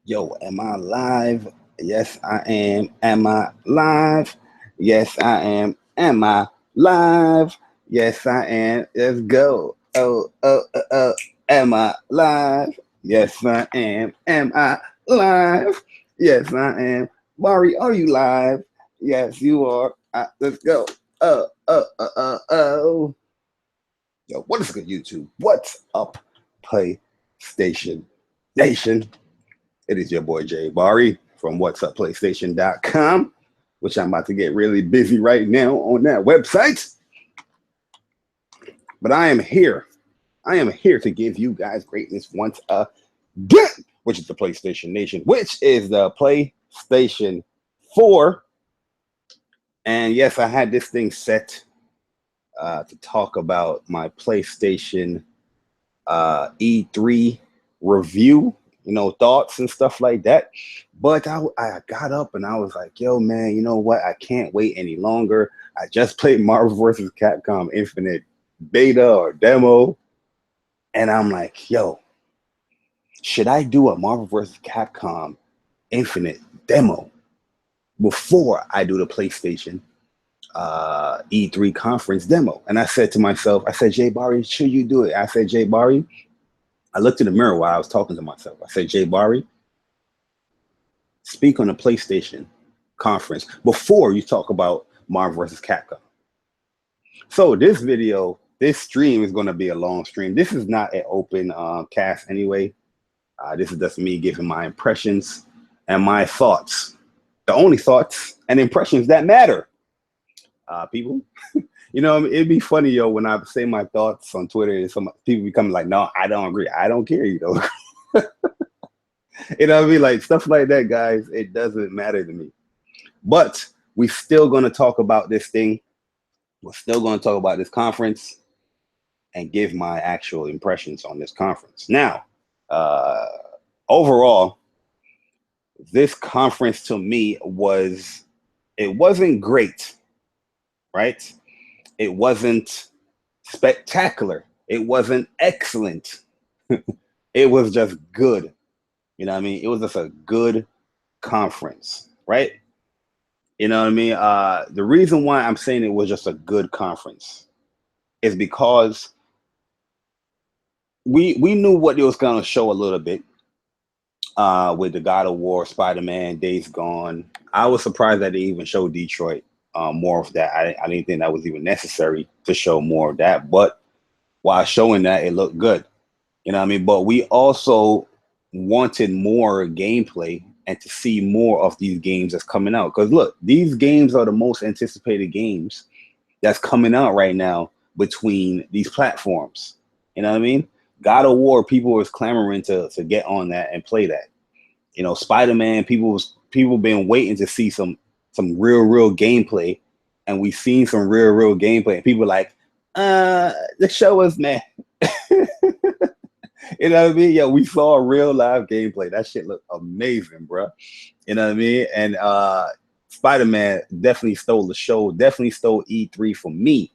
Yo, am I live? Yes, I am. Am I live? Yes, I am. Am I live? Yes, I am. Let's go. Am I live? Yes, I am. Am I live? Yes, I am. Mari, are you live? Yes, you are. Let's go. Oh. Yo, what is good, YouTube? What's up, PlayStation Nation? It is your boy Jay Bari from what'supplaystation.com, which I'm about to get really busy right now on that website. But I am here. I am here to give you guys greatness once again, which is the PlayStation Nation, which is the PlayStation 4. And yes, I had this thing set to talk about my PlayStation E3 review, thoughts and stuff like that. But I got up and I was like, yo, man, you know what? I can't wait any longer. I just played Marvel vs. Capcom Infinite beta or demo. And I'm like, yo, should I do a Marvel vs. Capcom Infinite demo before I do the PlayStation E3 conference demo? And I said to myself, I said, Jay Bari, should you do it? I said, Jay Bari, I looked in the mirror while I was talking to myself. I said, Jay Bari, speak on the PlayStation conference before you talk about Marvel vs. Capcom. So this video, this stream is going to be a long stream. This is not an open cast anyway. This is just me giving my impressions and my thoughts. The only thoughts and impressions that matter, people. It'd be funny, yo, when I say my thoughts on Twitter and some people become like, no, I don't agree. I don't care, You know what I mean? Like stuff like that, guys, it doesn't matter to me. But we're still going to talk about this thing. We're still going to talk about this conference and give my actual impressions on this conference. Now, overall, this conference to me wasn't great, right? It wasn't spectacular. It wasn't excellent. It was just good. You know what I mean? It was just a good conference, right? You know what I mean? The reason why I'm saying it was just a good conference is because we knew what it was going to show a little bit with the God of War, Spider-Man, Days Gone. I was surprised that they even showed Detroit more of that. I didn't think that was even necessary to show more of that. But while showing that, it looked good. You know what I mean? But we also wanted more gameplay and to see more of these games that's coming out. Because look, these games are the most anticipated games that's coming out right now between these platforms. You know what I mean? God of War, people was clamoring to get on that and play that. Spider-Man, people been waiting to see some real gameplay, and we've seen some real gameplay. And people like, the show was meh. You know what I mean? Yeah, we saw a real live gameplay. That shit looked amazing, bro. You know what I mean? And Spider-Man definitely stole the show, definitely stole E3 for me.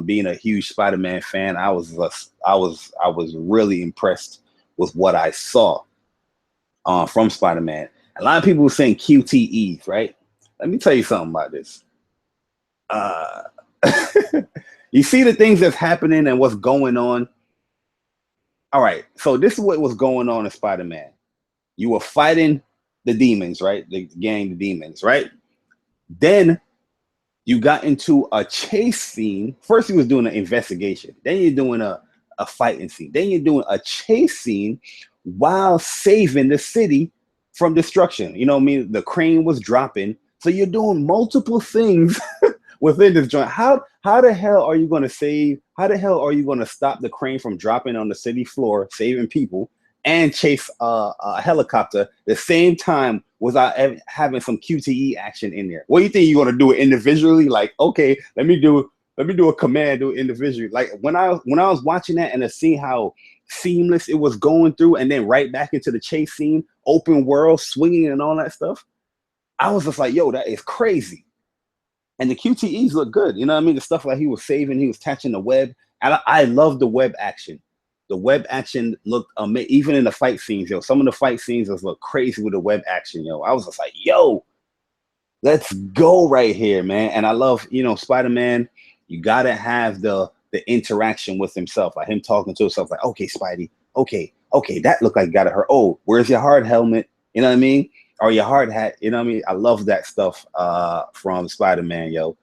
Being a huge Spider-Man fan, I was really impressed with what I saw from Spider-Man. A lot of people were saying QTEs, right? Let me tell you something about this. You see the things that's happening and what's going on. All right, so this is what was going on in Spider-Man. You were fighting the demons, right? The gang, the demons, right? Then you got into a chase scene. First, you was doing an investigation. Then you're doing a fighting scene. Then you're doing a chase scene while saving the city from destruction. You know what I mean? The crane was dropping. So you're doing multiple things within this joint. How the hell are you going to save? How the hell are you going to stop the crane from dropping on the city floor, saving people, and chase a helicopter the same time without having some QTE action in there? What do you think you're going to do it individually? Like, okay, let me do a command, do it individually. Like when I was watching that and to see how seamless it was going through, and then right back into the chase scene, open world, swinging and all that stuff, I was just like, yo, that is crazy. And the QTEs look good. You know what I mean? The stuff like he was saving, he was catching the web. And I love the web action. The web action looked amazing, even in the fight scenes, yo. Some of the fight scenes just look crazy with the web action, yo. I was just like, yo, let's go right here, man. And I love, Spider-Man. You gotta have the interaction with himself, like him talking to himself, like, okay, Spidey, okay, that looked like you got it hurt. Oh, where's your hard helmet? You know what I mean? Or your hard hat. You know what I mean? I love that stuff from Spider-Man, yo.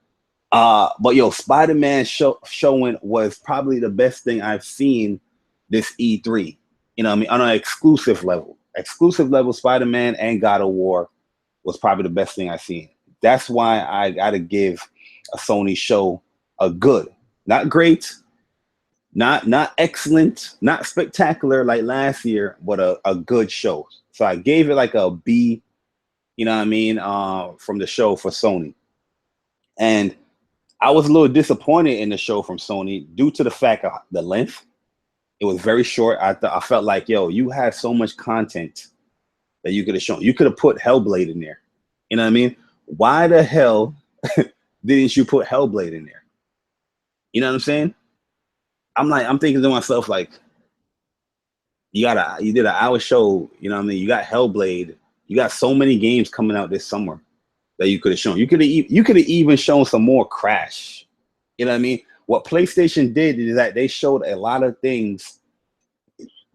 But yo, Spider-Man showing was probably the best thing I've seen this E3. You know what I mean? On an exclusive level. Exclusive level, Spider-Man and God of War was probably the best thing I've seen. That's why I gotta give a Sony show a good. Not great, not excellent, not spectacular like last year, but a good show. So I gave it like a B, you know what I mean, from the show for Sony. And I was a little disappointed in the show from Sony due to the fact of the length. It was very short. I felt like, yo, you had so much content that you could have shown. You could have put Hellblade in there. You know what I mean? Why the hell didn't you put Hellblade in there? You know what I'm saying? I'm thinking to myself, like, you did an hour show, you know what I mean? You got Hellblade. You got so many games coming out this summer that you could have shown. You could have even shown some more Crash. You know what I mean? What PlayStation did is that they showed a lot of things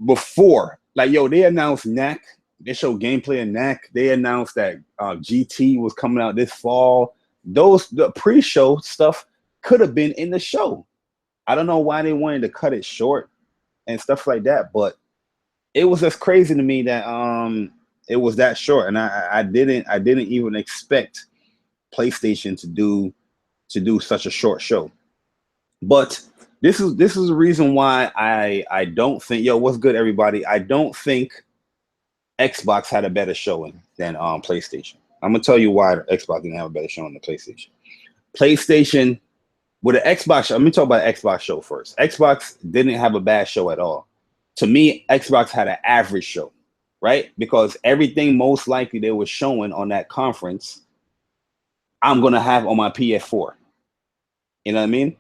before. Like, yo, they announced Knack. They showed gameplay in Knack. They announced that GT was coming out this fall. The pre-show stuff could have been in the show. I don't know why they wanted to cut it short and stuff like that, but it was just crazy to me that it was that short, and I didn't even expect PlayStation to do such a short show. But this is the reason why I don't think, yo, what's good, everybody? I don't think Xbox had a better showing than PlayStation. I'm gonna tell you why Xbox didn't have a better showing than PlayStation. PlayStation with an Xbox, let me talk about Xbox show first. Xbox didn't have a bad show at all. To me, Xbox had an average show, right? Because everything most likely they were showing on that conference, I'm gonna have on my PS4. You know what I mean?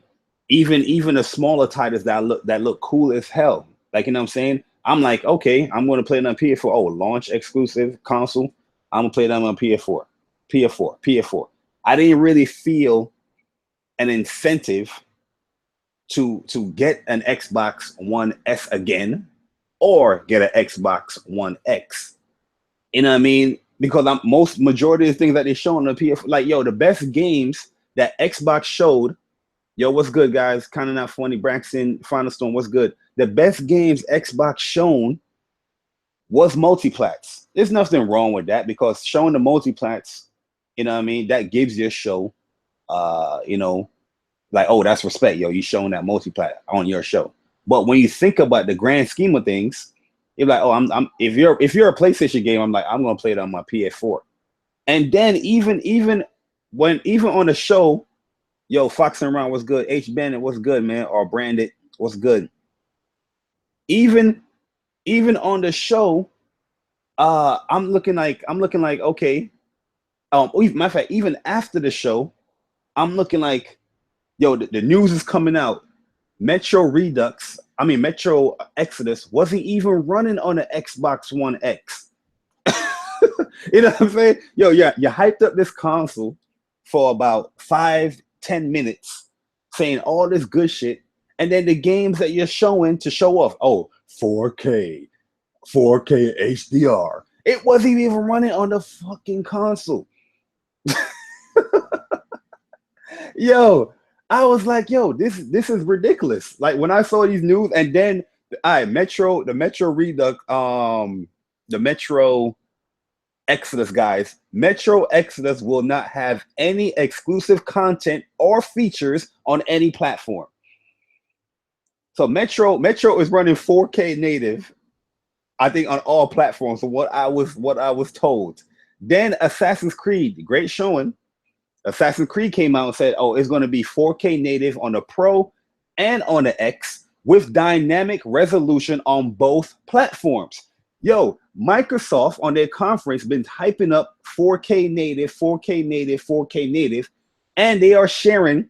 Even the smaller titles that look cool as hell. Like, you know what I'm saying? I'm like, okay, I'm gonna play it on PS4. Oh, launch exclusive console. I'm gonna play them on PS4. PS4. I didn't really feel an incentive to get an Xbox One S again or get an Xbox One X. You know what I mean? Because majority of the things that they show on the PS4, like, yo, the best games that Xbox showed, yo, what's good, guys? Kind of not funny. Braxton, Final Storm, what's good? The best games Xbox shown was multiplats. There's nothing wrong with that because showing the multiplats, you know what I mean, that gives your show, like, oh, that's respect, yo. You showing that multiplat on your show. But when you think about the grand scheme of things, you're like, oh, if you're a PlayStation game, I'm like, I'm gonna play it on my PS4. And then even on the show, yo, Fox and Ron, what's good? H Bennett, what's good, man? Or Branded, what's good? Even on the show, I'm looking like, okay. Matter of fact, even after the show, I'm looking like, yo, the news is coming out. Metro Exodus wasn't even running on the Xbox One X. You know what I'm saying? Yo, yeah, you hyped up this console for about 5-10 minutes, saying all this good shit, and then the games that you're showing to show off, oh, 4K HDR. It wasn't even running on the fucking console. Yo, I was like, yo, this is ridiculous. Like, when I saw these news, and then the Metro Exodus guys, Metro Exodus will not have any exclusive content or features on any platform. So Metro is running 4K native, I think, on all platforms. So what I was told. Then Assassin's Creed, great showing. Assassin's Creed came out and said, oh, it's going to be 4K native on the Pro and on the X with dynamic resolution on both platforms. Yo, Microsoft on their conference been hyping up 4K native, and they are sharing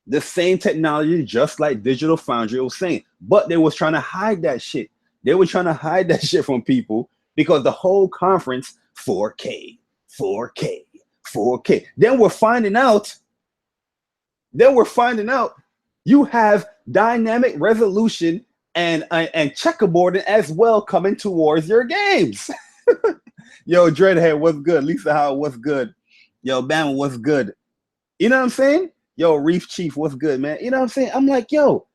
the same technology, just like Digital Foundry was saying. but they was trying to hide that shit. They were trying to hide that shit from people because the whole conference 4K, 4K, 4K. Then we're finding out. You have dynamic resolution and checkerboarding as well coming towards your games. Yo, Dreadhead, what's good? Lisa Howard, what's good? Yo, Bama, what's good? You know what I'm saying? Yo, Reef Chief, what's good, man? You know what I'm saying? I'm like, yo,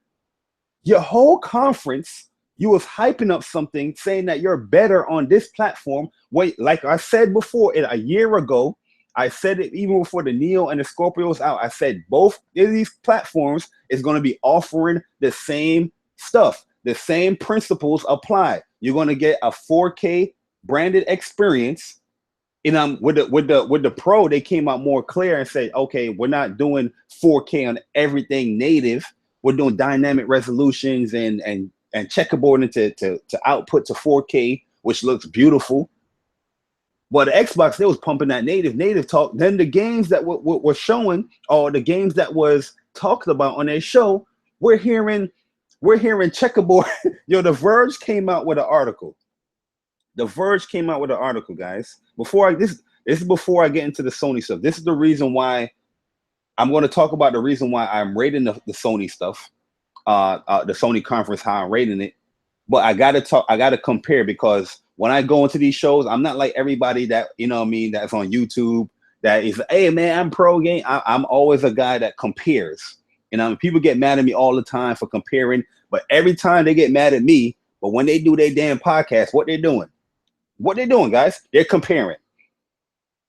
your whole conference, you was hyping up something, saying that you're better on this platform. Wait, like I said before, a year ago, I said it even before the Neo and the Scorpio was out. I said both of these platforms is going to be offering the same stuff. The same principles apply. You're going to get a 4K branded experience. And with the Pro, they came out more clear and said, okay, we're not doing 4K on everything native. We're doing dynamic resolutions and checkerboarding to output to 4K, which looks beautiful. But the Xbox, they was pumping that native talk. Then the games that were showing, or the games that was talked about on their show, we're hearing checkerboard. Yo, The Verge came out with an article. Guys. This is before I get into the Sony stuff. This is the reason why I'm going to talk about the reason why I'm rating the Sony stuff, the Sony conference, how I'm rating it. But I gotta compare, because when I go into these shows, I'm not like everybody that, you know what I mean, that's on YouTube that is, hey man, I'm pro game. I'm always a guy that compares. You know, people get mad at me all the time for comparing, but every time they get mad at me, but when they do their damn podcast, what they're doing, guys, they're comparing,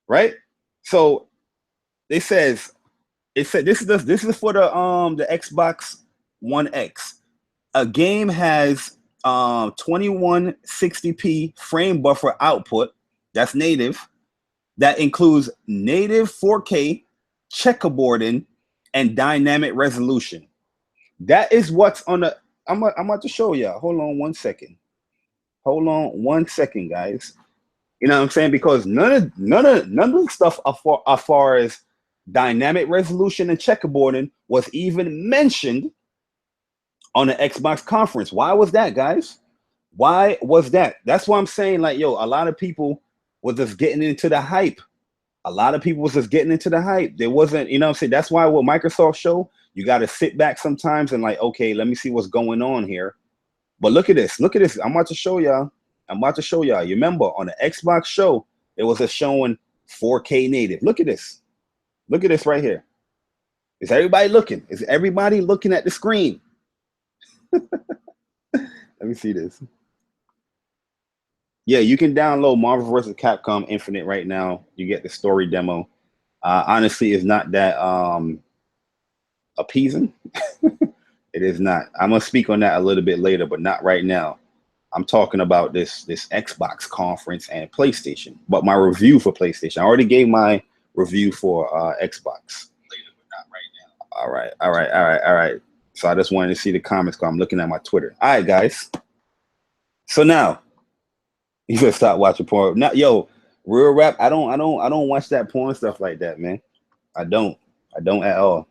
right? So it said this is for the Xbox One X. A game has 2160p frame buffer output, that's native, that includes native 4K checkerboarding and dynamic resolution. That is what's on the. I'm about to show y'all. Hold on one second, guys. You know what I'm saying? Because none of the stuff as far as dynamic resolution and checkerboarding was even mentioned on the Xbox conference. Why was that, guys? Why was that? That's why I'm saying, like, yo, a lot of people were just getting into the hype. There wasn't, you know what I'm saying? That's why with Microsoft show, you got to sit back sometimes and like, okay, let me see what's going on here. But look at this. I'm about to show y'all. You remember on the Xbox show, it was a showing 4K native. Look at this. Right here. Is everybody looking? At the screen? Let me see this. Yeah, you can download Marvel vs. Capcom Infinite right now. You get the story demo. Honestly, it's not that appeasing. It is not. I'm gonna speak on that a little bit later, but not right now. I'm talking about this Xbox conference and PlayStation. But my review for PlayStation, I already gave my review for Xbox. Later, but not right now. All right. So I just wanted to see the comments because I'm looking at my Twitter. All right, guys. So now you gotta stop watching porn. Now, yo, real rap. I don't watch that porn stuff like that, man. I don't at all.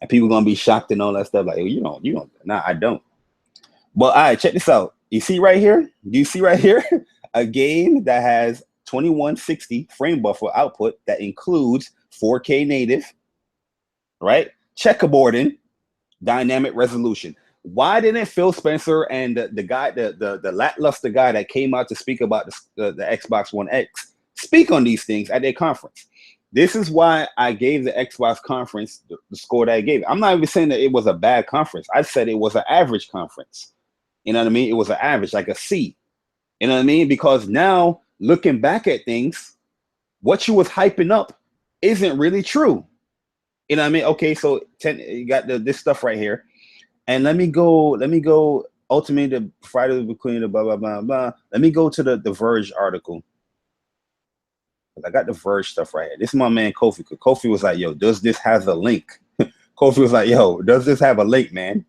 And people gonna be shocked and all that stuff. Like, you don't. Nah, I don't. But all right, check this out. You see right here? Do you see right here? A game that has 2160 frame buffer output that includes 4K native, right? Checkerboarding, dynamic resolution. Why didn't Phil Spencer and the guy, the lackluster guy that came out to speak about the Xbox One X, speak on these things at their conference? This is why I gave the Xbox conference the score that I gave. I'm not even saying that it was a bad conference. I said it was an average conference. You know what I mean? It was an average, like a C. You know what I mean? Because now, looking back at things, what you was hyping up isn't really true. You know what I mean? Okay, so you got this stuff right here. And let me go ultimately the Friday between the blah, blah, blah, blah. Let me go to the Verge article. I got the Verge stuff right here. This is my man, Kofi. Kofi was like, yo, does this have a link? Kofi was like, yo, does this have a link, man?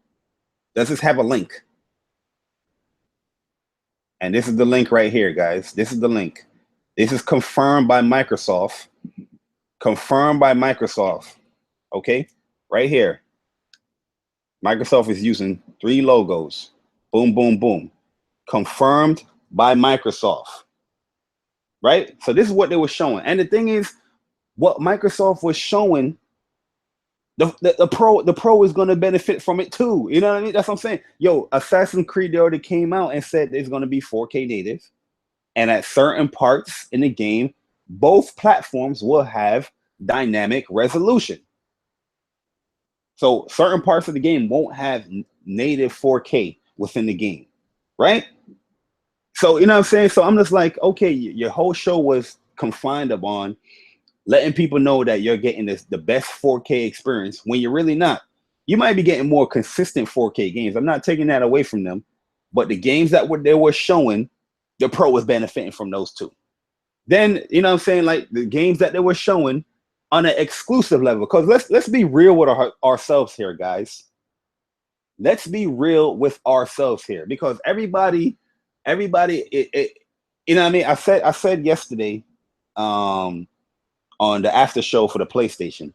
Does this have a link? And this is the link right here, guys. This is the link. This is confirmed by Microsoft. Okay? Right here. Microsoft is using 3 logos. Boom, boom, boom. Confirmed by Microsoft. Right? So this is what they were showing. And the thing is, what Microsoft was showing, the pro is going to benefit from it too. You know what I mean? That's what I'm saying. Yo, Assassin's Creed already came out and said it's going to be 4K native. And at certain parts in the game, both platforms will have dynamic resolution. So certain parts of the game won't have native 4K within the game, right? So, you know what I'm saying? So I'm just like, okay, your whole show was confined upon letting people know that you're getting the best 4K experience when you're really not. You might be getting more consistent 4K games. I'm not taking that away from them, but the games that they were showing, the pro was benefiting from those too. Then, you know what I'm saying, like the games that they were showing on an exclusive level, because let's be real with ourselves here, guys. Let's be real with ourselves here, because everybody, you know what I mean? I said yesterday, on the after show for the PlayStation,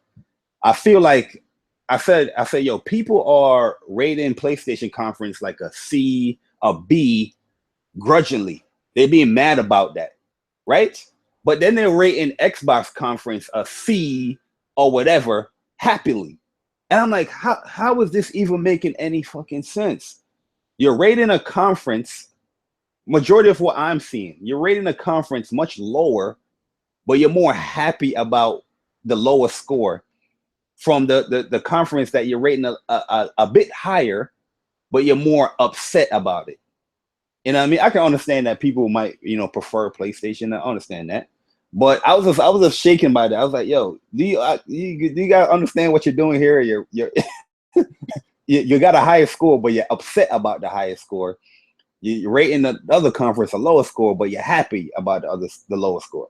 I feel like I said, yo, people are rating PlayStation conference like a C, a B, grudgingly. They're being mad about that, right? But then they're rating Xbox conference a C or whatever happily. And I'm like, how is this even making any fucking sense? You're rating a conference, majority of what I'm seeing, you're rating a conference much lower, but you're more happy about the lower score from the conference that you're rating a bit higher, but you're more upset about it. You know what I mean? I can understand that people might, prefer PlayStation. I understand that. But I was just shaken by that. I was like, yo, do you guys understand what you're doing here? You got a higher score, but you're upset about the higher score. You're rating the other conference a lower score, but you're happy about the lower score.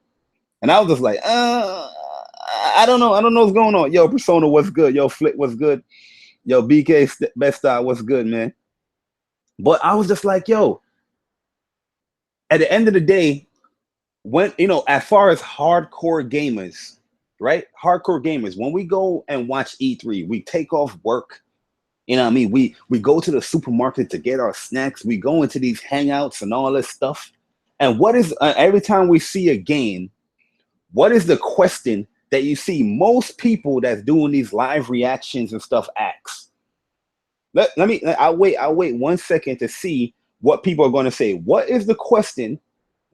And I was just like, I don't know what's going on. Yo, Persona, what's good? Yo, Flick, what's good? Yo, BK Best Style, what's good, man? But I was just like, yo, at the end of the day, when, as far as hardcore gamers, right? Hardcore gamers, when we go and watch E3, we take off work. You know what I mean? We go to the supermarket to get our snacks. We go into these hangouts and all this stuff. And what is, every time we see a game, what is the question that you see most people that's doing these live reactions and stuff ask? I'll wait 1 second to see what people are going to say. What is the question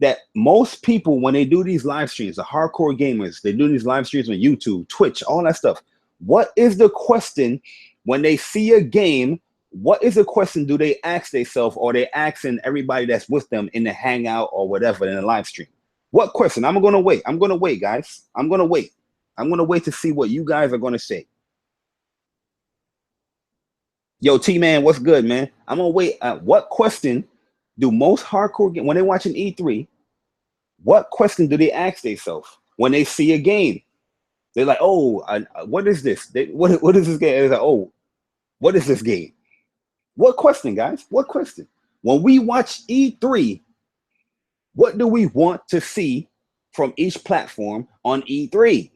that most people, when they do these live streams, the hardcore gamers, they do these live streams on YouTube, Twitch, all that stuff. What is the question when they see a game? What is the question do they ask themselves, or they asking everybody that's with them in the hangout or whatever in the live stream? What question? I'm going to wait. I'm going to wait, guys. I'm going to wait. I'm going to wait to see what you guys are going to say. Yo, T-Man, what's good, man? I'm going to wait. What question do most hardcore, when they're watching E3, what question do they ask themselves when they see a game? They're like, oh, what is this? What is this game? They're like, oh, what is this game? What question, guys? What question? When we watch E3, what do we want to see from each platform on E3?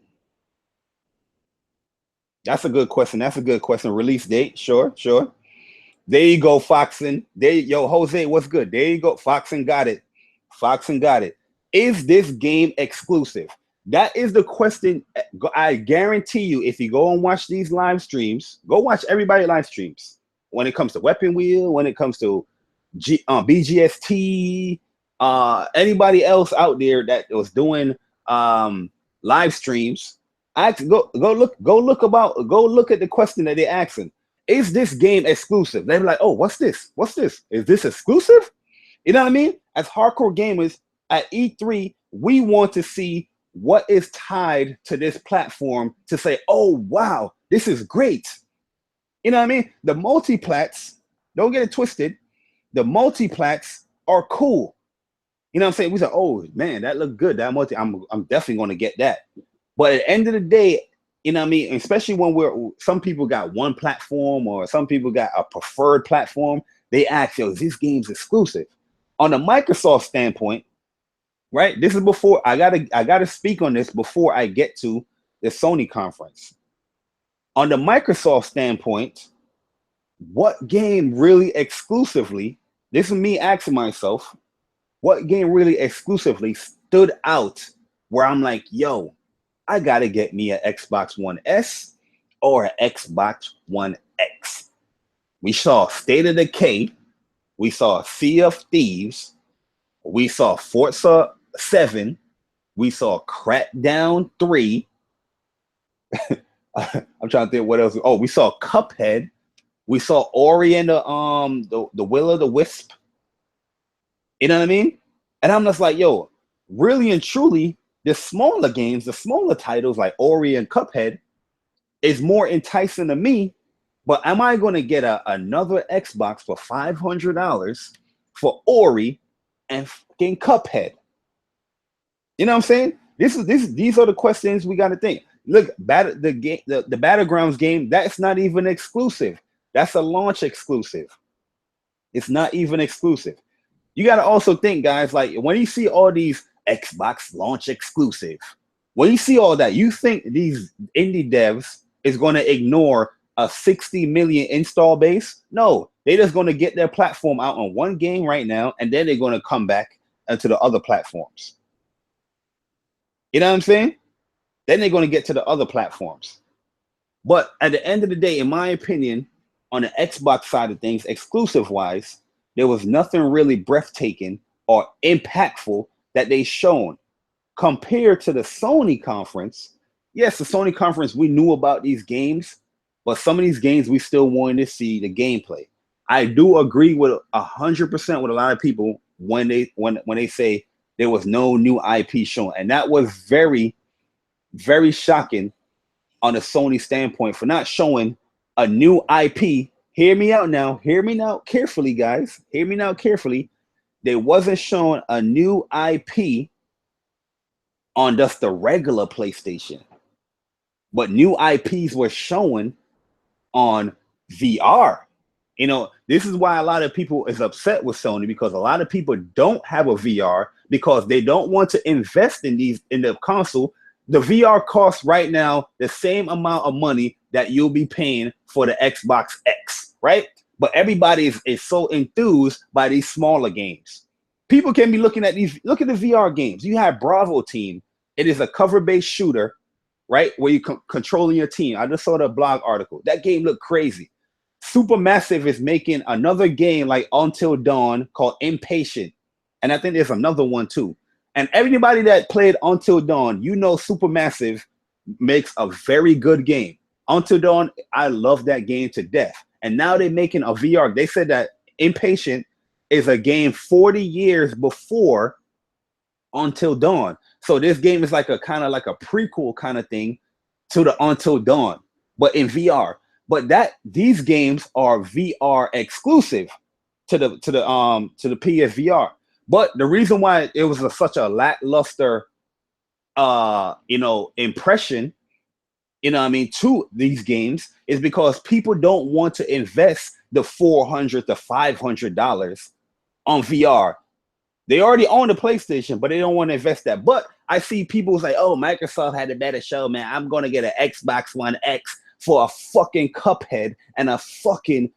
That's a good question. That's a good question. Release date. Sure. There you go, Foxen. Yo, Jose, what's good? There you go. Foxen got it. Is this game exclusive? That is the question. I guarantee you, if you go and watch these live streams, go watch everybody live streams. When it comes to Weapon Wheel, when it comes to BGST, anybody else out there that was doing live streams, go look at the question that they're asking. Is this game exclusive? They're like, oh, what's this? Is this exclusive? You know what I mean? As hardcore gamers at E3, we want to see what is tied to this platform to say, oh, wow, this is great. You know what I mean? The multiplats, don't get it twisted. The multiplats are cool. You know what I'm saying? We say, oh, man, that looked good. That I'm definitely going to get that. But at the end of the day, you know what I mean? Especially when some people got one platform or some people got a preferred platform, they ask, yo, is this game's exclusive? On the Microsoft standpoint, right? This is before I gotta speak on this before I get to the Sony conference. On the Microsoft standpoint, what game really exclusively, this is me asking myself, what game really exclusively stood out where I'm like, yo, I gotta get me an Xbox One S or an Xbox One X. We saw State of Decay, we saw Sea of Thieves, we saw Forza 7, we saw Crackdown 3. I'm trying to think what else. Oh, we saw Cuphead. We saw Ori and the Will of the Wisp. You know what I mean? And I'm just like, yo, really and truly, the smaller games, the smaller titles like Ori and Cuphead is more enticing to me. But am I going to get another Xbox for $500 for Ori and fucking Cuphead? You know what I'm saying? These are the questions we got to think. Look, the Battlegrounds game, that's not even exclusive. That's a launch exclusive. It's not even exclusive. You got to also think, guys, like when you see all these Xbox launch exclusive, when you see all that, you think these indie devs is going to ignore a 60 million install base? No, they're just going to get their platform out on one game right now, and then they're going to come back to the other platforms. You know what I'm saying? Then they're going to get to the other platforms. But at the end of the day, in my opinion, on the Xbox side of things, exclusive-wise, there was nothing really breathtaking or impactful that they shown compared to the Sony conference. Yes, the Sony conference, we knew about these games, but some of these games we still wanted to see the gameplay. I do agree with 100% with a lot of people when they say there was no new IP shown, and that was very, very shocking on the Sony standpoint for not showing a new IP. Hear me out now. Hear me now carefully, guys. Hear me now carefully. They wasn't showing a new IP on just the regular PlayStation, but new IPs were showing on VR. You know, this is why a lot of people is upset with Sony, because a lot of people don't have a VR because they don't want to invest in the console. The VR costs right now the same amount of money that you'll be paying for the Xbox X, right? But everybody is so enthused by these smaller games. People can be looking at these. Look at the VR games. You have Bravo Team. It is a cover-based shooter, right? Where you controlling your team. I just saw the blog article. That game looked crazy. Supermassive is making another game like Until Dawn called Impatient. And I think there's another one too. And everybody that played Until Dawn, you know Supermassive makes a very good game. Until Dawn, I love that game to death. And now they're making a VR. They said that Impatient is a game 40 years before Until Dawn. So this game is like a kind of like a prequel kind of thing to the Until Dawn, but in VR. But these games are VR exclusive to the PSVR. But the reason why it was such a lackluster impression, to these games is because people don't want to invest the $400 to $500 on VR. They already own the PlayStation, but they don't want to invest that. But I see people say, oh, Microsoft had a better show, man. I'm going to get an Xbox One X for a fucking Cuphead and a fucking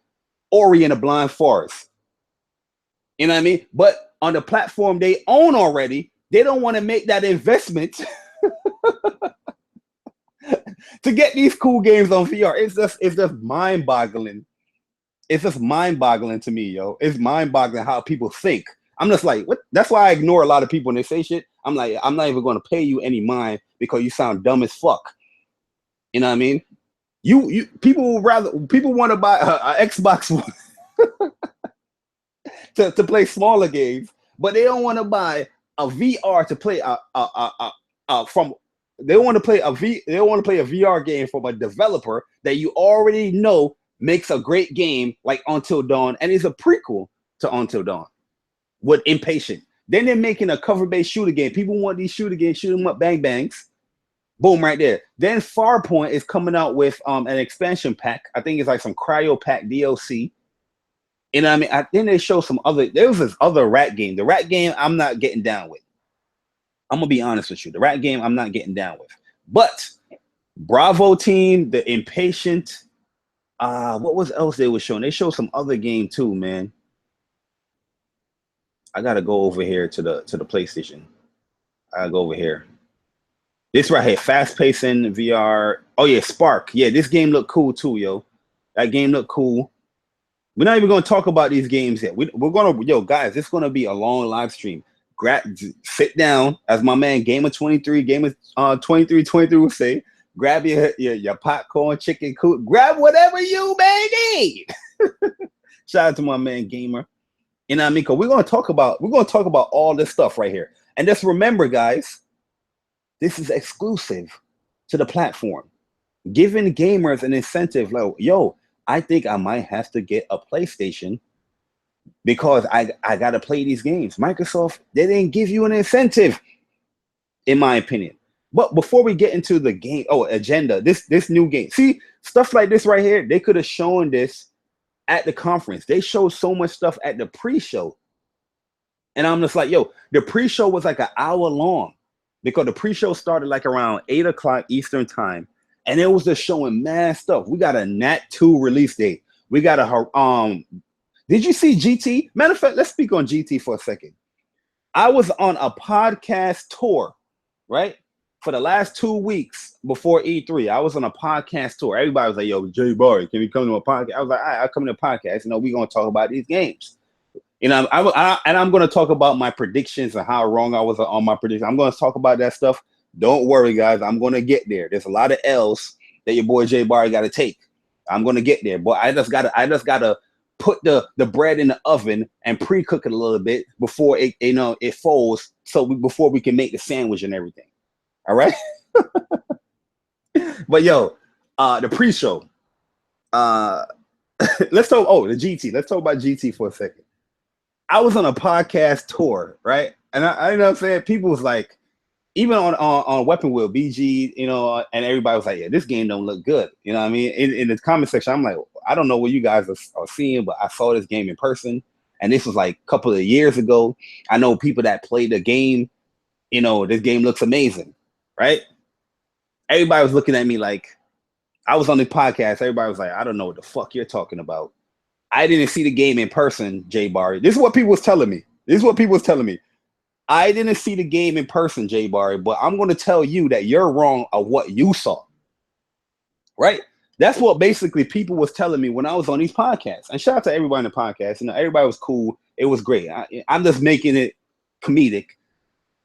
Ori and the Blind Forest. You know what I mean? But on the platform they own already, they don't want to make that investment to get these cool games on VR. It's just mind-boggling. It's just mind-boggling to me, yo. It's mind-boggling how people think. I'm just like, what? That's why I ignore a lot of people when they say shit. I'm like, I'm not even going to pay you any mind because you sound dumb as fuck. You know what I mean? People want to buy an Xbox One to play smaller games, but they don't want to buy a VR to play they want to play a VR game from a developer that you already know makes a great game like Until Dawn, and it's a prequel to Until Dawn with Impatient. Then they're making a cover-based shooter game. People want these shooter games, shoot them up, bang bangs. Boom, right there. Then Farpoint is coming out with an expansion pack. I think it's like some Cryo Pack DLC. You know what I mean? I think they show there was this other rat game. The rat game I'm not getting down with. I'm going to be honest with you. The rat game I'm not getting down with. But Bravo Team, the Impatient, What was else they were showing? They showed some other game too, man. I gotta go over here to the PlayStation. I gotta go over here. This right here, fast pacing VR. Oh yeah, Spark. Yeah, this game looked cool too, yo. That game looked cool. We're not even gonna talk about these games yet. We're gonna, yo, guys, it's gonna be a long live stream. Sit down, as my man Gamer 23, Gamer 23 would say. Grab your popcorn, chicken coop, grab whatever you may need. Shout out to my man Gamer. You know what I mean? Because we're gonna talk about all this stuff right here. And just remember, guys, this is exclusive to the platform, giving gamers an incentive. Like, yo, I think I might have to get a PlayStation because I gotta play these games. Microsoft, they didn't give you an incentive, in my opinion. But before we get into the game, agenda, this new game. See, stuff like this right here, they could have shown this at the conference. They showed so much stuff at the pre-show. And I'm just like, yo, the pre-show was like an hour long because the pre-show started like around 8 o'clock Eastern time. And it was just showing mad stuff. We got a Nat 2 release date. We got a did you see GT? Matter of fact, let's speak on GT for a second. I was on a podcast tour, right? For the last 2 weeks before E3, I was on a podcast tour. Everybody was like, yo, Jay Barry, can we come to a podcast? I was like, all right, I'll come to a podcast. You know, we're going to talk about these games. You know, I'm going to talk about my predictions and how wrong I was on my predictions. I'm going to talk about that stuff. Don't worry, guys. I'm going to get there. There's a lot of L's that your boy Jay Barry got to take. I'm going to get there. But I just got to put the bread in the oven and pre-cook it a little bit before it folds, before we can make the sandwich and everything. All right. But yo, the pre-show. Let's talk. Oh, the GT. Let's talk about GT for a second. I was on a podcast tour, right? And I you know what I'm saying? People was like, even on Weapon Wheel, BG, you know, and everybody was like, yeah, this game don't look good. You know what I mean? In the comment section, I'm like, I don't know what you guys are seeing, but I saw this game in person. And this was like a couple of years ago. I know people that played the game, you know, this game looks amazing, right? Everybody was looking at me like, I was on the podcast. Everybody was like, I don't know what the fuck you're talking about. I didn't see the game in person, Jay Barry. This is what people was telling me. I didn't see the game in person, Jay Barry, but I'm going to tell you that you're wrong of what you saw. Right? That's what basically people was telling me when I was on these podcasts. And shout out to everybody in the podcast. You know, everybody was cool. It was great. I'm just making it comedic.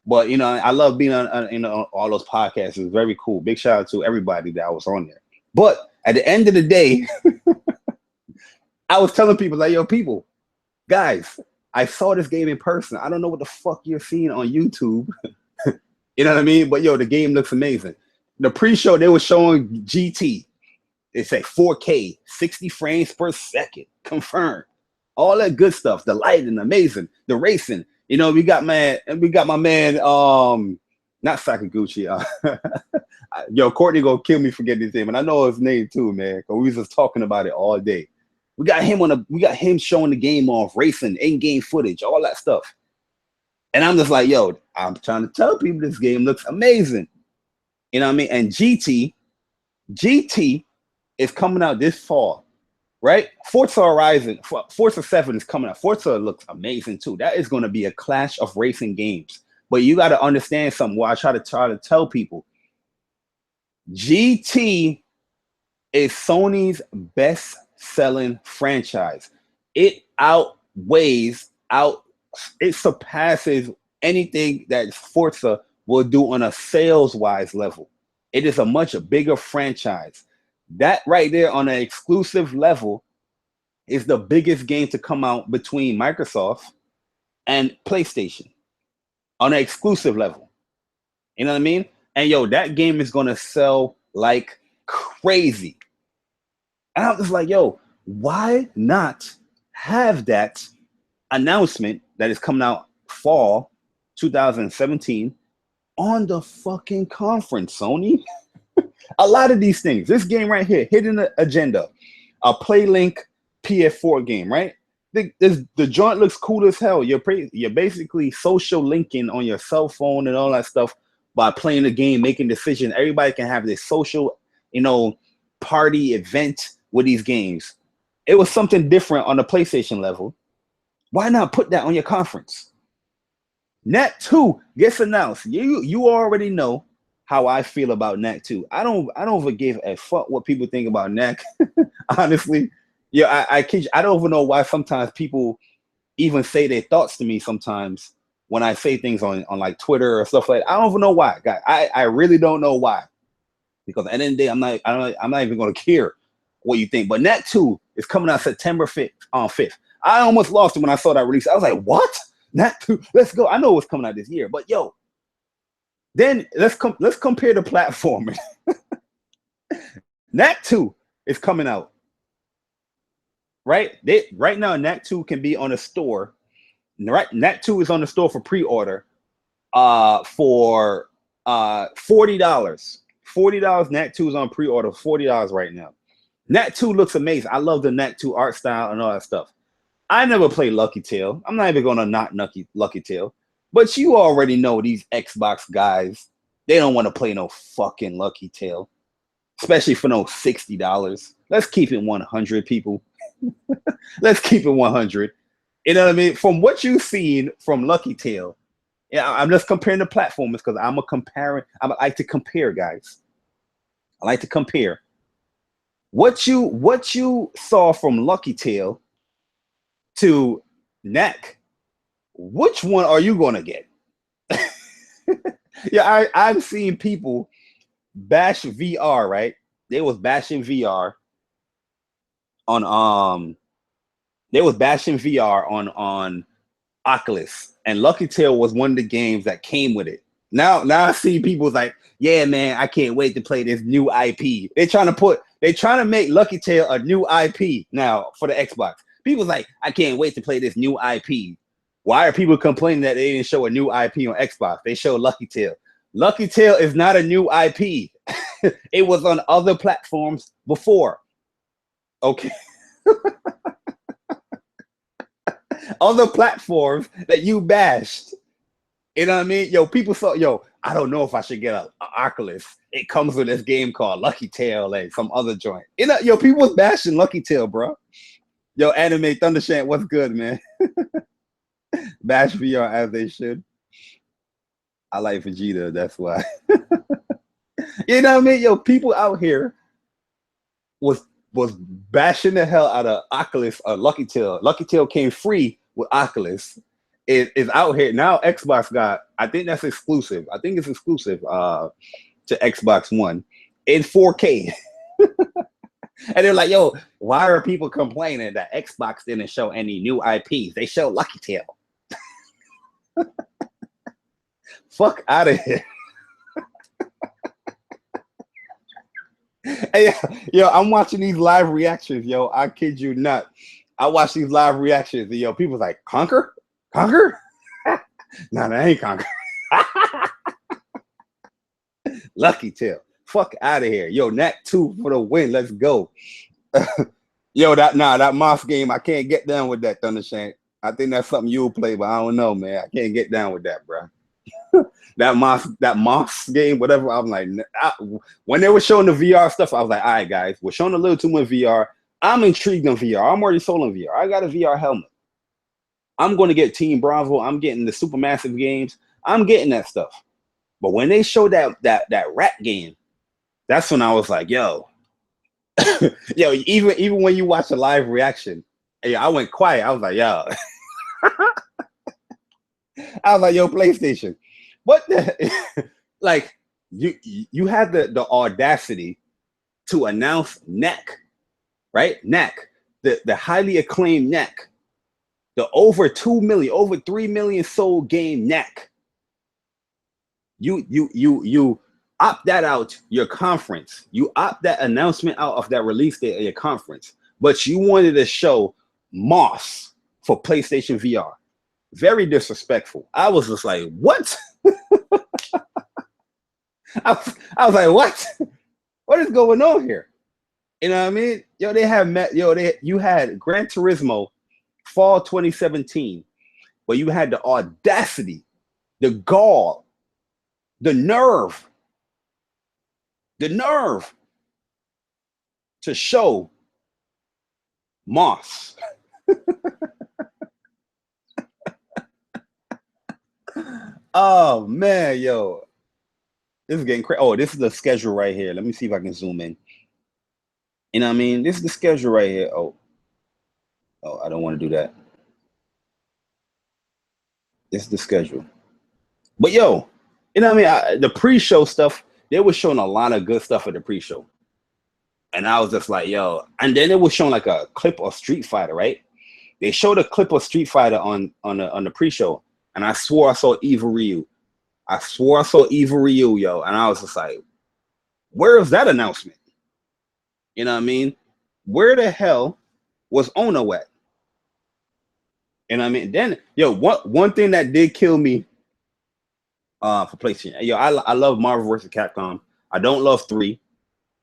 But, you know, I love being on all those podcasts. It was very cool. Big shout out to everybody that I was on there. But at the end of the day, I was telling people, like, yo, people, guys, I saw this game in person. I don't know what the fuck you're seeing on YouTube. You know what I mean? But, yo, the game looks amazing. The pre-show, they were showing GT. They say 4K, 60 frames per second, confirmed. All that good stuff. The lighting, amazing. The racing. You know, we got my man, not Sakaguchi. Yo, Courtney gonna kill me for getting his name, and I know his name too, man. Because we was just talking about it all day. We got him showing the game off, racing, in-game footage, all that stuff. And I'm just like, yo, I'm trying to tell people this game looks amazing. You know what I mean? And GT is coming out this fall, right? Forza 7 is coming out. Forza looks amazing too. That is going to be a clash of racing games. But you got to understand something. What I try to tell people, GT is Sony's best-selling franchise. It surpasses anything that Forza will do on a sales-wise level. It is a much bigger franchise. That right there on an exclusive level is the biggest game to come out between Microsoft and PlayStation on an exclusive level. You know what I mean? And yo, that game is going to sell like crazy. And I was just like, yo, why not have that announcement that is coming out fall 2017 on the fucking conference, Sony? A lot of these things. This game right here, Hidden Agenda, a PlayLink PS4 game, right? The joint looks cool as hell. You're basically social linking on your cell phone and all that stuff by playing the game, making decisions. Everybody can have this social, you know, party event with these games. It was something different on the PlayStation level. Why not put that on your conference? Knack 2 gets announced. You already know how I feel about Knack 2. I don't give a fuck what people think about Knack. Honestly. Yeah, I don't even know why sometimes people even say their thoughts to me sometimes when I say things on like Twitter or stuff like that. I don't even know why. I really don't know why. Because at the end of the day, I'm not even gonna care what you think. But Knack 2 is coming out September 5th on 5th. I almost lost it when I saw that release. I was like, what? Knack 2, let's go. I know what's coming out this year, but yo, then let's compare the platform. Knack 2 is coming out. Right? Right now, Knack 2 can be on a store. Right, Knack 2 is on the store for pre-order for $40. $40. Knack 2 is on pre-order, $40 right now. Knack 2 looks amazing. I love the Knack 2 art style and all that stuff. I never played Lucky Tail. I'm not even gonna not Lucky Tail. But you already know these Xbox guys, they don't want to play no fucking Lucky Tail. Especially for no $60. Let's keep it 100, people. Let's keep it 100. You know what I mean? From what you've seen from Lucky Tail, yeah, I'm just comparing the platforms because I like to compare, guys. I like to compare. What you saw from Lucky Tail to Knack, which one are you gonna get? Yeah, I've seen people bash VR, right? They was bashing VR on Oculus, and Lucky Tail was one of the games that came with it. Now I see people's like, yeah, man, I can't wait to play this new IP. They're trying to make Lucky Tail a new IP now for the Xbox. People's like, I can't wait to play this new IP. Why are people complaining that they didn't show a new IP on Xbox? They showed Lucky Tail. Lucky Tail is not a new IP. It was on other platforms before. Okay. Other platforms that you bashed. You know what I mean? Yo, people thought, I don't know if I should get a Oculus. It comes with this game called Lucky Tail and some other joint. You know, people was bashing Lucky Tail, bro. Yo, Anime Thundershant, what's good, man? Bash VR as they should. I like Vegeta, that's why. You know what I mean? Yo, people out here was bashing the hell out of Oculus or Lucky Tail. Lucky Tail came free with Oculus. It is out here now. Xbox got, I think that's exclusive. I think it's exclusive to Xbox One in 4K. And they're like, yo, why are people complaining that Xbox didn't show any new IPs? They showed Lucky Tail. Fuck out of here. Hey, yo, I'm watching these live reactions, yo. I kid you not. I watch these live reactions, and yo, people's like, Conquer? Conquer? No, that ain't Conquer. Lucky Tail. Fuck out of here. Yo, Knack 2 for the win. Let's go. Yo, that Moss game, I can't get down with that, Thundershank. I think that's something you'll play, but I don't know, man. I can't get down with that, bro. that Moss game, whatever. I'm like, when they were showing the VR stuff, I was like, all right, guys, we're showing a little too much VR. I'm intrigued on VR. I'm already sold on VR. I got a VR helmet. I'm going to get Team Bravo. I'm getting the Supermassive games. I'm getting that stuff. But when they showed that rat game, that's when I was like, yo, yo, even when you watch a live reaction, hey, I went quiet. I was like, yo. I was like, yo, PlayStation, what the like you had the audacity to announce Knack, right? Knack, the highly acclaimed Knack, the over 2 million, over 3 million sold game Knack. You opt that out your conference. You opt that announcement out of that release date of your conference, but you wanted to show Moss for PlayStation VR. Very disrespectful. I was just like, what? I was like, what? What is going on here? You know what I mean? Yo, you had Gran Turismo fall 2017, but you had the audacity, the gall, the nerve to show Moss. Oh man, yo, this is getting crazy. Oh, this is the schedule right here. Let me see if I can zoom in. You know what I mean? This is the schedule right here. Oh, I don't want to do that. This is the schedule. But yo, you know what I mean? The pre-show stuff, they were showing a lot of good stuff at the pre-show. And I was just like, yo, and then it was showing like a clip of Street Fighter, right? They showed a clip of Street Fighter on the pre-show, and I swore I saw Evil Ryu. I swore I saw Evil Ryu, yo, and I was just like, where is that announcement? You know what I mean? Where the hell was Ono at? And I mean, then yo, one thing that did kill me for PlayStation, yo, I love Marvel vs. Capcom. I don't love 3.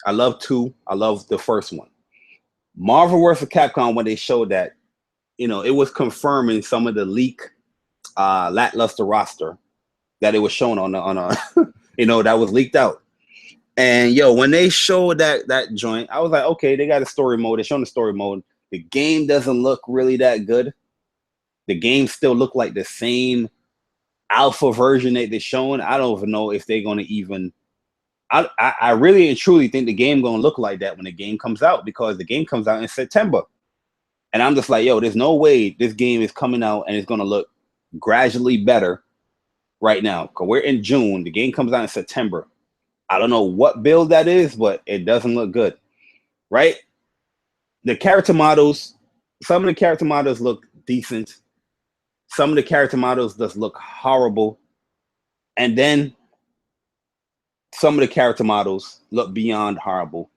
I love 2. I love the first one. Marvel vs. Capcom, when they showed that, you know, it was confirming some of the leak lackluster roster that it was shown on a you know, that was leaked out. And yo, when they showed that joint, I was like, okay, they got a story mode. They're showing the story mode. The game doesn't look really that good. The game still look like the same alpha version that they're showing. I don't even know if they're gonna even. I really and truly think the game gonna look like that when the game comes out, because the game comes out in September, and I'm just like, yo, there's no way this game is coming out and it's gonna look gradually better right now. Because we're in June, the game comes out in September. I don't know what build that is, but it doesn't look good, right? The character models, some of the character models look decent. Some of the character models just look horrible. And then some of the character models look beyond horrible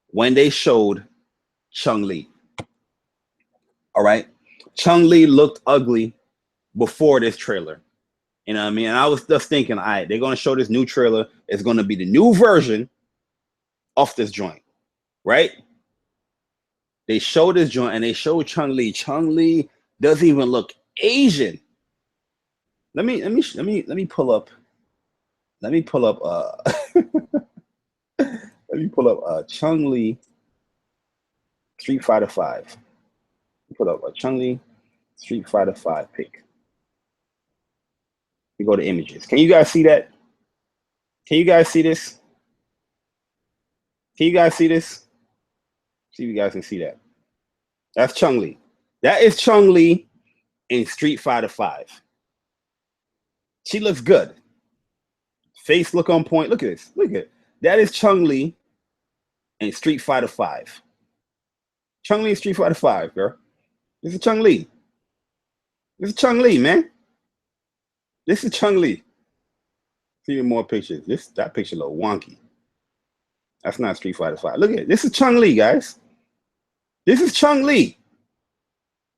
when they showed Chun-Li. All right. Chun-Li looked ugly before this trailer. You know what I mean? And I was just thinking, all right, they're going to show this new trailer. It's going to be the new version of this joint, right? They showed this joint and they showed Chun-Li. Chun-Li doesn't even look Asian. Let me pull up. Let me pull up let me pull up Chun-Li Street Fighter 5. Put up a Chun-Li Street Fighter 5 pic. We go to images. Can you guys see that? Can you guys see this? Can you guys see this? See if you guys can see that. That's Chun-Li. That is Chun-Li in Street Fighter 5. She looks good. Face look on point. Look at this. Look at it. That is Chun-Li in Street Fighter 5. Chun-Li in Street Fighter 5, girl. This is Chun-Li. This is Chun-Li, man. This is Chun-Li. See more pictures. That picture look wonky. That's not Street Fighter 5. Look at it. This is Chun-Li, guys. This is Chun-Li.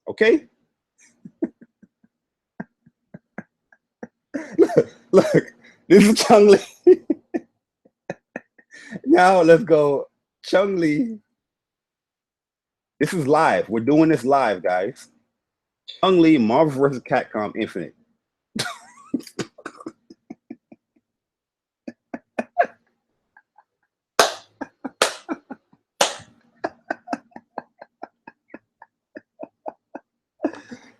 Okay? look. This is Chun-Li. Now let's go. Chun-Li. This is live. We're doing this live, guys. Chun-Li, Marvel vs. Capcom Infinite.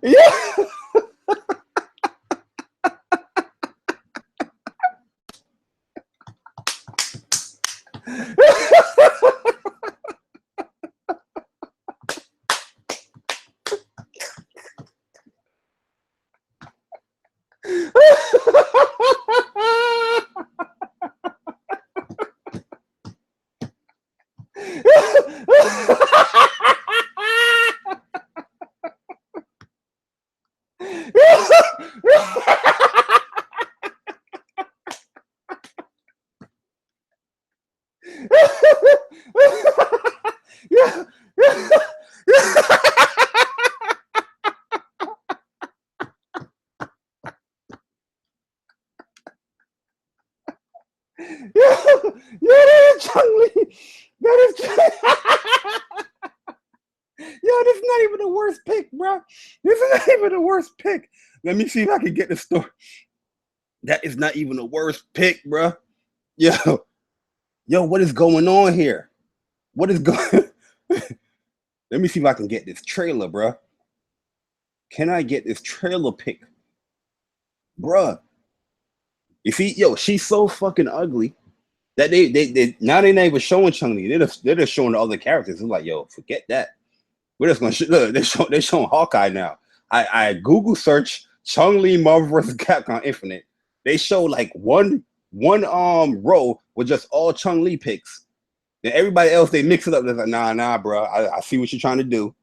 Yeah. That is Chun-Li. That is Yo, this is not even the worst pick, bro. This is not even the worst pick. Let me see if I can get the story. That is not even the worst pick, bro. Yo, what is going on here? What is going? Let me see if I can get this trailer, bruh. Can I get this trailer pic? Bruh. You see, yo, she's so fucking ugly that they now they're not even showing Chun-Li. They're just showing the other characters. It's like, yo, forget that. We're just gonna look. They're showing Hawkeye now. I Google search Chun-Li Marvel vs. Capcom Infinite. They show like one row with just all Chun-Li pics. And everybody else they mix it up. They're like, nah, bro. I see what you're trying to do.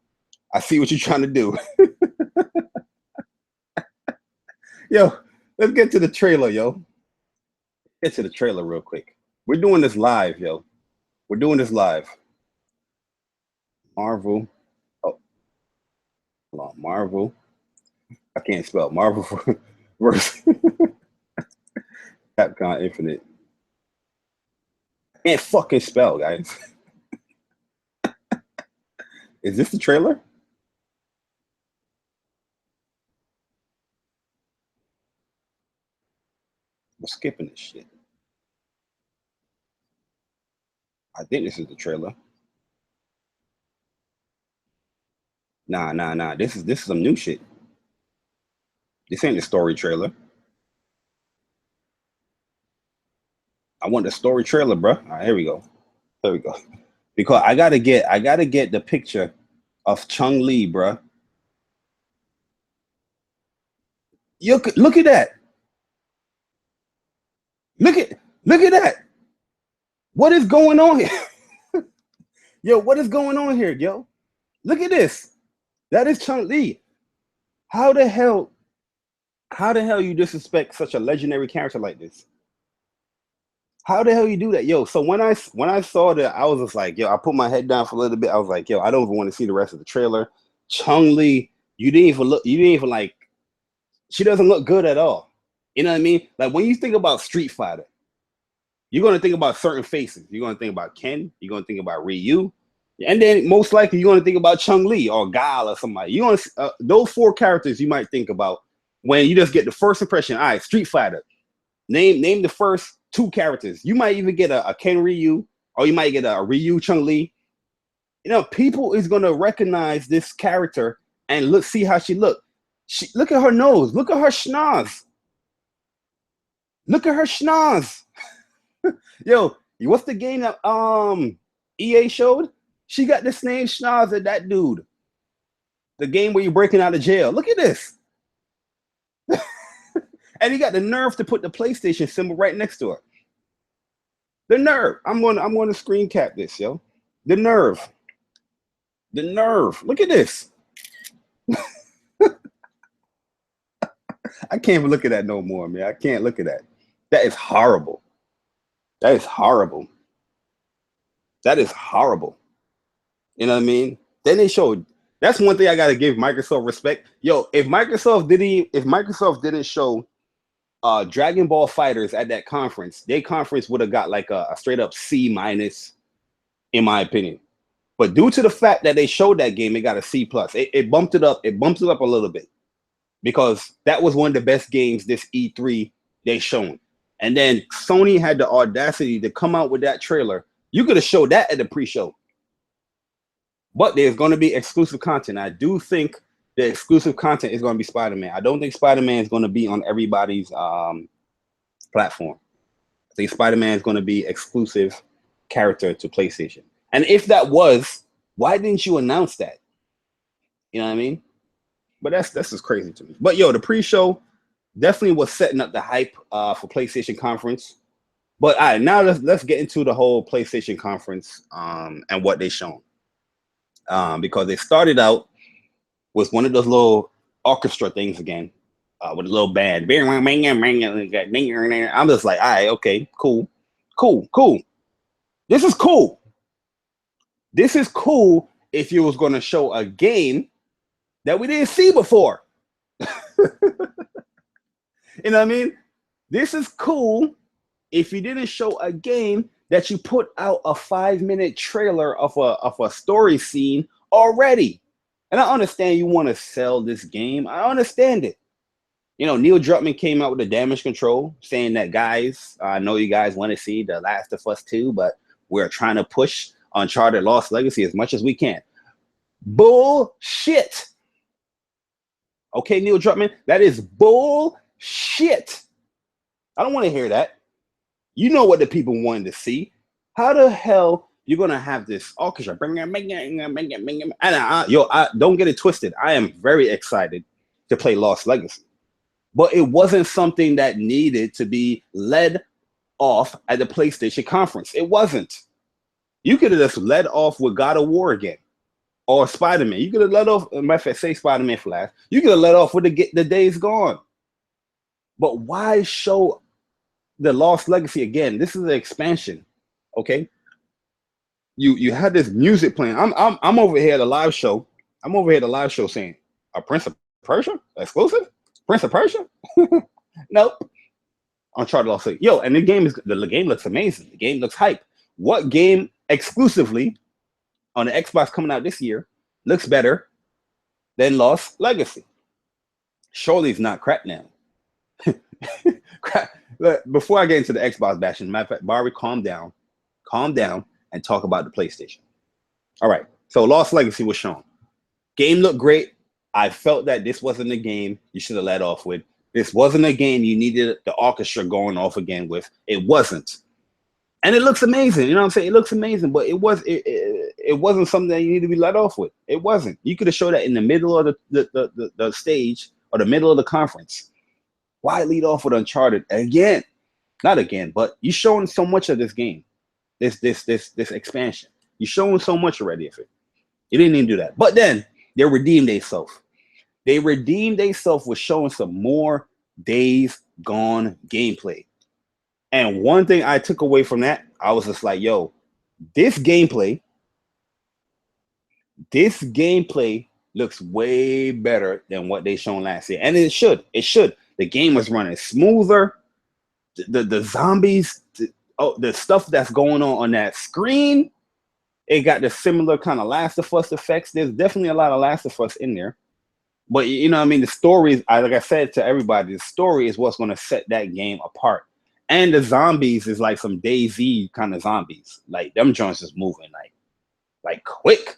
I see what you're trying to do. Yo, let's get to the trailer, yo. Get to the trailer real quick. We're doing this live, yo. We're doing this live. Marvel. Oh, hold on. Marvel. I can't spell Marvel versus Capcom Infinite. I can't fucking spell, guys. Is this the trailer? We're skipping this shit. I think this is the trailer. Nah. This is some new shit. This ain't the story trailer. I want the story trailer, bro. All right, here we go. There we go. Because I gotta get the picture of Chun-Li, bro. Look at that. Look at that. What is going on here? Yo, what is going on here, yo? Look at this. That is Chun-Li. How the hell you disrespect such a legendary character like this? How the hell you do that? Yo, so when I saw that, I was just like, yo, I put my head down for a little bit. I was like, yo, I don't even want to see the rest of the trailer. Chun-Li, you didn't even like, she doesn't look good at all. You know what I mean? Like when you think about Street Fighter, you're gonna think about certain faces. You're gonna think about Ken, you're gonna think about Ryu, and then most likely you're gonna think about Chun-Li or Guile or somebody. You gonna those four characters you might think about when you just get the first impression. All right, Street Fighter. Name the first two characters. You might even get a Ken Ryu, or you might get a Ryu Chun-Li. You know, people is gonna recognize this character and see how she look. Look at her nose. Look at her schnoz. Look at her schnoz. Yo, what's the game that EA showed? She got the same schnoz as that dude. The game where you're breaking out of jail. Look at this. And he got the nerve to put the PlayStation symbol right next to her. The nerve. I'm going to screen cap this, yo. The nerve. The nerve. Look at this. I can't even look at that no more, man. I can't look at that. That is horrible. That is horrible. That is horrible. You know what I mean? Then they showed. That's one thing I gotta give Microsoft respect. Yo, if Microsoft didn't show Dragon Ball Fighters at that conference, their conference would have got like a straight up C-, in my opinion. But due to the fact that they showed that game, it got a C+. It bumped it up. It bumped it up a little bit because that was one of the best games this E3 they shown. And then Sony had the audacity to come out with that trailer. You could have showed that at the pre-show. But there's going to be exclusive content. I do think the exclusive content is going to be Spider-Man. I don't think Spider-Man is going to be on everybody's platform. I think Spider-Man is going to be exclusive character to PlayStation. And if that was, why didn't you announce that? You know what I mean? But that's just crazy to me. But yo, the pre-show definitely was setting up the hype for PlayStation conference. But all right, now let's get into the whole PlayStation conference and what they shown. Because they started out with one of those little orchestra things again, with a little band. I'm just like, all right, okay, cool. This is cool. This is cool if you was going to show a game that we didn't see before. You know what I mean? This is cool if you didn't show a game that you put out a 5-minute trailer of a story scene already. And I understand you want to sell this game. I understand it. You know, Neil Druckmann came out with the damage control saying that, guys, I know you guys want to see The Last of Us 2, but we're trying to push Uncharted Lost Legacy as much as we can. bullshit. Okay, Neil Druckmann, that is bullshit. I don't want to hear that. You know what the people wanted to see. How the hell you're gonna have this orchestra? And don't get it twisted. I am very excited to play Lost Legacy, but it wasn't something that needed to be led off at the PlayStation conference. It wasn't. You could have just led off with God of War again, or Spider-Man. You could have led off. Matter of fact, say Spider-Man for last. You could have led off with the Days Gone. But why show the Lost Legacy again? This is an expansion, okay? You had this music playing. I'm over here at a live show. I'm over here at a live show saying, "A Prince of Persia exclusive? Prince of Persia?" Nope. Uncharted Lost Legacy. Yo, and the game looks amazing. The game looks hype. What game exclusively on the Xbox coming out this year looks better than Lost Legacy? Surely it's not crap now. Crap. Look, before I get into the Xbox bashing, matter of fact, Barry, calm down, and talk about the PlayStation. All right. So Lost Legacy was shown. Game looked great. I felt that this wasn't a game you should have let off with. This wasn't a game you needed the orchestra going off again with. It wasn't. And it looks amazing. You know what I'm saying? It looks amazing, but it wasn't something that you need to be let off with. It wasn't. You could have showed that in the middle of the stage or the middle of the conference. Why lead off with Uncharted again? Not again, but you're showing so much of this game, this expansion. You're showing so much already of it. You didn't even do that. But then they redeemed themselves. They redeemed themselves with showing some more Days Gone gameplay. And one thing I took away from that, I was just like, yo, this gameplay looks way better than what they shown last year. And it should. The game was running smoother. The zombies, the stuff that's going on that screen, it got the similar kind of Last of Us effects. There's definitely a lot of Last of Us in there. But, you know what I mean? The story, like I said to everybody, the story is what's going to set that game apart. And the zombies is like some DayZ kind of zombies. Like, them joints is moving like quick.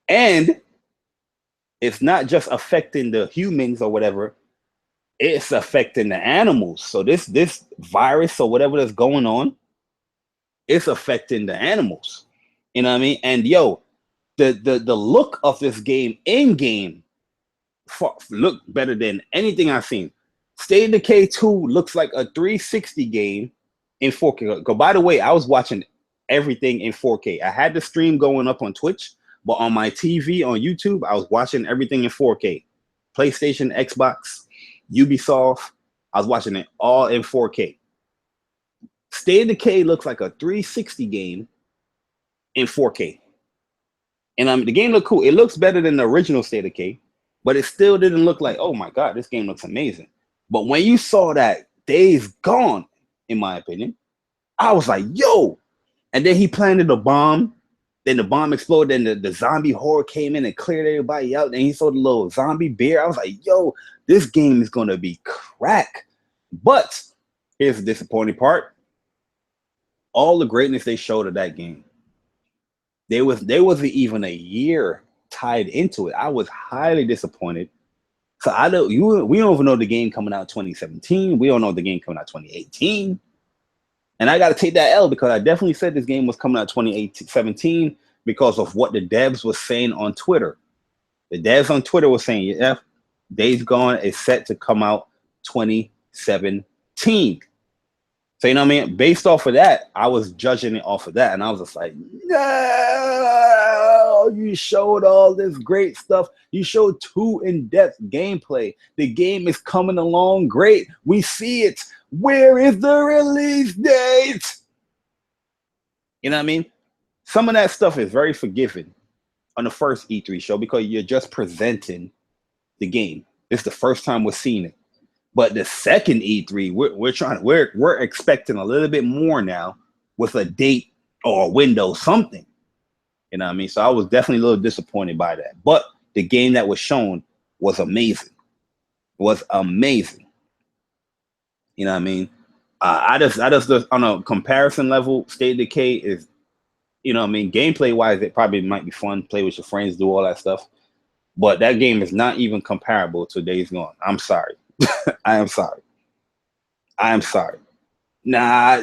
And it's not just affecting the humans or whatever. It's affecting the animals. So this virus or whatever that's going on, it's affecting the animals. You know what I mean? And yo, the look of this game in game look better than anything I've seen. State of Decay 2 looks like a 360 game in 4K. By the way, I was watching everything in 4K. I had the stream going up on Twitch, but on my TV on YouTube, I was watching everything in 4K. PlayStation, Xbox, Ubisoft, I was watching it all in 4K. State of Decay looks like a 360 game in 4K. And the game looked cool. It looks better than the original State of Decay, but it still didn't look like, oh my God, this game looks amazing. But when you saw that Days Gone, in my opinion, I was like, yo. And then he planted a bomb. Then the bomb exploded. Then the zombie horde came in and cleared everybody out. And he saw the little zombie bear. I was like, yo, this game is going to be crack. But here's the disappointing part. All the greatness they showed of that game, there wasn't even a year tied into it. I was highly disappointed. So we don't even know the game coming out 2017. We don't know the game coming out 2018. And I got to take that L because I definitely said this game was coming out 2017 because of what the devs was saying on Twitter. The devs on Twitter were saying, yeah, Days Gone is set to come out 2017. So, you know what I mean? Based off of that, I was judging it off of that. And I was just like, no, you showed all this great stuff. You showed too in-depth gameplay. The game is coming along great. We see it. Where is the release date? You know what I mean? Some of that stuff is very forgiving on the first E3 show because you're just presenting the game. It's the first time we're seeing it. But the second E3, we're expecting a little bit more now with a date or a window, something. You know what I mean? So I was definitely a little disappointed by that. But the game that was shown was amazing. You know what I mean? I just on a comparison level, State of Decay is You know what I mean? Gameplay wise, it probably might be fun, play with your friends, do all that stuff. But that game is not even comparable to Days Gone. I'm sorry. I am sorry. I am sorry. Nah,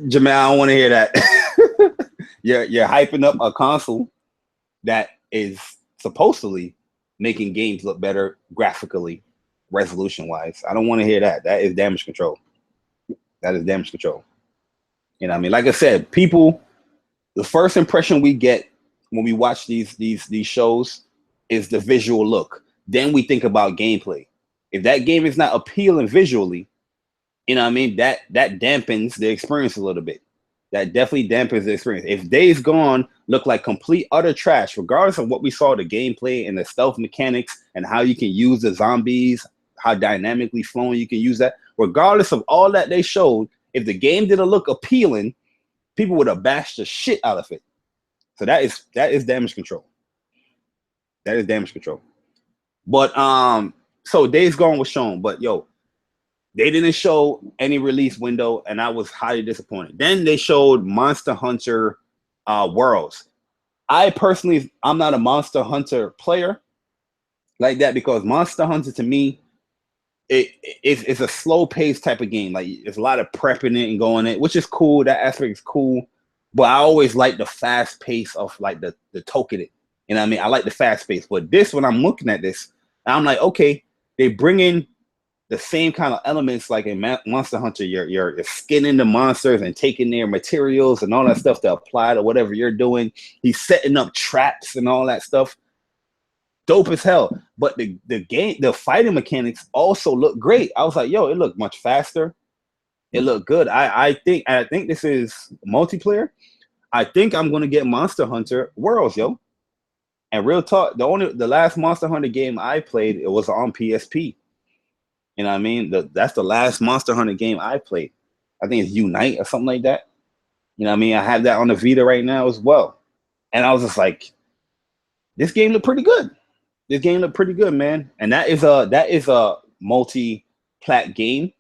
Jamal, I don't want to hear that. You're hyping up a console that is supposedly making games look better graphically, resolution wise. I don't want to hear that. That is damage control. That is damage control. You know what I mean? Like I said, people, the first impression we get when we watch these shows is the visual look. Then we think about gameplay. If that game is not appealing visually, you know what I mean? That dampens the experience a little bit. That definitely dampens the experience. If Days Gone look like complete utter trash, regardless of what we saw, the gameplay and the stealth mechanics and how you can use the zombies, how dynamically flowing you can use that, regardless of all that they showed, if the game didn't look appealing, people would have bashed the shit out of it. So that is damage control. That is damage control. But so Days Gone was shown, but yo, they didn't show any release window, and I was highly disappointed. Then they showed Monster Hunter Worlds. I personally, I'm not a Monster Hunter player like that, because Monster Hunter to me, it's a slow paced type of game. Like there's a lot of prepping it and going it, which is cool. That aspect is cool. But I always like the fast pace of like the token it. You know what I mean? I like the fast pace. But this, when I'm looking at this, I'm like, okay, they bring in the same kind of elements like in Monster Hunter. You're skinning the monsters and taking their materials and all that stuff to apply to whatever you're doing. He's setting up traps and all that stuff. Dope as hell. But the fighting mechanics also look great. I was like, yo, it looked much faster. It looked good. I think this is multiplayer. I think I'm gonna get Monster Hunter Worlds, yo. And real talk, the last Monster Hunter game I played, it was on PSP. You know what I mean? That's the last Monster Hunter game I played. I think it's Unite or something like that. You know what I mean? I have that on the Vita right now as well. And I was just like, this game looked pretty good. This game looked pretty good, man. And that is a multi-plat game.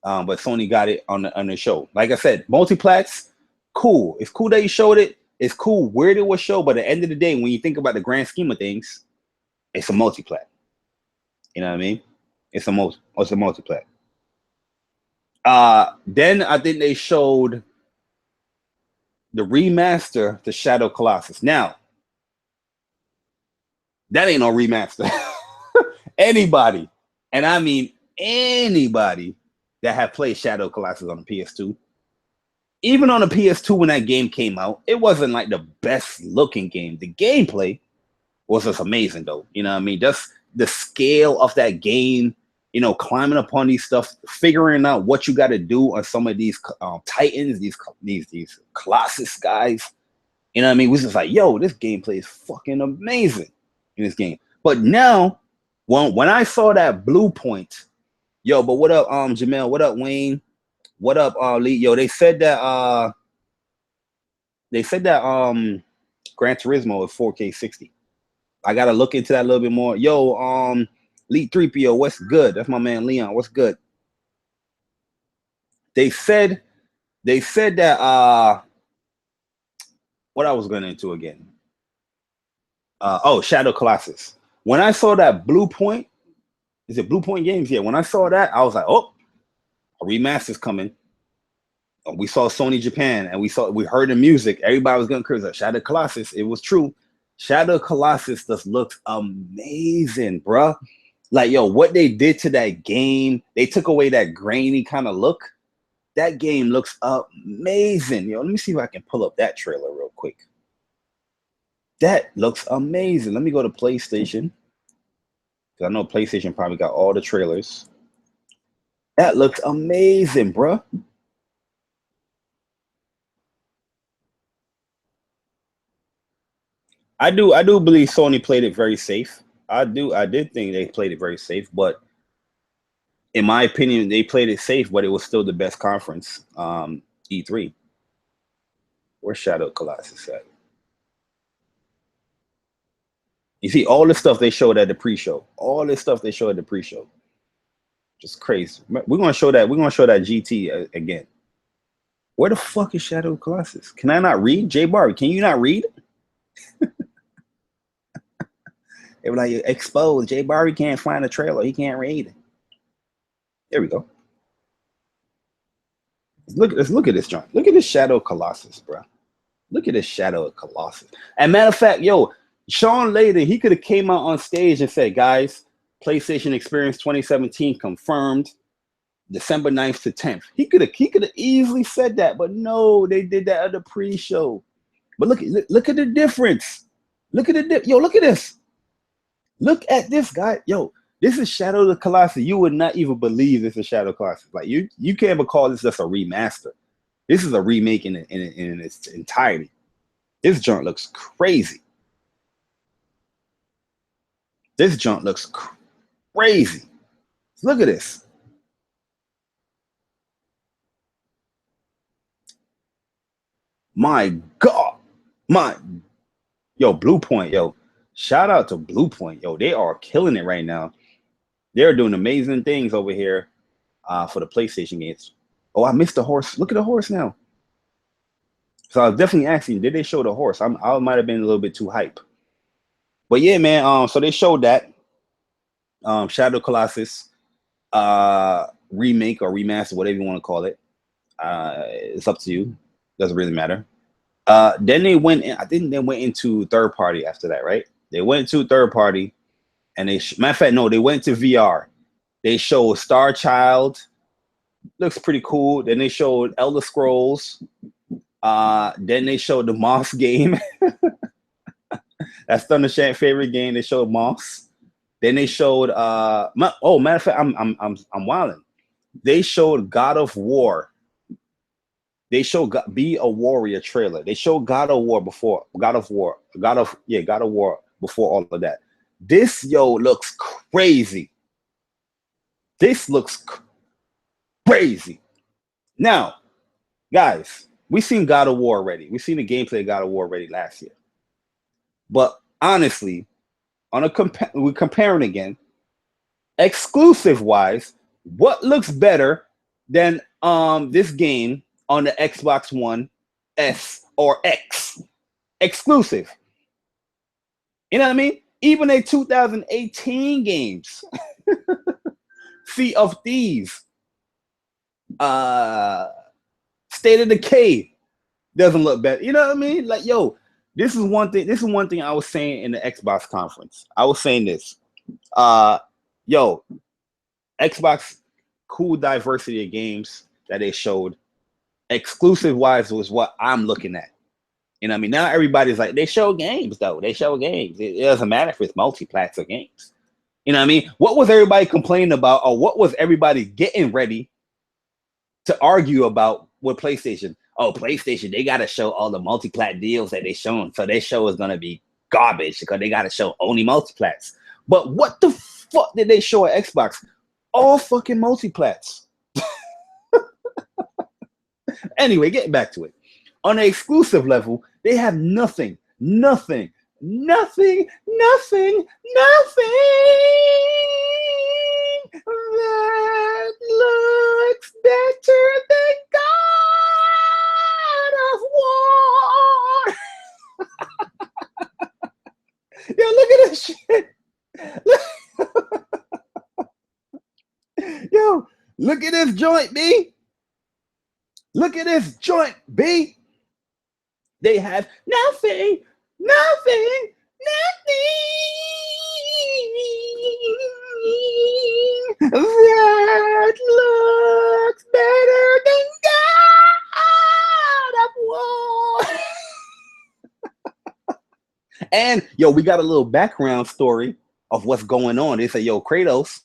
But Sony got it on the show. Like I said, multi-plats, cool. It's cool that you showed it. It's cool where it was shown. But at the end of the day, when you think about the grand scheme of things, it's a multi-plat. You know what I mean? It's a multi-plat. Then I think they showed the remaster to Shadow Colossus. Now, that ain't no remaster. Anybody, and I mean anybody that have played Shadow Colossus on the PS2, even on the PS2 when that game came out, it wasn't like the best looking game. The gameplay was just amazing though. You know what I mean? Just the scale of that game, you know, climbing upon these stuff, figuring out what you got to do on some of these titans, these Colossus guys. You know what I mean? We was just like, yo, this gameplay is fucking amazing in this game. But now, when I saw that blue point, yo, but what up, Jamel? What up, Wayne? What up, Lee? Yo, they said that Gran Turismo is 4K 60. I gotta look into that a little bit more. Yo, Lee 3PO, what's good? That's my man Leon. What's good? They said that what I was going into again. Shadow Colossus. When I saw that Blue Point, is it Blue Point Games? Yeah, when I saw that, I was like, oh, a remaster's coming. We saw Sony Japan and we heard the music. Everybody was going crazy. Shadow Colossus. It was true. Shadow Colossus just looks amazing, bruh. Like, yo, what they did to that game, they took away that grainy kind of look. That game looks amazing. Yo, let me see if I can pull up that trailer real quick. That looks amazing. Let me go to PlayStation, because I know PlayStation probably got all the trailers. That looks amazing, bruh. I do believe Sony played it very safe. I did think they played it very safe, but in my opinion, they played it safe, but it was still the best conference, E3. Where's Shadow Colossus at? You see all the stuff they showed at the pre-show. All this stuff they showed at the pre-show. Just crazy. We're gonna show that. We're gonna show that GT again. Where the fuck is Shadow of the Colossus? Can I not read? J Barbie, can you not read? They were like, exposed. J Barbie can't find a trailer. He can't read. There we go. Let's look at this joint. Look at this Shadow of Colossus, bro. Look at this Shadow of Colossus. And matter of fact, yo, Sean Layden, he could have came out on stage and said, guys, PlayStation Experience 2017 confirmed December 9th to 10th. He could have easily said that, but no, they did that at the pre-show. But look at the difference. Look at look at this. Look at this guy. Yo, this is Shadow of the Colossus. You would not even believe this is Shadow of the Colossus. Like you can't even call this just a remaster. This is a remake in its entirety. This junk looks crazy. This junk looks crazy. Look at this. My God. Yo, Blue Point, yo. Shout out to Blue Point. Yo, they are killing it right now. They're doing amazing things over here for the PlayStation games. Oh, I missed the horse. Look at the horse now. So I was definitely asking, did they show the horse? I might have been a little bit too hype. But yeah, man, so they showed that Shadow Colossus remake or remaster, whatever you want to call it. It's up to you. Doesn't really matter. Then they went in, I think they went into third party after that, right? They went to third party, and matter of fact, no, they went to VR. They showed Star Child, looks pretty cool. Then they showed Elder Scrolls. Then they showed the Moss game. That's Thundershank's favorite game. They showed Moss. Then they showed matter of fact, I'm wilding. They showed God of War. They showed Be a Warrior trailer. They showed God of War before all of that. This looks crazy. This looks crazy. Now, guys, we've seen God of War already. We've seen the gameplay of God of War already last year. But honestly, we're comparing again, exclusive wise, what looks better than this game on the Xbox One S or X exclusive? You know what I mean? Even a 2018 games, Sea of Thieves, State of Decay doesn't look better. You know what I mean? Like, yo, this is one thing I was saying in the Xbox conference. I was saying this. Yo, Xbox, cool diversity of games that they showed. Exclusive wise was what I'm looking at. You know what I mean? Now everybody's like, they show games though. They show games. It doesn't matter if it's multi-plats or games. You know what I mean? What was everybody complaining about, or what was everybody getting ready to argue about with PlayStation? Oh, PlayStation, they got to show all the multi-plat deals that they shown. So their show is going to be garbage because they got to show only multi-plats. But what the fuck did they show at Xbox? All fucking multi-plats. Anyway, getting back to it. On an exclusive level, they have nothing that looks better than God of War. Yo, look at this shit. Yo, look at this joint, B. Look at this joint, B. They have nothing that looks better than God of War. And yo, we got a little background story of what's going on. They say, yo, Kratos,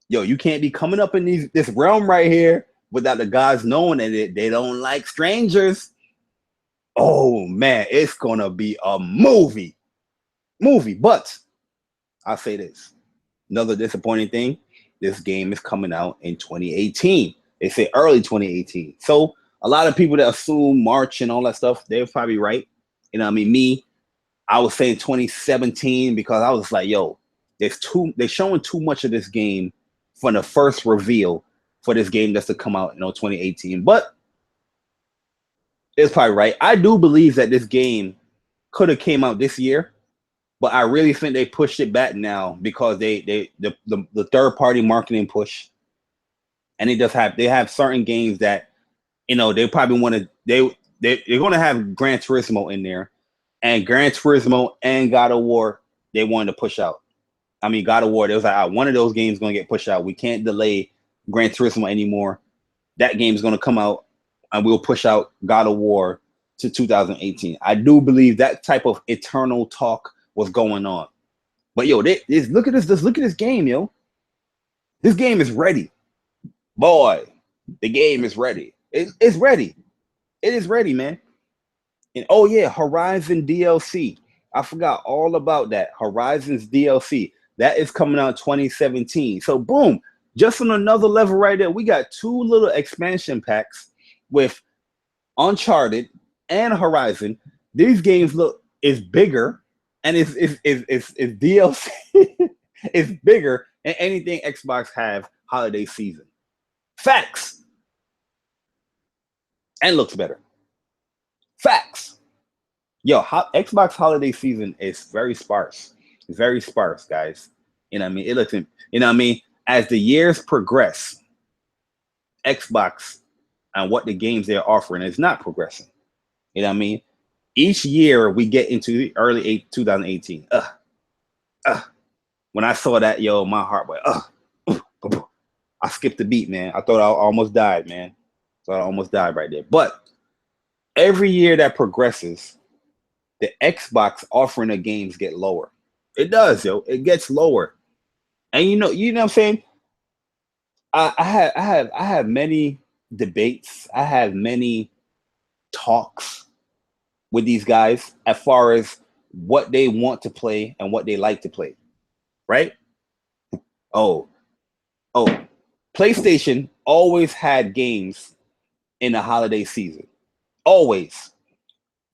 yo, you can't be coming up in this realm right here without the gods knowing that they don't like strangers. Oh man, it's gonna be a movie. But I'll say this. Another disappointing thing, this game is coming out in 2018. They say early 2018. So a lot of people that assume March and all that stuff, they're probably right. You know what I mean? I was saying 2017 because I was like, yo, they're showing too much of this game from the first reveal for this game that's to come out in 2018. But It's probably right. I do believe that this game could have came out this year, but I really think they pushed it back now because the third party marketing push, and they have certain games that they probably want to they're going to have Gran Turismo in there, and Gran Turismo and God of War they wanted to push out. I mean, God of War, they was like, one of those games going to get pushed out. We can't delay Gran Turismo anymore. That game is going to come out, and we'll push out God of War to 2018. I do believe that type of eternal talk was going on. But yo, look at this. Look at this game, yo. This game is ready, boy. The game is ready. It's ready. It is ready, man. And oh yeah, Horizon DLC. I forgot all about that. Horizon's DLC. That is coming out 2017. So boom, just on another level right there, we got 2 little expansion packs with Uncharted and Horizon. These games is bigger, and it's DLC. It's bigger than anything Xbox have holiday season. Facts. And looks better. Facts. Yo, Xbox holiday season is very sparse. It's very sparse, guys. You know what I mean? It looks, as the years progress, Xbox and what the games they're offering is not progressing. You know what I mean? Each year we get into early 2018. When I saw that, yo, my heart went, I skipped the beat, man. I thought I almost died, man. So I almost died right there. But every year that progresses, the Xbox offering of games get lower. It does, yo. It gets lower. And you know what I'm saying? I have many debates. I have many talks with these guys as far as what they want to play and what they like to play. Right? Oh, PlayStation always had games in the holiday season. Always.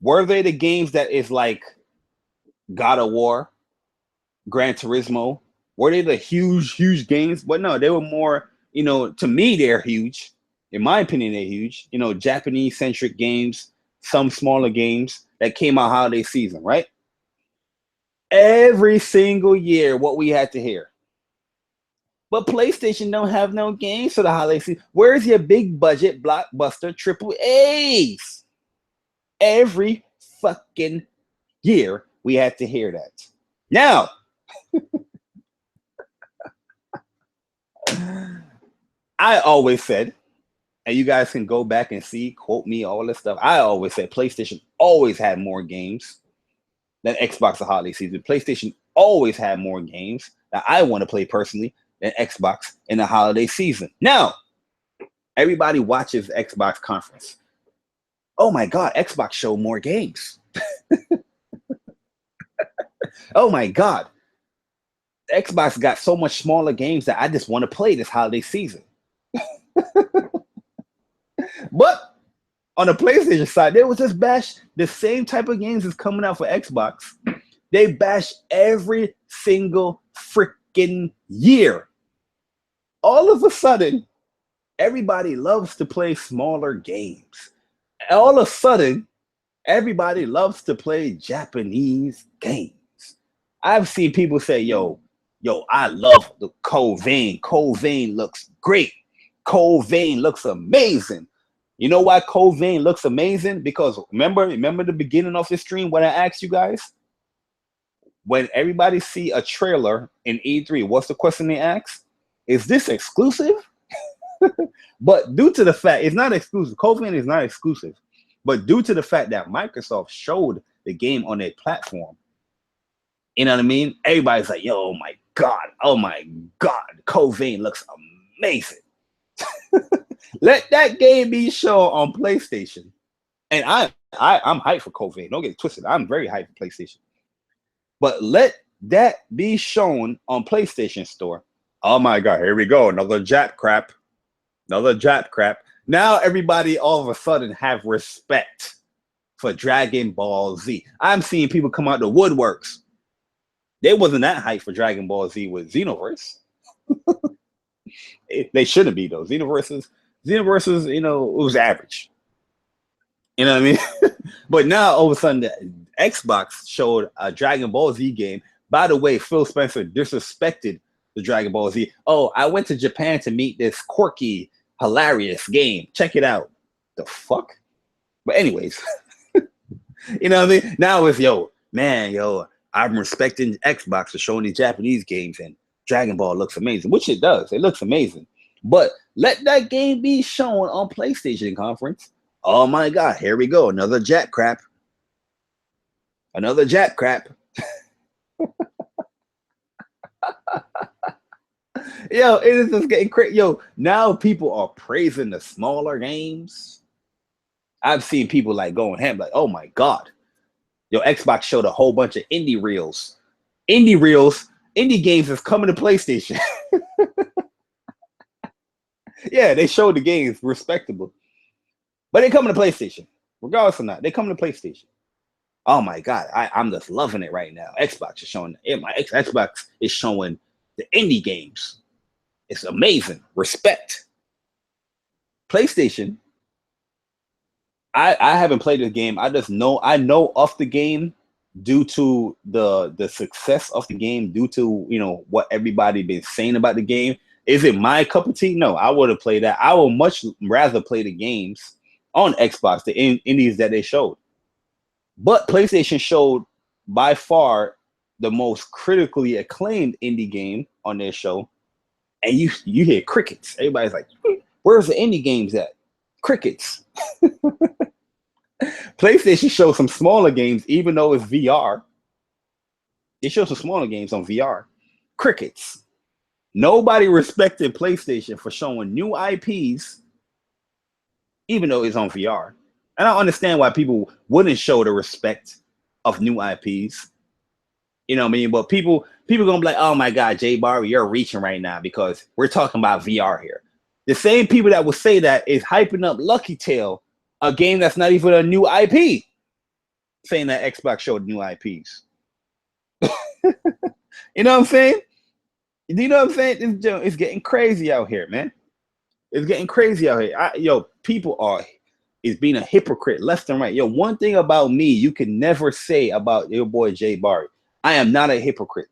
Were they the games that is like God of War, Gran Turismo? Were they the huge games? But no, they were more, to me, they're huge. In my opinion, they're huge. Japanese-centric games, some smaller games that came out holiday season, right? Every single year, what we had to hear. But PlayStation don't have no games for the holiday season. Where's your big budget blockbuster triple A's? Every fucking year we had to hear that. Now, I always said, and you guys can go back and see, quote me, all this stuff. I always said PlayStation always had more games than Xbox the holiday season. PlayStation always had more games that I want to play personally than Xbox in the holiday season. Now, everybody watches Xbox conference. Oh my God, Xbox showed more games. Oh my God. Xbox got so much smaller games that I just want to play this holiday season. But on the PlayStation side, they was just bash the same type of games that's coming out for Xbox. They bash every single freaking year. All of a sudden, everybody loves to play smaller games. All of a sudden, everybody loves to play Japanese games. I've seen people say, yo, I love the Code Vein. Code Vein looks great. Code Vein looks amazing. You know why Code Vein looks amazing? Because remember the beginning of the stream when I asked you guys? When everybody see a trailer in E3, what's the question they ask? Is this exclusive? But due to the fact it's not exclusive, Code Vein is not exclusive. But due to the fact that Microsoft showed the game on their platform, you know what I mean? Everybody's like, yo, oh my God, Code Vein looks amazing. Let that game be shown on PlayStation. And I'm hyped for Code Vein. Don't get it twisted. I'm very hyped for PlayStation. But let that be shown on PlayStation Store. Oh my God, here we go. Another Jap crap. Now everybody all of a sudden have respect for Dragon Ball Z. I'm seeing people come out the woodworks. They wasn't that hyped for Dragon Ball Z with Xenoverse. They shouldn't be though. Xenoverse, it was average. You know what I mean? But now all of a sudden, the Xbox showed a Dragon Ball Z game. By the way, Phil Spencer disrespected the Dragon Ball Z. Oh, I went to Japan to meet this quirky, hilarious game. Check it out. The fuck? But anyways, you know what I mean? Now it's I'm respecting Xbox for showing these Japanese games, and Dragon Ball looks amazing, which it does. It looks amazing. But let that game be shown on PlayStation conference. Oh my God, here we go. Another Jap crap. Another Jap crap. Yo, it is just getting crazy. Yo, now people are praising the smaller games. I've seen people like going ham, like, oh my God. Yo, Xbox showed a whole bunch of indie reels. Indie games is coming to PlayStation. Yeah, they showed the games respectable. But they coming to PlayStation. Regardless of that, they coming to PlayStation. Oh my God, I'm just loving it right now. Xbox is showing Xbox is showing the indie games. It's amazing. Respect. PlayStation. I haven't played this game. I know of the game due to the success of the game, due to what everybody been saying about the game. Is it my cup of tea? No, I would have played that. I would much rather play the games on Xbox, the indies that they showed. But PlayStation showed by far the most critically acclaimed indie game on their show, and you hear crickets. Everybody's like, "Where's the indie games at?" Crickets. PlayStation showed some smaller games, even though it's VR. They showed some smaller games on VR. Crickets. Nobody respected PlayStation for showing new IPs, even though it's on VR. And I understand why people wouldn't show the respect of new IPs. You know what I mean? But people gonna be like, oh my God, Jay Barry, you're reaching right now because we're talking about VR here. The same people that would say that is hyping up Lucky Tail, a game that's not even a new IP, saying that Xbox showed new IPs. You know what I'm saying? You know what I'm saying? It's getting crazy out here, man. It's getting crazy out here. People is being a hypocrite left and right. Yo, one thing about me, you can never say about your boy Jay Barry. I am not a hypocrite.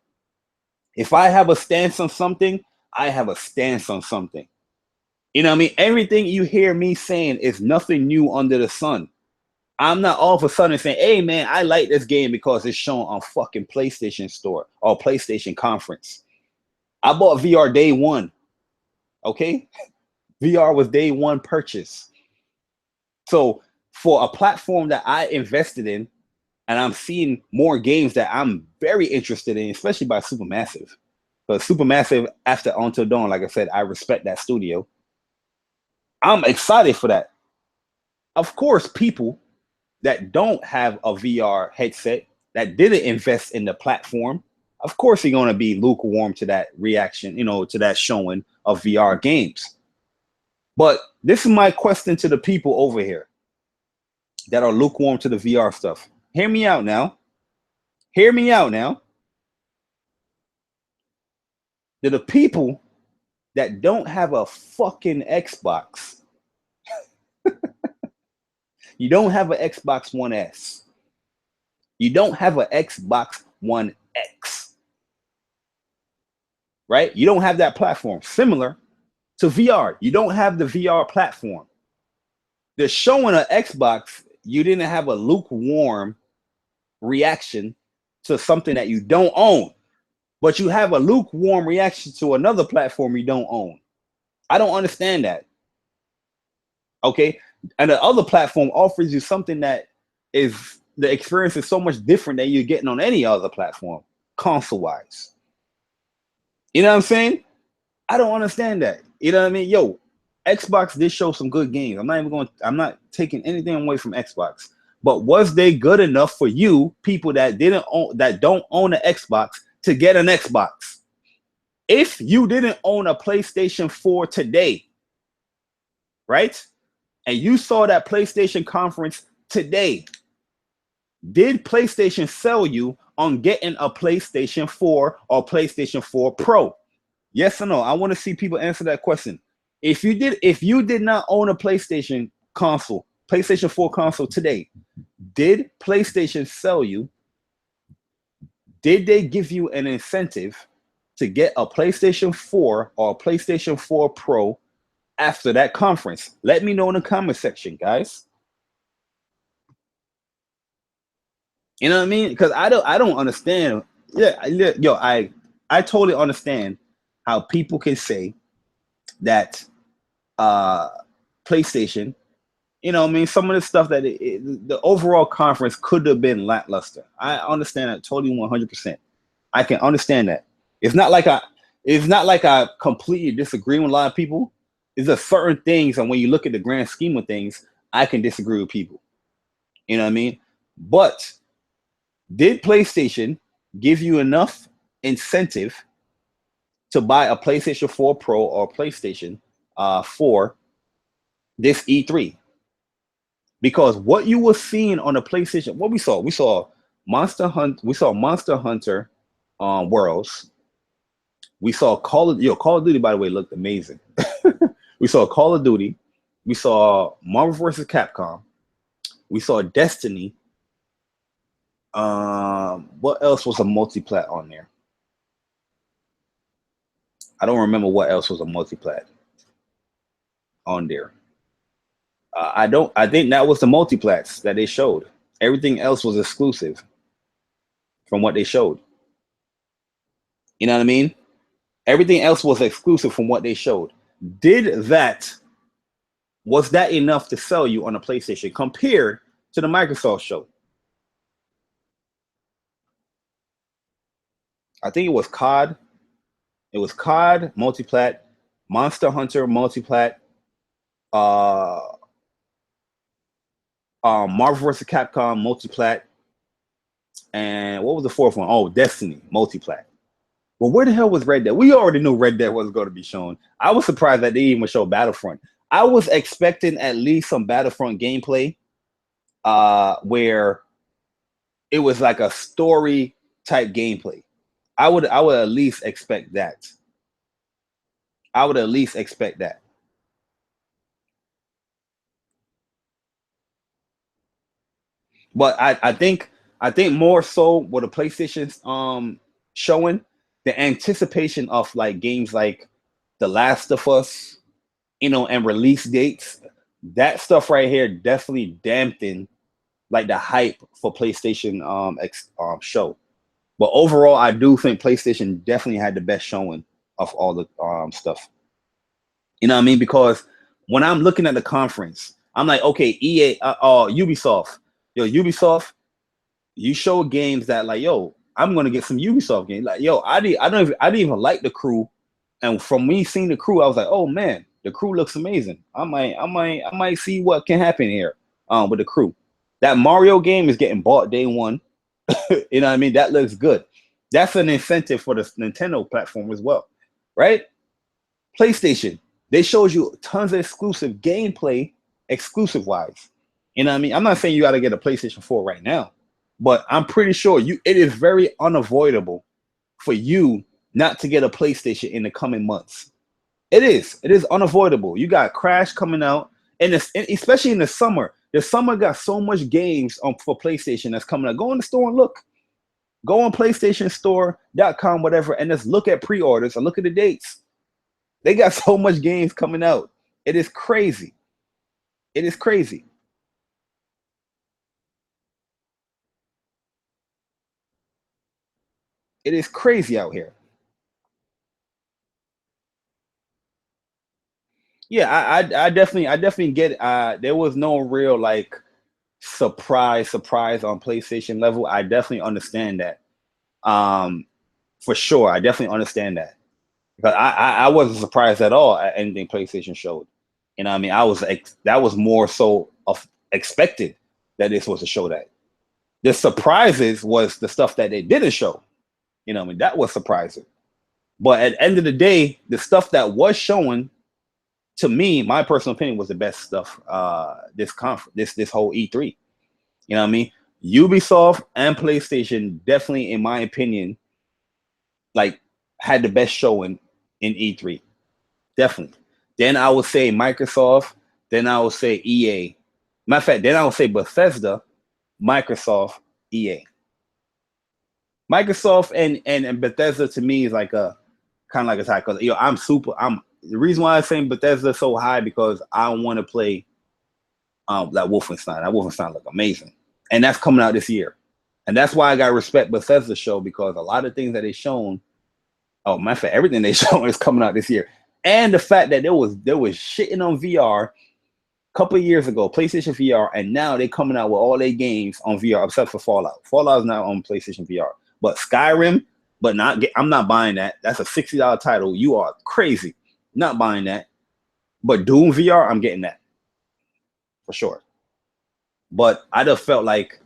If I have a stance on something, I have a stance on something. You know what I mean? Everything you hear me saying is nothing new under the sun. I'm not all of a sudden saying, hey man, I like this game because it's shown on fucking PlayStation Store or PlayStation Conference. I bought VR day one. Okay? VR was day one purchase. So for a platform that I invested in, and I'm seeing more games that I'm very interested in, especially by Supermassive. Because Supermassive, after Until Dawn, like I said, I respect that studio. I'm excited for that. Of course, people that don't have a VR headset, that didn't invest in the platform, of course, they're going to be lukewarm to that reaction, to that showing of VR games. But this is my question to the people over here that are lukewarm to the VR stuff. Hear me out now. Hear me out now. To the people that don't have a fucking Xbox, you don't have an Xbox One S. You don't have an Xbox One X. Right? You don't have that platform. Similar to VR. You don't have the VR platform. They're showing an Xbox. You didn't have a lukewarm reaction to something that you don't own, but you have a lukewarm reaction to another platform you don't own. I don't understand that. Okay. And the other platform offers you something that is, the experience is so much different than you're getting on any other platform, console wise. You know what I'm saying? I don't understand that. You know what I mean? Yo, Xbox did show some good games. I'm not taking anything away from Xbox. But was they good enough for you, people that don't own an Xbox, to get an Xbox? If you didn't own a PlayStation 4 today, right? And you saw that PlayStation conference today, did PlayStation sell you on getting a PlayStation 4 or PlayStation 4 Pro? Yes or no? I want to see people answer that question. If you did not own a PlayStation console, PlayStation 4 console today, did PlayStation sell you? Did they give you an incentive to get a PlayStation 4 or a PlayStation 4 Pro after that conference? Let me know in the comment section, guys. You know what I mean? Because I don't understand. Yeah, yo, I totally understand how people can say that PlayStation, you know what I mean, some of the stuff that the overall conference could have been lackluster. I understand that totally 100%. I can understand that. It's not like I completely disagree with a lot of people. There's a certain things, and when you look at the grand scheme of things, I can disagree with people. You know what I mean? But did PlayStation give you enough incentive to buy a PlayStation 4 Pro or PlayStation for this E3? Because what you were seeing on the PlayStation, what we saw Monster Hunter Worlds. We saw Call of Duty, by the way, looked amazing. We saw Call of Duty. We saw Marvel vs. Capcom. We saw Destiny. What else was a multiplat on there? I don't remember what else was a multiplat on there. I think that was the multiplats that they showed. Everything else was exclusive from what they showed. You know what I mean? Everything else was exclusive from what they showed. Was that enough to sell you on a PlayStation compared to the Microsoft show? I think it was COD. It was COD multiplat, Monster Hunter multiplat, Marvel vs. Capcom multiplat, and what was the fourth one? Oh, Destiny multiplat. Well, where the hell was Red Dead? We already knew Red Dead was going to be shown. I was surprised that they even showed Battlefront. I was expecting at least some Battlefront gameplay, where it was like a story type gameplay. I would at least expect that. I would at least expect that. But I think more so with the PlayStation showing the anticipation of like games like The Last of Us, you know, and release dates. That stuff right here definitely dampened like the hype for PlayStation show. But overall, I do think PlayStation definitely had the best showing of all the stuff. You know what I mean? Because when I'm looking at the conference, I'm like, okay, EA, Ubisoft, Ubisoft, you show games that like, yo, I'm gonna get some Ubisoft games. Like, yo, I didn't even like the crew, and from me seeing the crew, I was like, oh man, the crew looks amazing. I might see what can happen here with the crew. That Mario game is getting bought day one. You know what I mean? That looks good. That's an incentive for the Nintendo platform as well, right? PlayStation, they showed you tons of exclusive gameplay, exclusive wise. You know what I mean? I'm not saying you got to get a PlayStation 4 right now, but I'm pretty sure it is very unavoidable for you not to get a PlayStation in the coming months. It is unavoidable. You got Crash coming out, and especially in the summer. The summer got so much games for PlayStation that's coming out. Go in the store and look. Go on PlayStationStore.com, whatever, and just look at pre-orders and look at the dates. They got so much games coming out. It is crazy. It is crazy. It is crazy out here. Yeah, I definitely get it. There was no real like surprise on PlayStation level. I definitely understand that. For sure, I definitely understand that. Because I wasn't surprised at all at anything PlayStation showed. You know what I mean? That was more so of expected that this was a show that. The surprises was the stuff that they didn't show. You know what I mean? That was surprising. But at the end of the day, the stuff that was showing, to me, my personal opinion, was the best stuff this whole E3. You know what I mean? Ubisoft and PlayStation definitely, in my opinion, like had the best showing in E3. Definitely. Then I would say Microsoft. Then I would say EA. Matter of fact, then I would say Bethesda, Microsoft, EA. Microsoft and Bethesda to me is like a kind of like a tie because I'm the reason why I'm saying Bethesda so high because I want to play that Wolfenstein. That Wolfenstein look amazing, and that's coming out this year, and that's why I got to respect Bethesda show because a lot of things that they shown. Oh, matter of fact, everything they shown is coming out this year, and the fact that there was shitting on VR a couple of years ago, PlayStation VR, and now they're coming out with all their games on VR except for Fallout. Fallout is not on PlayStation VR, but Skyrim, but I'm not buying that. That's a $60 title. You are crazy. Not buying that. But Doom VR, I'm getting that for sure. But I'd have felt like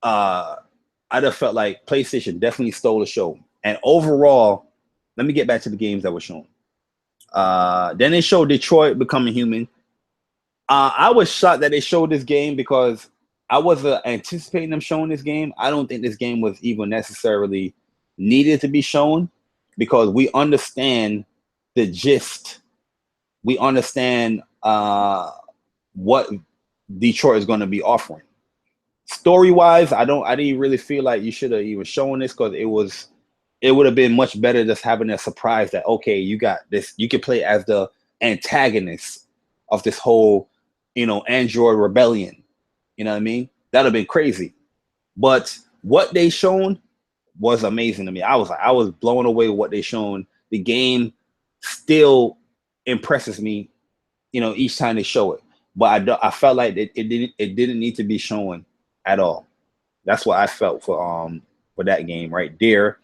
PlayStation definitely stole the show. And overall, let me get back to the games that were shown. Then they showed Detroit Becoming Human. I was shocked that they showed this game because I wasn't anticipating them showing this game. I don't think this game was even necessarily needed to be shown because we understand the gist. We understand what Detroit is going to be offering. Story-wise, I didn't really feel like you should have even shown this because it would have been much better just having a surprise that, okay, you got this. You can play as the antagonist of this whole, Android rebellion. You know what I mean? That'd have been crazy. But what they shown was amazing to me. I was blown away with what they shown. The game still impresses me, each time they show it. But I felt like it didn't need to be shown at all. That's what I felt for that game right there.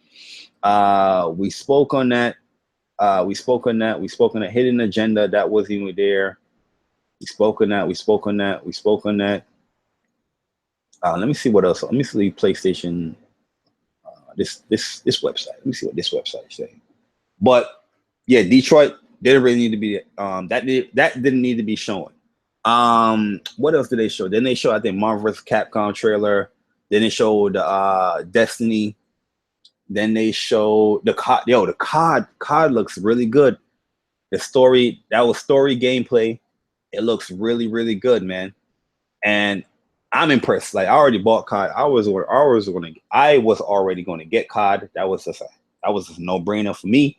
We spoke on that. We spoke on that hidden agenda that wasn't even there. We spoke on that. Let me see what else. Let me see PlayStation. This website. Let me see what this website is saying. But yeah, Detroit didn't really need to be. That didn't need to be shown. What else did they show? Then they showed, I think, Marvel vs. Capcom trailer. Then they showed Destiny. Then they showed the COD. Yo, the COD looks really good. The story, that was story gameplay. It looks really, really good, man. And I'm impressed. Like, I already bought COD. I was already going to get COD. That was just a no-brainer for me.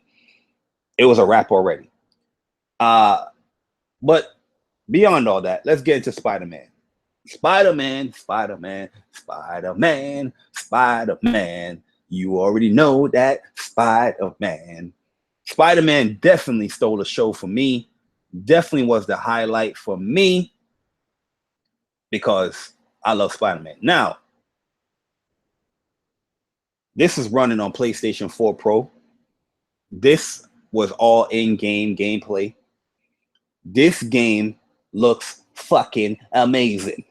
It was a wrap already. But beyond all that, let's get into Spider-Man. Spider-Man. You already know that Spider-Man. Spider-Man definitely stole the show for me. Definitely was the highlight for me because I love Spider-Man. Now, this is running on PlayStation 4 Pro. This was all in-game gameplay. This game looks fucking amazing.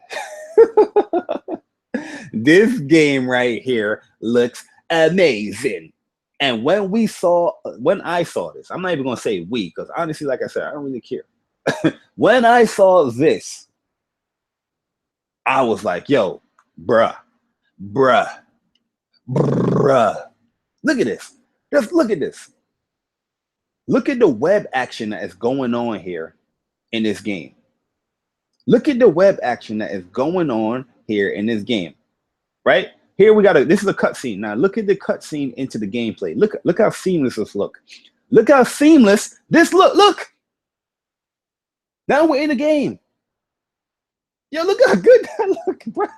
This game right here looks amazing. And when I saw this, I'm not even going to say we, because honestly, like I said, I don't really care. When I saw this, I was like, yo, bruh. Look at this. Just look at this. Look at the web action that is going on here in this game. Look at the web action that is going on here in this game, right? Here we got this is a cutscene. Now look at the cutscene into the gameplay. Look how seamless this look. Look how seamless this look. Now we're in the game. Yo, look how good that look, bro.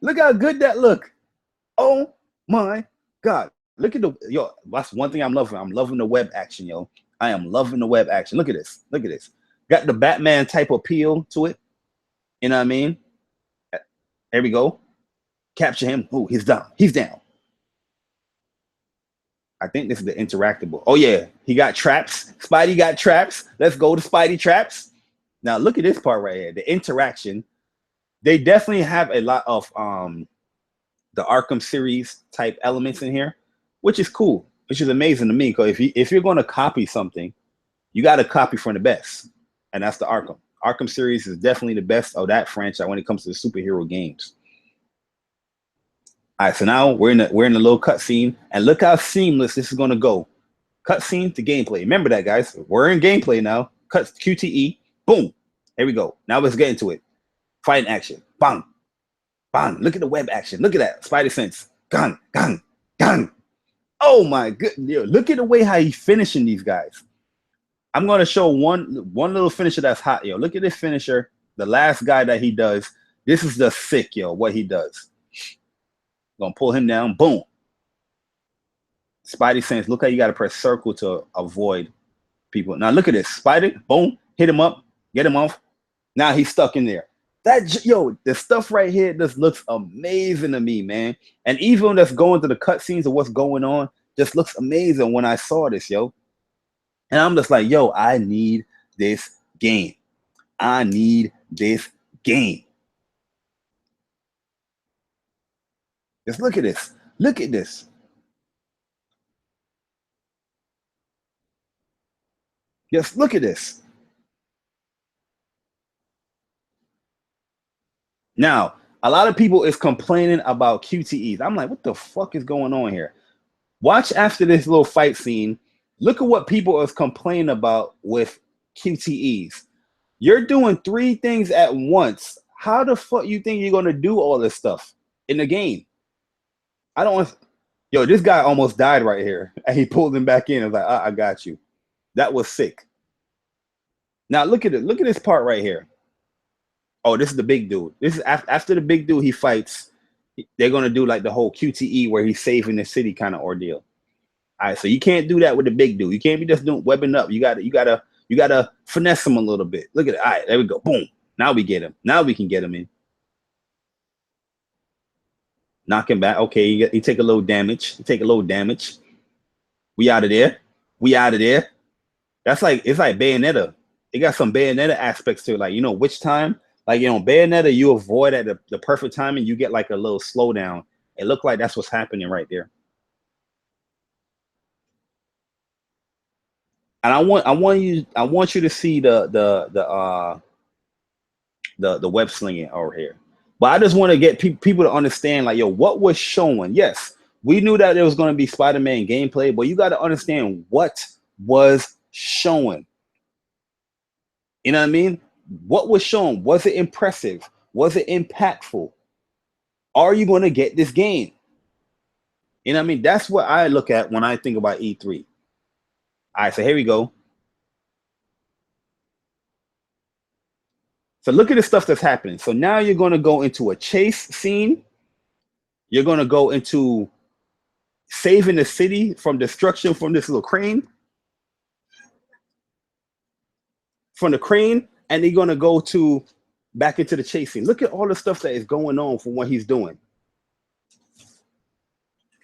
Look how good that look. Oh my God. Look at that's one thing I'm loving. I'm loving the web action, yo. I am loving the web action. Look at this. Look at this. Got the Batman type appeal to it. You know what I mean? There we go. Capture him. Oh, he's down. He's down. I think this is the interactable. Oh, yeah. He got traps. Spidey got traps. Let's go to Spidey traps. Now, look at this part right here. The interaction. They definitely have a lot of the Arkham series type elements in here, which is cool, which is amazing to me. Because if you're going to copy something, you got to copy from the best. And that's the Arkham. Arkham series is definitely the best of that franchise when it comes to the superhero games. All right, so now we're in a little cutscene, and look how seamless this is going to go. Cutscene to gameplay. Remember that, guys. We're in gameplay now. QTE. Boom. Here we go. Now let's get into it. Fighting action. Bang. Bang. Look at the web action. Look at that. Spider sense. Gang. Gang. Gang. Oh my good. Look at the way how he's finishing these guys. I'm going to show one little finisher that's hot, yo. Look at this finisher. The last guy that he does. This is the sick, yo, what he does. Gonna pull him down. Boom. Spidey sense. Look how you got to press circle to avoid people. Now look at this. Spider. Boom. Hit him up. Get him off. Now he's stuck in there. The stuff right here just looks amazing to me, man. And even that's going to the cutscenes of what's going on, just looks amazing when I saw this, yo. And I'm just like, yo, I need this game. I need this game. Just look at this. Look at this. Just look at this. Now, a lot of people is complaining about QTEs. I'm like, what the fuck is going on here? Watch after this little fight scene. Look at what people is complaining about with QTEs. You're doing 3 things at once. How the fuck you think you're going to do all this stuff in the game? I don't want... Yo, this guy almost died right here. And he pulled him back in. I was like, I got you. That was sick. Now, look at it. Look at this part right here. Oh, this is the big dude. This is after the big dude he fights. They're going to do like the whole QTE where he's saving the city kind of ordeal. All right, so you can't do that with the big dude. You can't be just doing webbing up. You gotta finesse him a little bit. Look at it. All right, there we go. Boom. Now we get him. Now we can get him in. Knock him back. Okay, he take a little damage. He take a little damage. We out of there. We out of there. That's like, it's like Bayonetta. It got some Bayonetta aspects to it. Like, you know, which time? Like, you know, Bayonetta, you avoid at the perfect time and you get like a little slowdown. It looked like that's what's happening right there. And I want you to see the web slinging over here. But I just want to get people to understand, like, yo, what was showing. Yes, we knew that there was going to be Spider-Man gameplay, but you got to understand what was showing. You know what I mean? What was shown? Was it impressive? Was it impactful? Are you going to get this game? You know what I mean? That's what I look at when I think about E3. All right, so here we go. So look at the stuff that's happening. So now you're going to go into a chase scene. You're going to go into saving the city from destruction from this little crane. From the crane, and you're going to go to back into the chase scene. Look at all the stuff that is going on from what he's doing.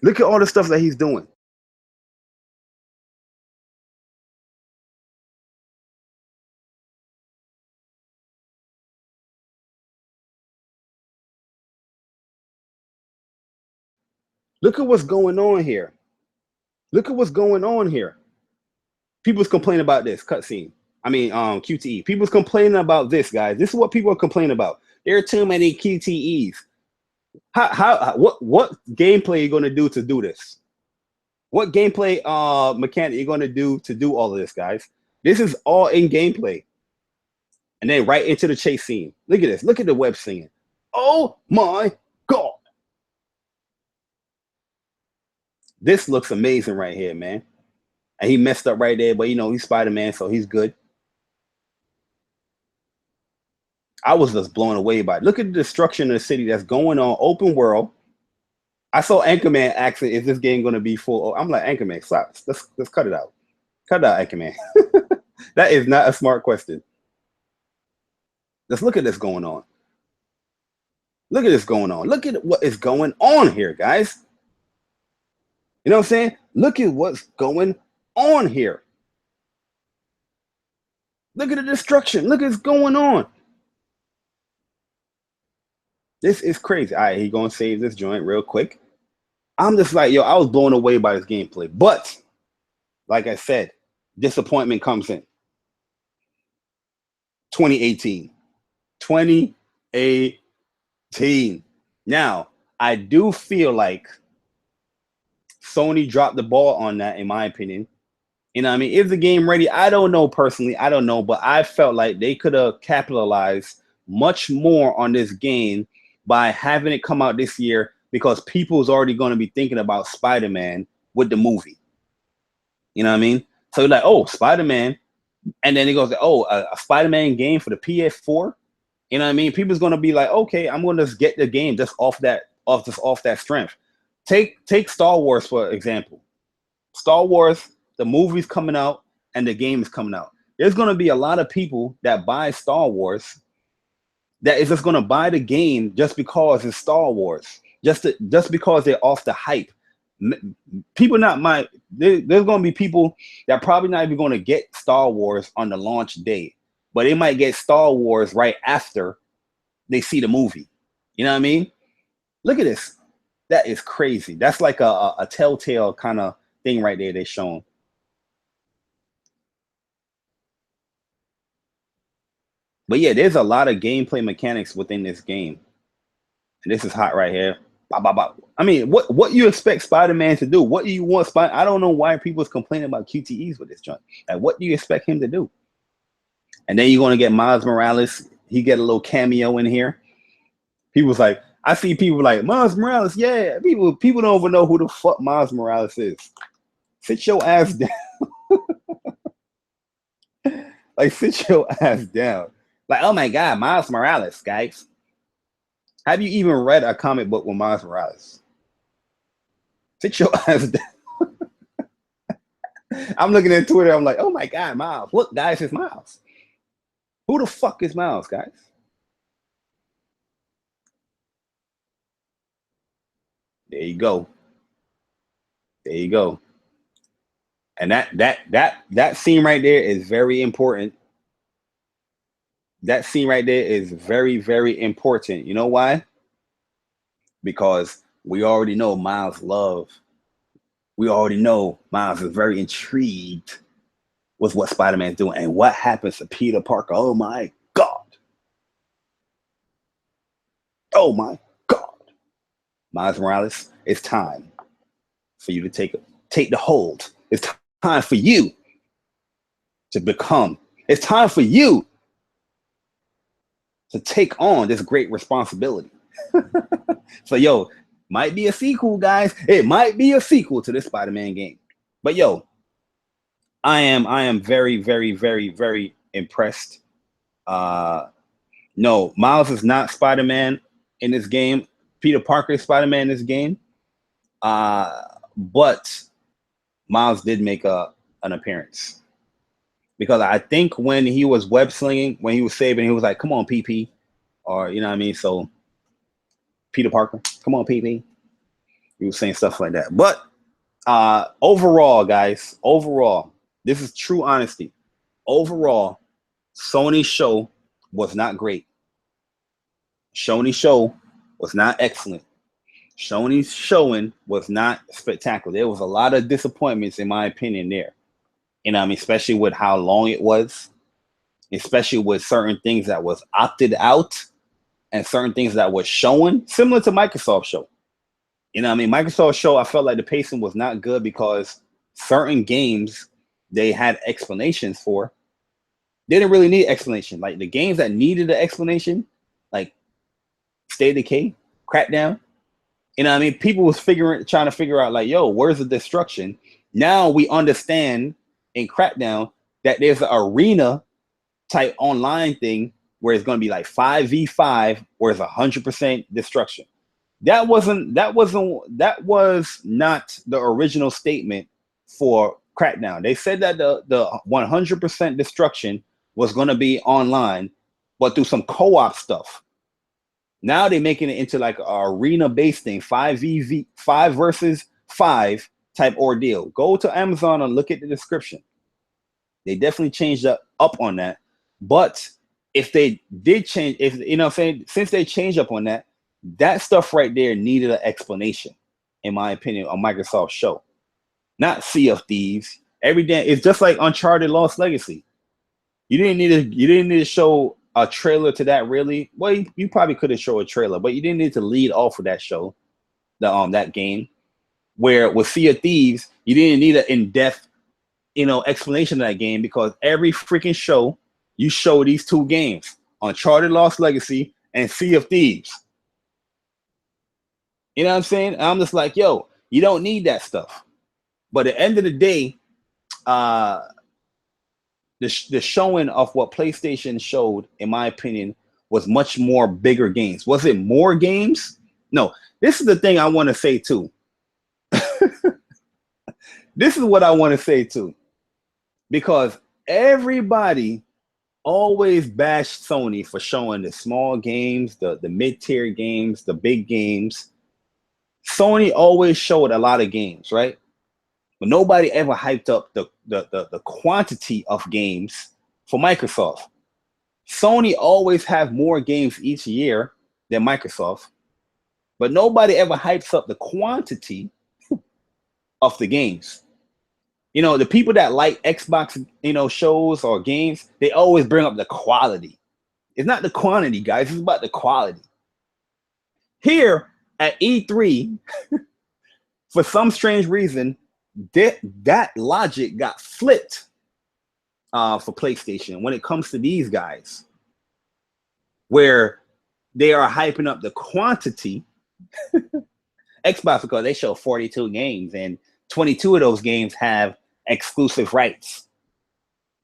Look at all the stuff that he's doing. Look at what's going on here. Look at what's going on here. People's complaining about this cutscene. I mean, QTE. People's complaining about this, guys. This is what people are complaining about. There are too many QTEs. What gameplay are you going to do to do this? What gameplay mechanic are you going to do all of this, guys? This is all in gameplay. And then right into the chase scene. Look at this. Look at the web singing. Oh my God. This looks amazing right here, man. And he messed up right there, but you know, he's Spider-Man, so he's good. I was just blown away by it. Look at the destruction of the city that's going on, open world. I saw Anchorman asking, is this game going to be full? I'm like, Anchorman, stop. Let's cut it out. Cut it out, Anchorman. That is not a smart question. Let's look at this going on. Look at this going on. Look at what is going on here, guys. You know what I'm saying? Look at what's going on here. Look at the destruction. Look at what's going on. This is crazy. All right, he's going to save this joint real quick. I'm just like, yo, I was blown away by this gameplay. But, like I said, disappointment comes in. 2018. 2018. Now, I do feel like Sony dropped the ball on that, in my opinion. You know what I mean? Is the game ready? I don't know personally. I don't know, but I felt like they could have capitalized much more on this game by having it come out this year because people's already going to be thinking about Spider-Man with the movie. You know what I mean? So you're like, oh, Spider-Man. And then it goes, oh, a Spider-Man game for the PS4. You know what I mean? People's going to be like, okay, I'm going to just get the game just off that strength. Take Star Wars, for example. Star Wars, the movie's coming out and the game is coming out. There's going to be a lot of people that buy Star Wars that is just going to buy the game just because it's Star Wars, just because they're off the hype. People there's going to be people that probably not even going to get Star Wars on the launch day, but they might get Star Wars right after they see the movie. You know what I mean? Look at this. That is crazy. That's like a telltale kind of thing right there they shown. But yeah, there's a lot of gameplay mechanics within this game. And this is hot right here. Bah, bah, bah. I mean, what you expect Spider-Man to do? What do you want Spider? I don't know why people's complaining about QTEs with this joint. Like, what do you expect him to do? And then you're gonna get Miles Morales. He get a little cameo in here. People's like, I see people like Miles Morales. Yeah, people don't even know who the fuck Miles Morales is. Sit your ass down. Like, sit your ass down. Like, oh my God, Miles Morales, guys. Have you even read a comic book with Miles Morales? Sit your ass down. I'm looking at Twitter. I'm like, oh my God, Miles. Look, guys, it's Miles. Who the fuck is Miles, guys? There you go. There you go. And that scene right there is very important. That scene right there is very, very important. You know why? Because we already know Miles' love. We already know Miles is very intrigued with what Spider-Man's doing and what happens to Peter Parker. Oh my God. Oh my God. Miles Morales, it's time for you to take the hold. It's time for you to become. It's time for you to take on this great responsibility. So, yo, might be a sequel, guys. It might be a sequel to this Spider-Man game. But yo, I am very, very, very, very impressed. No, Miles is not Spider-Man in this game. Peter Parker is Spider-Man in this game. But Miles did make an appearance. Because I think when he was web slinging, when he was saving, he was like, come on, PP. Or, you know what I mean? So, Peter Parker, come on, PP. He was saying stuff like that. But overall, guys, this is true honesty. Overall, Sony's show was not great. Sony's show was not excellent. Sony's showing was not spectacular. There was a lot of disappointments, in my opinion, there. You know what I mean? Especially with how long it was, especially with certain things that was opted out and certain things that was shown, similar to Microsoft's show. You know what I mean? Microsoft's show, I felt like the pacing was not good because certain games they had explanations for. They didn't really need explanation. Like the games that needed an explanation, like State of Decay, Crackdown. You know what I mean? People was trying to figure out like, yo, where's the destruction? Now we understand in Crackdown that there's an arena type online thing where it's going to be like 5v5 where it's 100% destruction. That was not the original statement for Crackdown. They said that the 100% destruction was going to be online, but through some co-op stuff. Now they're making it into like an arena-based thing, 5 versus 5 type ordeal. Go to Amazon and look at the description. They definitely changed up on that. But if they did change, if you know what I'm saying, since they changed up on that, that stuff right there needed an explanation, in my opinion, on Microsoft's show. Not Sea of Thieves. Every day, it's just like Uncharted Lost Legacy. You didn't need to show a trailer to that, really. Well, you probably could have shown a trailer, but you didn't need to lead off of that show, that game. Where with Sea of Thieves, you didn't need an in-depth explanation of that game, because every freaking show you show these two games, Uncharted Lost Legacy and Sea of Thieves. You know what I'm saying? And I'm just like, yo, you don't need that stuff. But at the end of the day, the showing of what PlayStation showed, in my opinion, was much more bigger games. Was it more games? No. This is the thing I want to say too. This is what I want to say too. Because everybody always bashed Sony for showing the small games, the mid-tier games, the big games. Sony always showed a lot of games, right? But nobody ever hyped up the quantity of games for Microsoft. Sony always have more games each year than Microsoft, but nobody ever hypes up the quantity of the games. The people that like Xbox, shows or games, they always bring up the quality. It's not the quantity, guys. It's about the quality. Here at E3, for some strange reason, that logic got flipped for PlayStation when it comes to these guys, where they are hyping up the quantity. Xbox, because they show 42 games and 22 of those games have exclusive rights,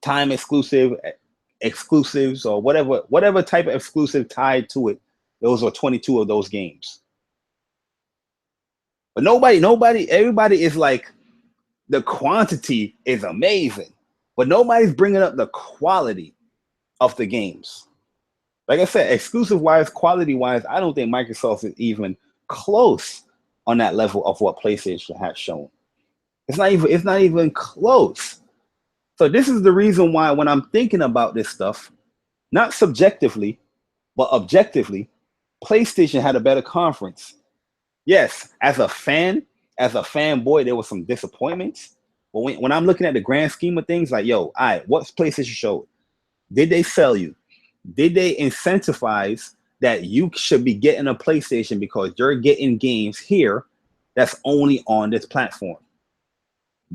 time exclusives, or whatever type of exclusive tied to it. Those are 22 of those games. But everybody is like, the quantity is amazing, but nobody's bringing up the quality of the games. Like I said, exclusive wise, quality wise, I don't think Microsoft is even close on that level of what PlayStation has shown. It's not even close. So this is the reason why, when I'm thinking about this stuff, not subjectively, but objectively, PlayStation had a better conference. Yes, as a fanboy, there was some disappointments. But when I'm looking at the grand scheme of things, like, yo, all right, what's PlayStation showed? Did they sell you? Did they incentivize that you should be getting a PlayStation because you're getting games here that's only on this platform?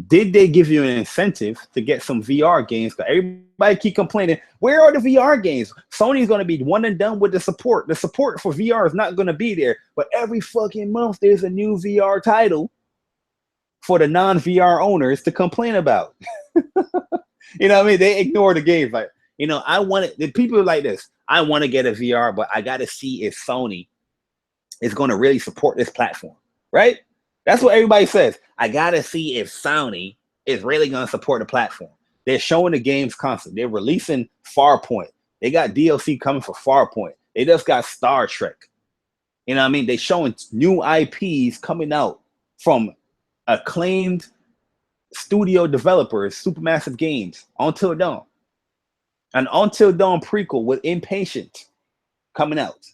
Did they give you an incentive to get some VR games? Because everybody keep complaining, where are the VR games? Sony's going to be one and done with the support. The support for VR is not going to be there. But every fucking month, there's a new VR title for the non-VR owners to complain about. You know what I mean? They ignore the games. Like, the people like this. I want to get a VR, but I got to see if Sony is going to really support this platform, right? That's what everybody says. I got to see if Sony is really going to support the platform. They're showing the games constantly. They're releasing Farpoint. They got DLC coming for Farpoint. They just got Star Trek. You know what I mean? They're showing new IPs coming out from acclaimed studio developers, Supermassive Games, Until Dawn. An Until Dawn prequel with Impatient coming out.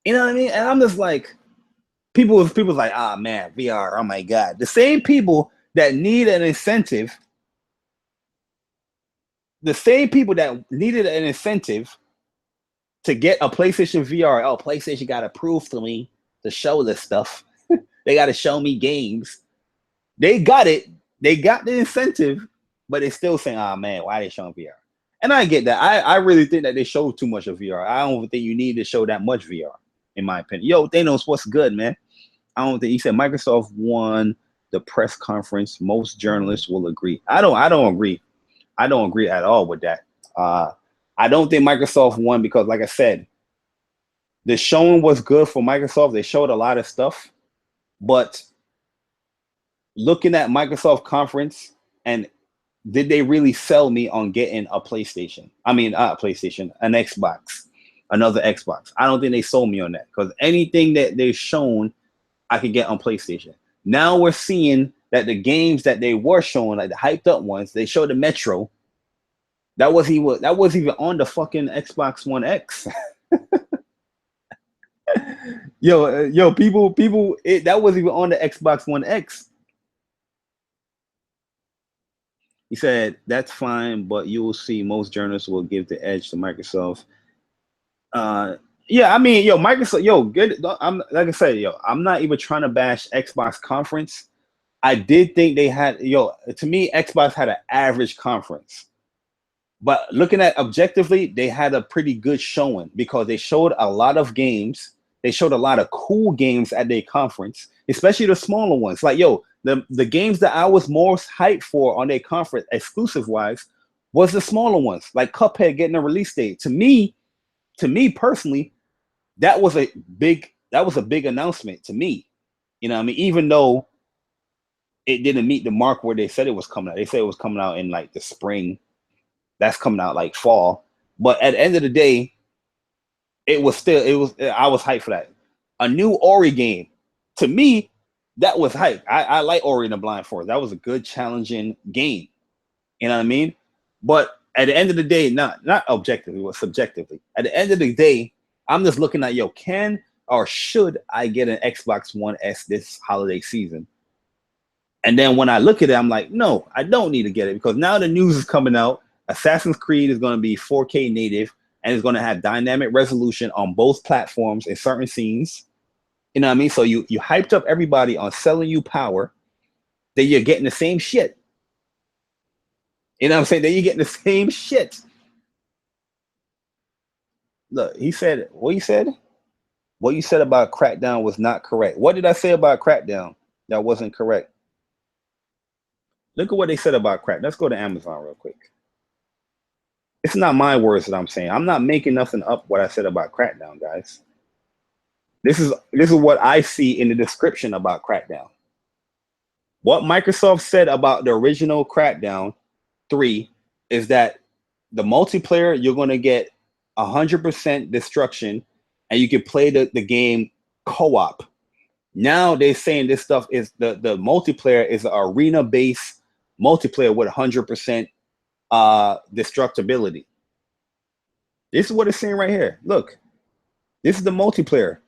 You know what I mean? And I'm just like, people's like, ah, man, VR, oh my God. The same people that need an incentive, to get a PlayStation VR, oh, PlayStation got to prove to me to show this stuff. They got to show me games. They got it. They got the incentive, but they're still saying, oh, man, why are they showing VR? And I get that. I really think that they show too much of VR. I don't think you need to show that much VR, in my opinion. Yo, Thanos, what's good, man? I don't think, he said Microsoft won the press conference. Most journalists will agree. I don't agree. I don't agree at all with that. I don't think Microsoft won because, like I said, the showing was good for Microsoft. They showed a lot of stuff, but looking at Microsoft conference, and did they really sell me on getting a PlayStation? I mean, PlayStation, an Xbox, another Xbox. I don't think they sold me on that, because anything that they've shown, I could get on PlayStation. Now we're seeing that the games that they were showing, like the hyped up ones, they showed the Metro. That wasn't even on the fucking Xbox One X. yo, people, that wasn't even on the Xbox One X. He said, that's fine, but you will see most journalists will give the edge to Microsoft. Yeah, I mean, Microsoft, good. I'm like I said, I'm not even trying to bash Xbox conference. I did think they had, to me, Xbox had an average conference. But looking at objectively, they had a pretty good showing because they showed a lot of games. They showed a lot of cool games at their conference, especially the smaller ones. Like, the games that I was most hyped for on their conference, exclusive wise, was the smaller ones, like Cuphead getting a release date. To me personally, that was a big announcement to me. You know what I mean? Even though it didn't meet the mark where they said it was coming out. They said it was coming out in like the spring. That's coming out like fall. But at the end of the day, I was hyped for that. A new Ori game. To me, that was hype. I like Ori and the Blind Forest. That was a good, challenging game. You know what I mean? But at the end of the day, not objectively, but subjectively. At the end of the day, I'm just looking at, can or should I get an Xbox One S this holiday season? And then when I look at it, I'm like, no, I don't need to get it because now the news is coming out. Assassin's Creed is going to be 4K native and it's going to have dynamic resolution on both platforms in certain scenes. You know what I mean? So you hyped up everybody on selling you power. Then you're getting the same shit. You know what I'm saying? Then you're getting the same shit. Look, what you said about Crackdown was not correct. What did I say about Crackdown that wasn't correct? Look at what they said about Crackdown. Let's go to Amazon real quick. It's not my words that I'm saying. I'm not making nothing up what I said about Crackdown, guys. This is what I see in the description about Crackdown. What Microsoft said about the original Crackdown 3 is that the multiplayer, you're going to get 100% destruction and you can play the game co-op. Now they're saying this stuff is the multiplayer is an arena-based multiplayer with 100% destructibility. This is what it's saying right here. Look, this is the multiplayer.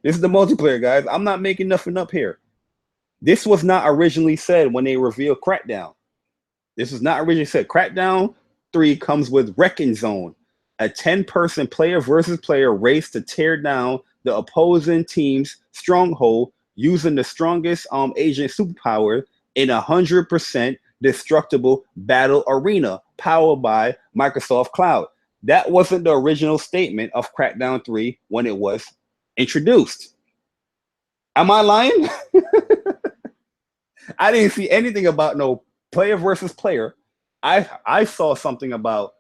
This is the multiplayer, guys. I'm not making nothing up here. This was not originally said when they revealed Crackdown. This was not originally said. Crackdown 3 comes with Wrecking Zone, a 10-person player versus player race to tear down the opposing team's stronghold using the strongest agent superpower in 100% destructible battle arena powered by Microsoft Cloud. That wasn't the original statement of Crackdown 3 when it was introduced. Am I lying? I didn't see anything about no player versus player. I saw something about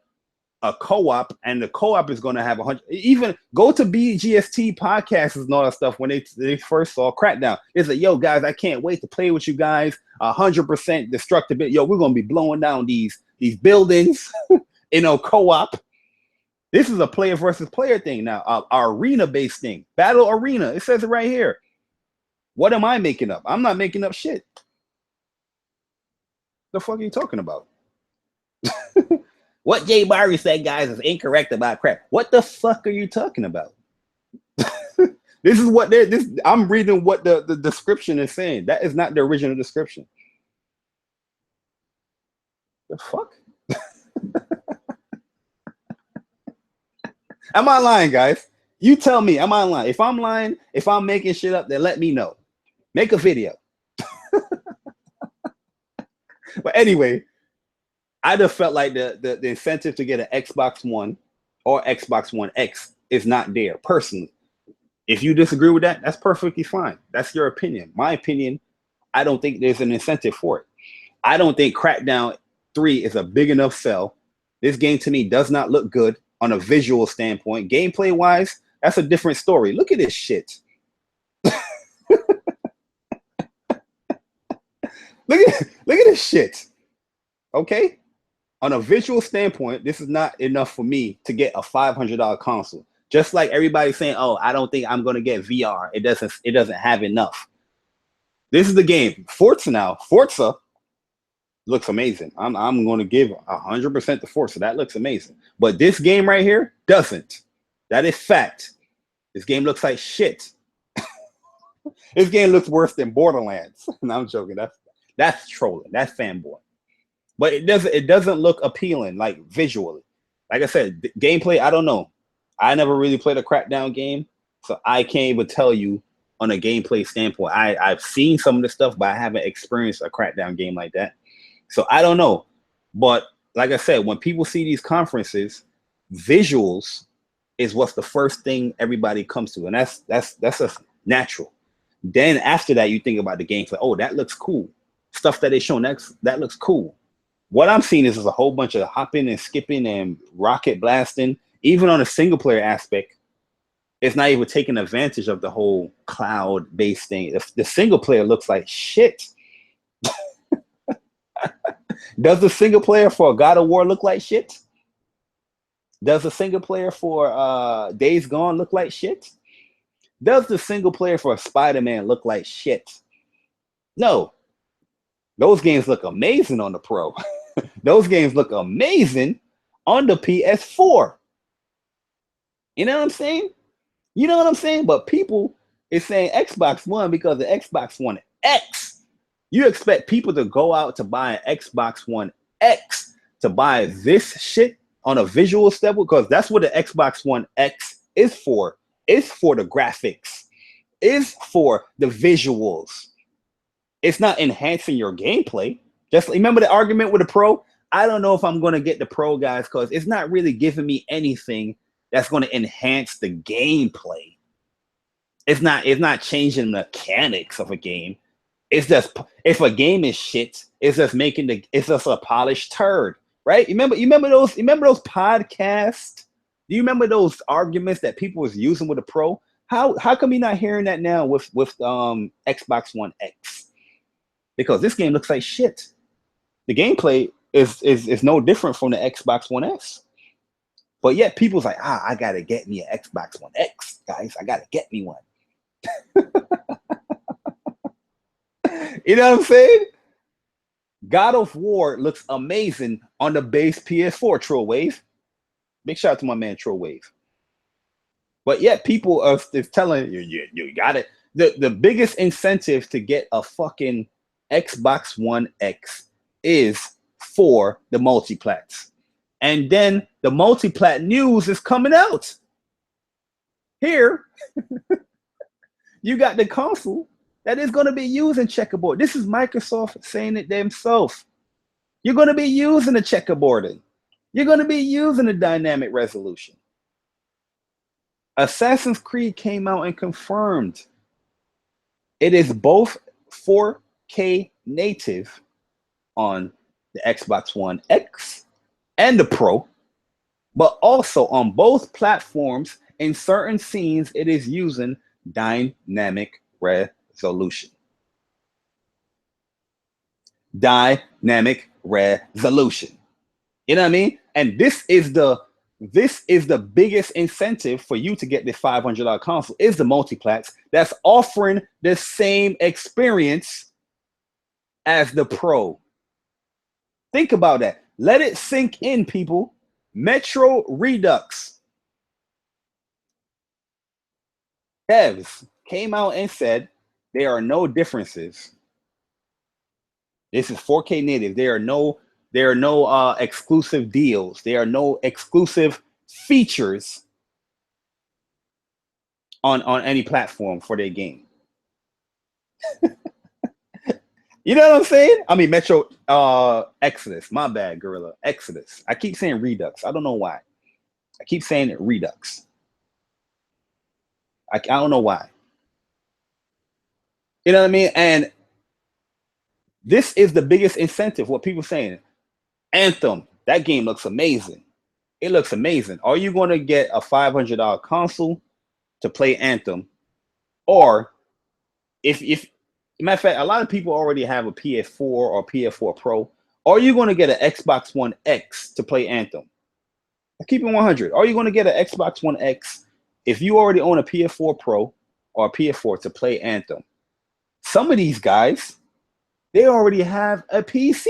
a co-op, and the co-op is going to have 100. Even go to BGST podcasts and all that stuff when they first saw Crackdown. It's like, yo, guys, I can't wait to play with you guys. 100% destructibility. Yo, we're going to be blowing down these buildings, co-op. This is a player versus player thing now, our arena-based thing. Battle arena. It says it right here. What am I making up? I'm not making up shit. The fuck are you talking about? What Jay Barry said, guys, is incorrect about crap. What the fuck are you talking about? This is what I'm reading what the description is saying. That is not the original description. The fuck? Am I lying, guys? You tell me, am I lying? If I'm lying, if I'm making shit up, then let me know. Make a video. But anyway, I just felt like the incentive to get an Xbox One or Xbox One X is not there, personally. If you disagree with that, that's perfectly fine. That's your opinion. My opinion, I don't think there's an incentive for it. I don't think Crackdown 3 is a big enough sell. This game to me does not look good on a visual standpoint. Gameplay-wise, that's a different story. Look at this shit. Look at this shit. Okay? On a visual standpoint, this is not enough for me to get a $500 console. Just like everybody's saying, oh, I don't think I'm going to get VR. It doesn't have enough. This is the game. Forza looks amazing. I'm going to give 100% to Forza. That looks amazing. But this game right here doesn't. That is fact. This game looks like shit. This game looks worse than Borderlands. No, I'm joking. That's trolling. That's fanboy. But it doesn't look appealing, like visually. Like I said, gameplay, I don't know. I never really played a Crackdown game, so I can't even tell you on a gameplay standpoint. I've seen some of the stuff, but I haven't experienced a Crackdown game like that. So I don't know. But like I said, when people see these conferences, visuals is what's the first thing everybody comes to, and that's just natural. Then after that, you think about the gameplay. Oh, that looks cool. Stuff that they show next, that looks cool. What I'm seeing is a whole bunch of hopping and skipping and rocket blasting. Even on a single player aspect, it's not even taking advantage of the whole cloud-based thing. The single player looks like shit. Does the single player for God of War look like shit? Does the single player for Days Gone look like shit? Does the single player for Spider-Man look like shit? No. Those games look amazing on the Pro. Those games look amazing on the PS4. You know what I'm saying? You know what I'm saying? But people is saying Xbox One because the Xbox One X. You expect people to go out to buy an Xbox One X to buy this shit on a visual step, because that's what the Xbox One X is for. It's for the graphics. It's for the visuals. It's not enhancing your gameplay. Just remember the argument with the Pro. I don't know if I'm going to get the Pro, guys, because it's not really giving me anything that's going to enhance the gameplay. It's not changing the mechanics of a game. It's just, if a game is shit, it's just it's just a polished turd, right? You remember those podcasts? Do you remember those arguments that people was using with the Pro? How come you're not hearing that now with Xbox One X? Because this game looks like shit. The gameplay is no different from the Xbox One S. But yet people's like, I gotta get me an Xbox One X, guys. I gotta get me one. You know what I'm saying? God of War looks amazing on the base PS4, Troll Wave. Big shout out to my man Troll Wave. But yet people are telling you got it. The biggest incentive to get a fucking Xbox One X is for the multiplats. And then the multiplat news is coming out. Here, you got the console that is going to be using checkerboard. This is Microsoft saying it themselves. You're going to be using the checkerboarding. You're going to be using the dynamic resolution. Assassin's Creed came out and confirmed it is both 4K native on the Xbox One X and the Pro, but also on both platforms. In certain scenes, it is using dynamic resolution. Dynamic resolution. You know what I mean? And this is the biggest incentive for you to get the $500 console, is the multiplats that's offering the same experience as the Pro. Think about that. Let it sink in, people. Metro Redux devs came out and said there are no differences. This is 4K native. There are no exclusive deals. There are no exclusive features on any platform for their game. You know what I'm saying? I mean, Metro Exodus. My bad, Gorilla. Exodus. I keep saying Redux. I don't know why. I keep saying it Redux. I don't know why. You know what I mean? And this is the biggest incentive. What people saying. Anthem. That game looks amazing. It looks amazing. Are you going to get a $500 console to play Anthem? Or if matter of fact, a lot of people already have a PS4 or PS4 Pro. Are you going to get an Xbox One X to play Anthem? Keep it 100. Are you going to get an Xbox One X if you already own a PS4 Pro or a PS4 to play Anthem? Some of these guys, they already have a PC.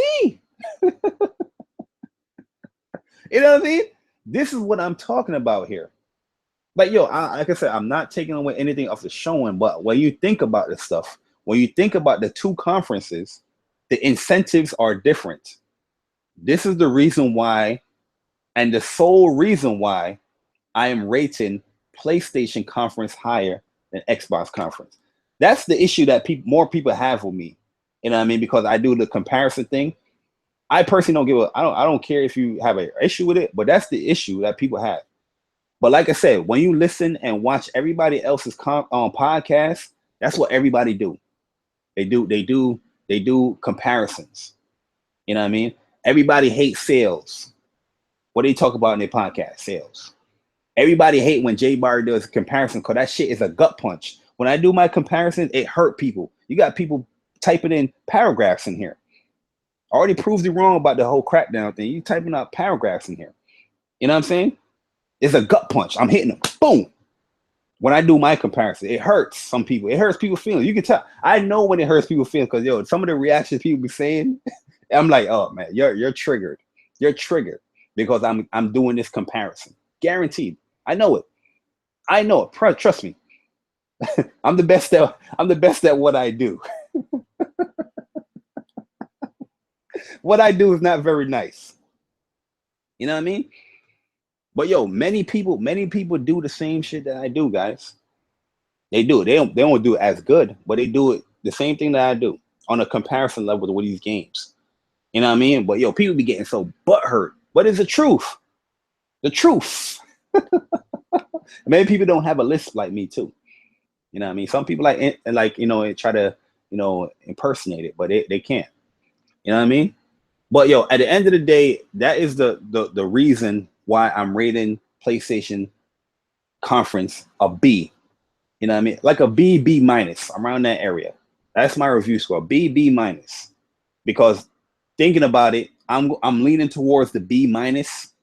You know what I mean? This is what I'm talking about here. But yo, like I said, I'm not taking away anything off the showing, but when you think about this stuff, when you think about the two conferences, the incentives are different. This is the reason why, and the sole reason why I am rating PlayStation conference higher than Xbox conference. That's the issue that more people have with me. You know what I mean? Because I do the comparison thing. I personally don't give a. I don't care if you have an issue with it, but that's the issue that people have. But like I said, when you listen and watch everybody else's podcast, that's what everybody do. They do comparisons. You know what I mean? Everybody hates sales. What do they talk about in their podcast? Sales. Everybody hate when Jay Bar does a comparison because that shit is a gut punch. When I do my comparison, it hurt people. You got people typing in paragraphs in here. I already proved you wrong about the whole crackdown thing. You typing out paragraphs in here. You know what I'm saying? It's a gut punch. I'm hitting them. Boom. When I do my comparison, it hurts some people. It hurts people's feelings. You can tell. I know when it hurts people's feelings because some of the reactions people be saying, I'm like, oh man, you're triggered. You're triggered because I'm doing this comparison. Guaranteed. I know it. I know it. Trust me. I'm the best at what I do. What I do is not very nice. You know what I mean? But many people do the same shit that I do, guys. They do it. They don't do it as good, but they do it the same thing that I do on a comparison level with these games. You know what I mean? But people be getting so butthurt. What is the truth? The truth. Many people don't have a list like me too. You know what I mean? Some people try to impersonate it, but they can't. You know what I mean? But at the end of the day, that is the reason why I'm rating PlayStation conference a B. You know what I mean? Like a B minus, around that area. That's my review score, B minus. Because thinking about it, I'm leaning towards the B minus.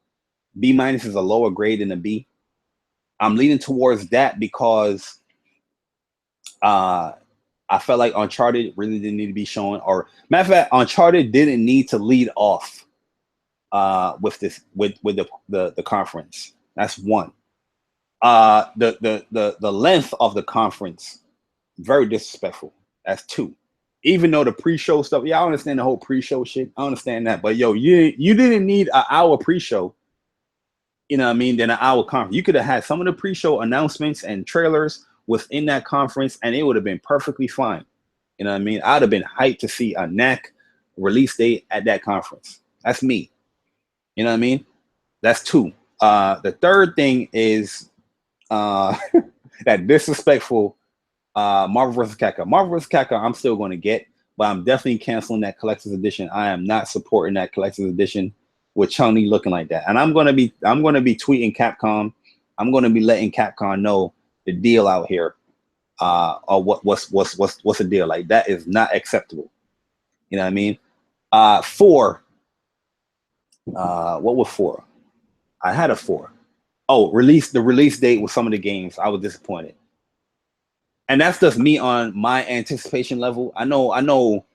B minus is a lower grade than a B. I'm leaning towards that because I felt like Uncharted really didn't need to be shown. Or matter of fact, Uncharted didn't need to lead off with the conference. That's one. The length of the conference, very disrespectful. That's two. Even though the pre-show stuff, I understand the whole pre-show shit. I understand that, but you didn't need an hour pre-show. You know what I mean? Then an hour conference. You could have had some of the pre-show announcements and trailers within that conference, and it would have been perfectly fine. You know what I mean? I'd have been hyped to see a NAC release date at that conference. That's me. You know what I mean? That's two. The third thing is that disrespectful Marvel vs. Capcom. Marvel vs. Capcom I'm still going to get, but I'm definitely canceling that collector's edition. I am not supporting that collector's edition with Chun-Li looking like that. And I'm going to be tweeting Capcom. I'm going to be letting Capcom know the deal out here. Or what's the deal? Like, that is not acceptable. You know what I mean? 4. What was 4? I had a 4. Oh, the release date with some of the games. I was disappointed. And that's just me on my anticipation level. I know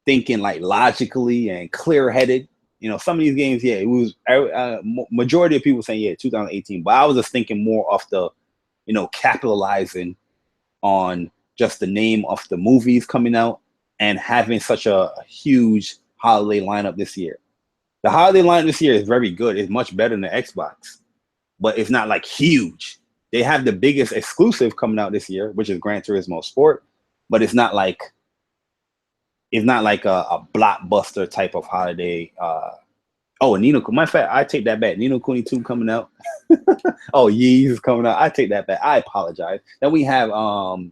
thinking like logically and clear-headed. Some of these games, it was majority of people saying 2018, but I was just thinking more of the, capitalizing on just the name of the movies coming out and having such a huge holiday lineup this year. The holiday lineup this year is very good. It's much better than the Xbox, but it's not like huge. They have the biggest exclusive coming out this year, which is Gran Turismo Sport, but it's not like a blockbuster type of holiday. Matter of fact, I take that back. Ni no Kuni 2 coming out. Oh, Yeez is coming out. I take that back. I apologize. Then we have Yakuza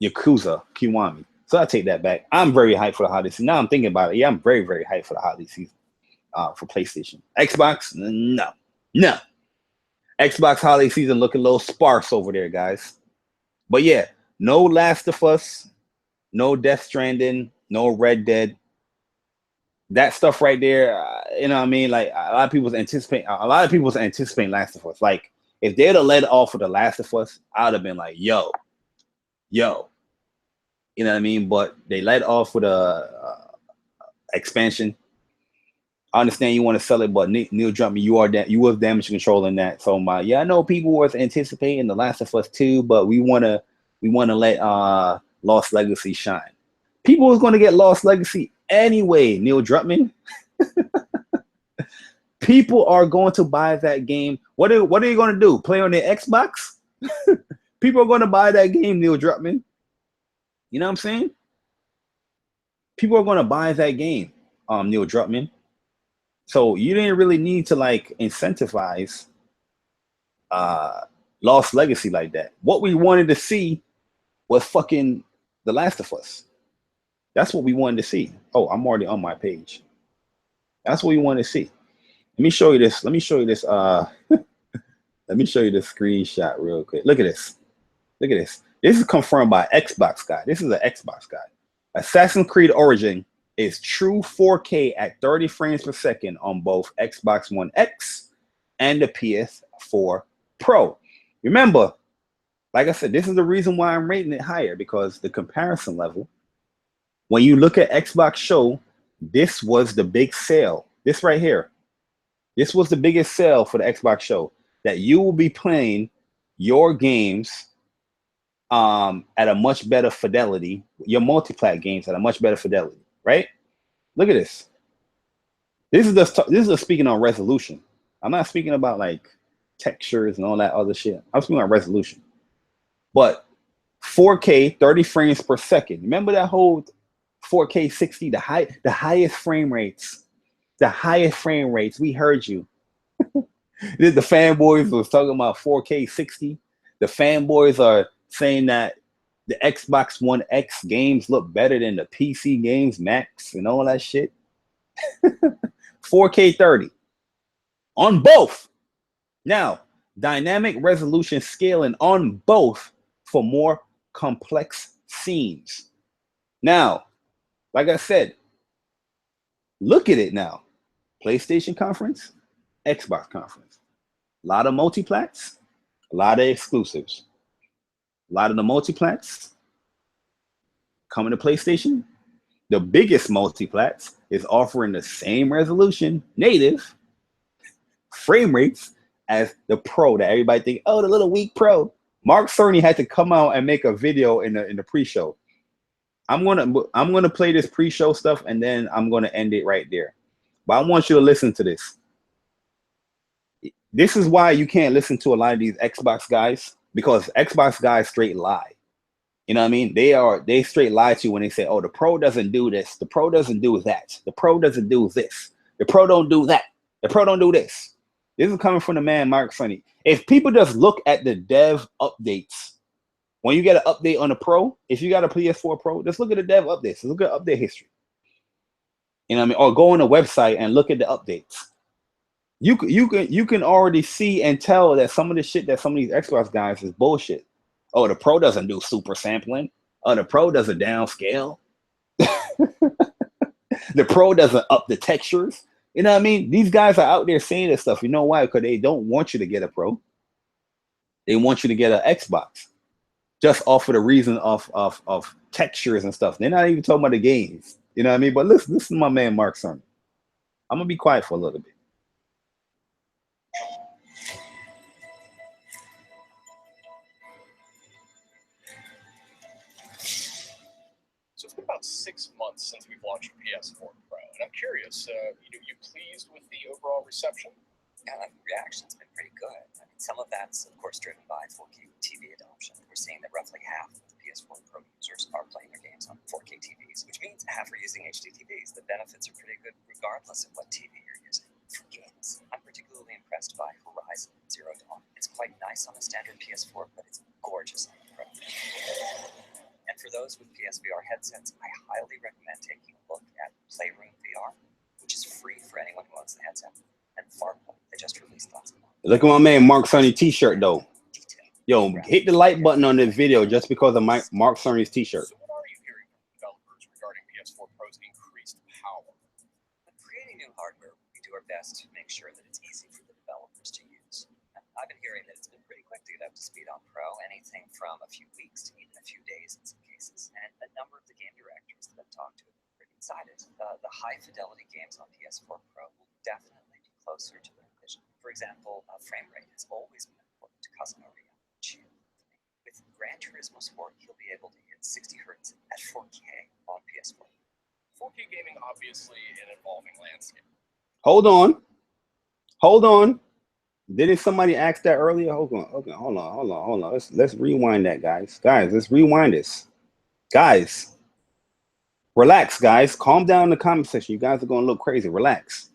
Kiwami. So I take that back. I'm very hyped for the holiday season. Now I'm thinking about it. Yeah, I'm very, very hyped for the holiday season for PlayStation. Xbox, no. Xbox holiday season looking a little sparse over there, guys. But yeah, no Last of Us, no Death Stranding, no Red Dead. That stuff right there, you know what I mean? Like, a lot of people was anticipating Last of Us. Like, if they'd have led off with the Last of Us, I'd have been like, yo. You know what I mean? But they led off with a expansion. I understand you want to sell it, but Neil Druckmann, you was damage control in that. So I know people was anticipating the Last of Us 2, but we wanna let Lost Legacy shine. People was gonna get Lost Legacy anyway, Neil Druckmann. People are going to buy that game. What are you gonna do? Play on their Xbox? People are going to buy that game, Neil Druckmann. You know what I'm saying? People are going to buy that game, Neil Druckmann. So you didn't really need to like incentivize Lost Legacy like that. What we wanted to see was fucking The Last of Us. That's what we wanted to see. Oh, I'm already on my page. That's what we wanted to see. Let me show you this. Let me show you this. Let me show you this screenshot real quick. Look at this. Look at this. This is confirmed by Xbox guy. This is an Xbox guy. Assassin's Creed Origin is true 4K at 30 frames per second on both Xbox One X and the PS4 Pro. Remember, like I said, this is the reason why I'm rating it higher, because the comparison level, when you look at Xbox show, this was the big sale. This right here. This was the biggest sale for the Xbox show, that you will be playing your games at a much better fidelity, your multi-plat games at a much better fidelity, right? Look at this. This is speaking on resolution. I'm not speaking about like textures and all that other shit. I'm speaking on resolution. But 4K, 30 frames per second. Remember that whole 4K 60, the highest frame rates. The highest frame rates. We heard you. The fanboys was talking about 4K 60. The fanboys are saying that the Xbox One X games look better than the PC games Max and all that shit. 4K 30 on both. Now, dynamic resolution scaling on both for more complex scenes. Now, like I said, look at it now. PlayStation conference, Xbox conference. A lot of multiplats, a lot of exclusives. A lot of the multiplats coming to PlayStation. The biggest multiplats is offering the same resolution, native frame rates as the Pro that everybody think, oh, the little weak Pro. Mark Cerny had to come out and make a video in the pre-show. I'm gonna play this pre-show stuff and then I'm gonna end it right there. But I want you to listen to this. This is why you can't listen to a lot of these Xbox guys, because Xbox guys straight lie. You know what I mean? They straight lie to you when they say, oh, the Pro doesn't do this. The Pro doesn't do that. The Pro doesn't do this. The Pro don't do that. The Pro don't do this. This is coming from the man, Mark Cerny. If people just look at the dev updates, when you get an update on the Pro, if you got a PS4 Pro, just look at the dev updates. Just look at update history. You know what I mean? Or go on the website and look at the updates. You can already see and tell that some of the shit that some of these Xbox guys is bullshit. Oh, the Pro doesn't do super sampling. Oh, the Pro doesn't downscale. The Pro doesn't up the textures. You know what I mean? These guys are out there saying this stuff. You know why? Because they don't want you to get a Pro. They want you to get an Xbox. Just off of the reason of textures and stuff. They're not even talking about the games. You know what I mean? But listen to my man Mark Cerny. I'm gonna be quiet for a little bit. So it's been about 6 months since we've launched PS4 Pro, and I'm curious, you pleased with the overall reception? Yeah, the reaction's been pretty good. I mean, some of that's, of course, driven by 4K TV adoption. We're seeing that roughly half of the PS4 Pro users are playing their games on 4K TVs, which means half are using HD TVs. The benefits are pretty good regardless of what TV you're using. For games, I'm particularly impressed by Horizon Zero Dawn. It's quite nice on a standard PS4, but it's gorgeous on the Pro. And for those with PSVR headsets, I highly recommend taking a look at Playroom VR, which is free for anyone who owns the headset. And Farpoint, they just released last month. Look at my man Mark Cerny t-shirt though. Yo, hit the like button on this video just because of Mark Cerny's t-shirt. So what are you hearing from developers regarding PS4 Pro's increased power? When creating new hardware, we do our best to make sure that it's easy for the developers to use. I've been hearing that it's been pretty quick to get up to speed on Pro, anything from a few weeks to even a few days in some cases. And a number of the game directors that I've talked to have been pretty excited. The high fidelity games on PS4 Pro will definitely be closer to their vision. For example, frame rate has always been important to Casanova. With Gran Turismo Sport, he'll be able to hit 60 Hz at 4K on PS4. 4K gaming, obviously an evolving landscape. Hold on. Didn't somebody ask that earlier? Hold on. Let's rewind that, guys. Guys, let's rewind this. Guys, relax, guys. Calm down in the comment section. You guys are gonna look crazy. Relax.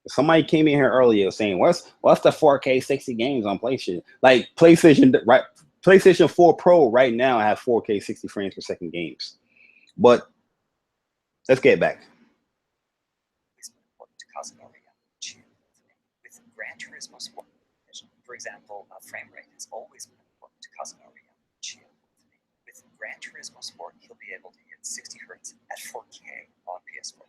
Somebody came in here earlier saying, "What's the 4K 60 games on PlayStation?" Like PlayStation, right? PlayStation 4 Pro right now have 4K 60 frames per second games. But let's get back. With Gran Turismo Sport, for example, frame rate has always been important to Kazunori. With Gran Turismo Sport, he'll be able to hit 60 hertz at 4K on PS4.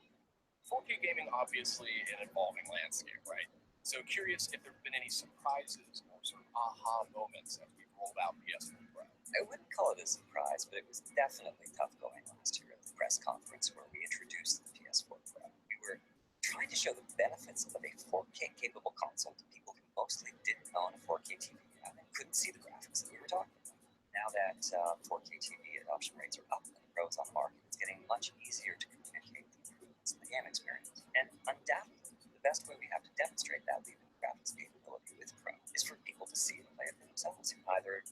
4K gaming, obviously an evolving landscape, right? So curious if there have been any surprises or sort of aha moments as we rolled out PS4 Pro. I wouldn't call it a surprise, but it was definitely tough going last year at the press conference where we introduced the PS4 Pro. We were trying to show the benefits of a 4K capable console to people who mostly didn't own a 4K TV and couldn't see the graphics that we were talking about. Now that 4K TV adoption rates are up and the Pro's on the market, it's getting much easier to communicate the improvements in the game experience. And undoubtedly, the best way we have to demonstrate that level of graphics capability with Pro is for people to see and play it for themselves, either at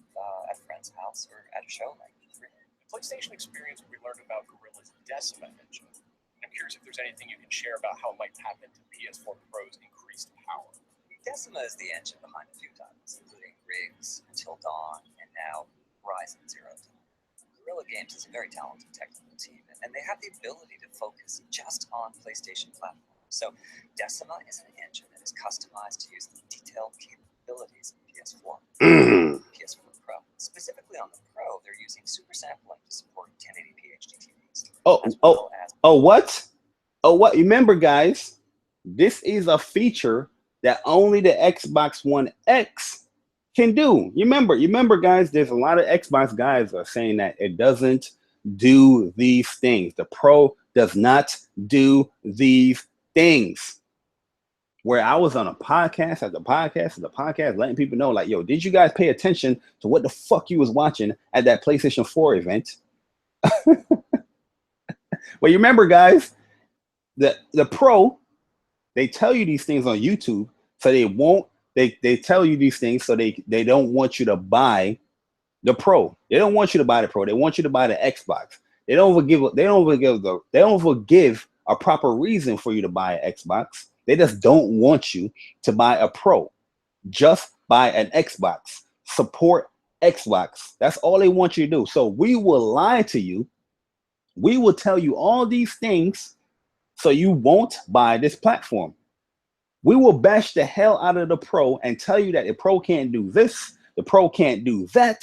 a friend's house or at a show like E3. The PlayStation experience, we learned about Gorilla's Decima engine. I'm curious if there's anything you can share about how it might tap into PS4 Pro's increased power. Decima is the engine behind a few titles, including Riggs, Until Dawn, and now Horizon Zero Dawn. Guerrilla Games is a very talented technical team, and they have the ability to focus just on PlayStation platforms. So Decima is an engine that is customized to use the detailed capabilities of PS4. PS4 Pro. Specifically on the Pro, they're using super sampling to support 1080p HDTVs. What? Remember, guys, this is a feature that only the Xbox One X can do. You remember, guys, there's a lot of Xbox guys are saying that it doesn't do these things. The Pro does not do these things. Where I was on a podcast after podcast, letting people know, like, yo, did you guys pay attention to what the fuck you was watching at that PlayStation 4 event? Well, you remember, guys, the Pro, they tell you these things on YouTube, so they tell you these things so they don't want you to buy the Pro. They don't want you to buy the Pro. They want you to buy the Xbox. They don't give a proper reason for you to buy an Xbox. They just don't want you to buy a Pro. Just buy an Xbox. Support Xbox. That's all they want you to do. So we will lie to you. We will tell you all these things so you won't buy this platform. We will bash the hell out of the Pro and tell you that the Pro can't do this, the Pro can't do that,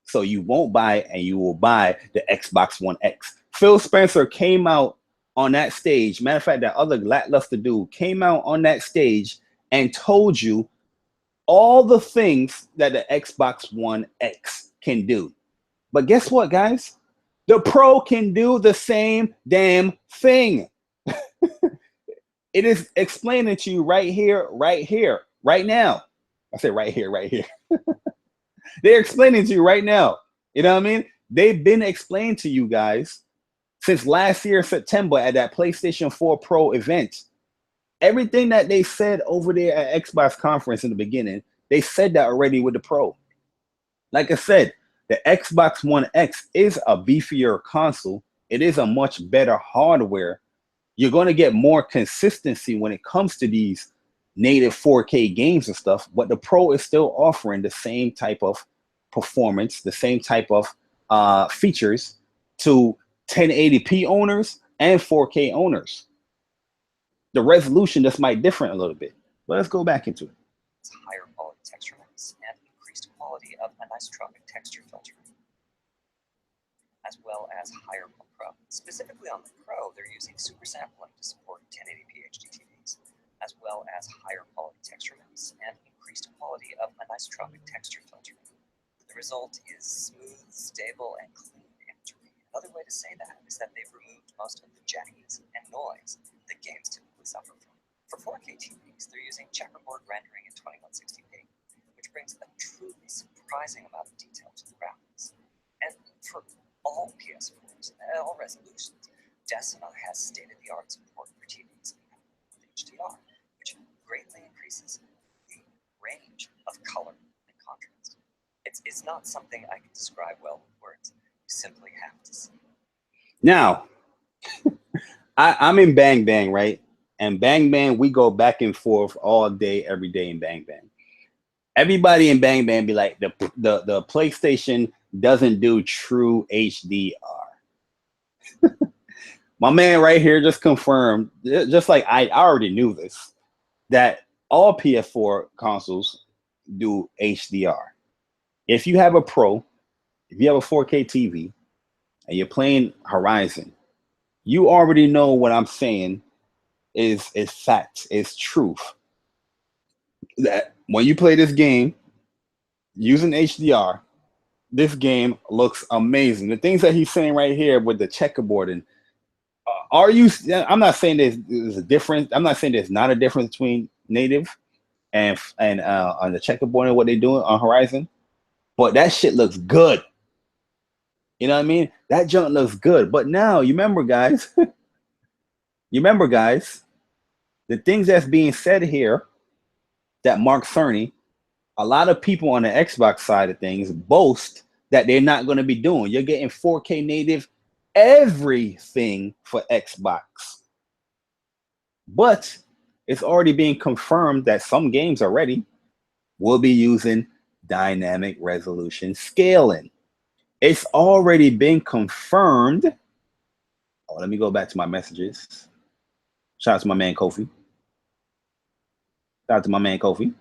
so you won't buy it and you will buy the Xbox One X. Phil Spencer came out on that stage. Matter of fact, that other lackluster dude came out on that stage and told you all the things that the Xbox One X can do. But guess what, guys? The Pro can do the same damn thing. It is explaining to you right here, right now. I say right here. They're explaining to you right now. You know what I mean? They've been explained to you guys since last year, September, at that PlayStation 4 Pro event. Everything that they said over there at Xbox conference in the beginning, they said that already with the Pro. Like I said, the Xbox One X is a beefier console. It is a much better hardware. You're going to get more consistency when it comes to these native 4K games and stuff, but the Pro is still offering the same type of performance, the same type of features to 1080p owners and 4K owners. The resolution just might differ a little bit, but let's go back into it. It's higher quality texture mix and increased quality of anisotropic texture filtering, as well as higher Pro. Specifically on the Pro, they're using super sampling to support 1080p HDTVs, as well as higher quality texture mix and increased quality of anisotropic texture filtering. The result is smooth, stable, and clean imagery. Another way to say that is that they've removed most of the jagginess and noise that games typically suffer from. For 4K TVs, they're using checkerboard rendering in 2160p, which brings a truly surprising amount of detail to the graphics. And for all PS4s at all resolutions, Decima has state-of-the-art support for TVs with HDR, which greatly increases the It's not something I can describe well with words. You simply have to see. Now, I'm in Bang Bang, right? And Bang Bang, we go back and forth all day, every day in Bang Bang. Everybody in Bang Bang be like, the PlayStation doesn't do true HDR. My man right here just confirmed, just like I already knew this, that all PS4 consoles do HDR. If you have a Pro, if you have a 4K TV, and you're playing Horizon, you already know what I'm saying is fact, is truth. That when you play this game using HDR, this game looks amazing. The things that he's saying right here with the checkerboard and are you? I'm not saying there's a difference. I'm not saying there's not a difference between native and on the checkerboard and what they're doing on Horizon, but that shit looks good. You know what I mean? That junk looks good. But now you remember, guys. The things that's being said here that Mark Cerny, a lot of people on the Xbox side of things boast that they're not going to be doing. You're getting 4K native everything for Xbox. But it's already being confirmed that some games already will be using dynamic resolution scaling. It's already been confirmed. Oh, let me go back to my messages. Shout out to my man Kofi. Shout out to my man Kofi.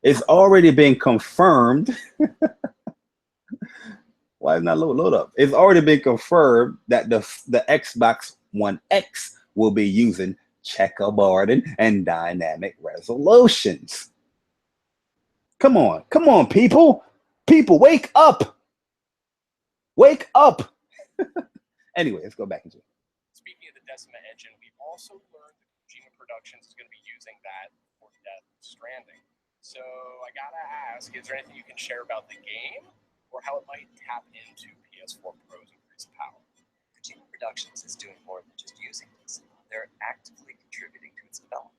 It's already been confirmed. Why is not load up? It's already been confirmed that the Xbox One X will be using checkerboard and dynamic resolutions. Come on, people. People, wake up. Wake up. Anyway, let's go back into it. Speaking of the Decima engine, we've also learned that Kojima Productions is going to be using that for Death Stranding. So I gotta ask, is there anything you can share about the game or how it might tap into PS4 Pro's increased power? Kojima Productions is doing more than just using this. They're actively contributing to its development.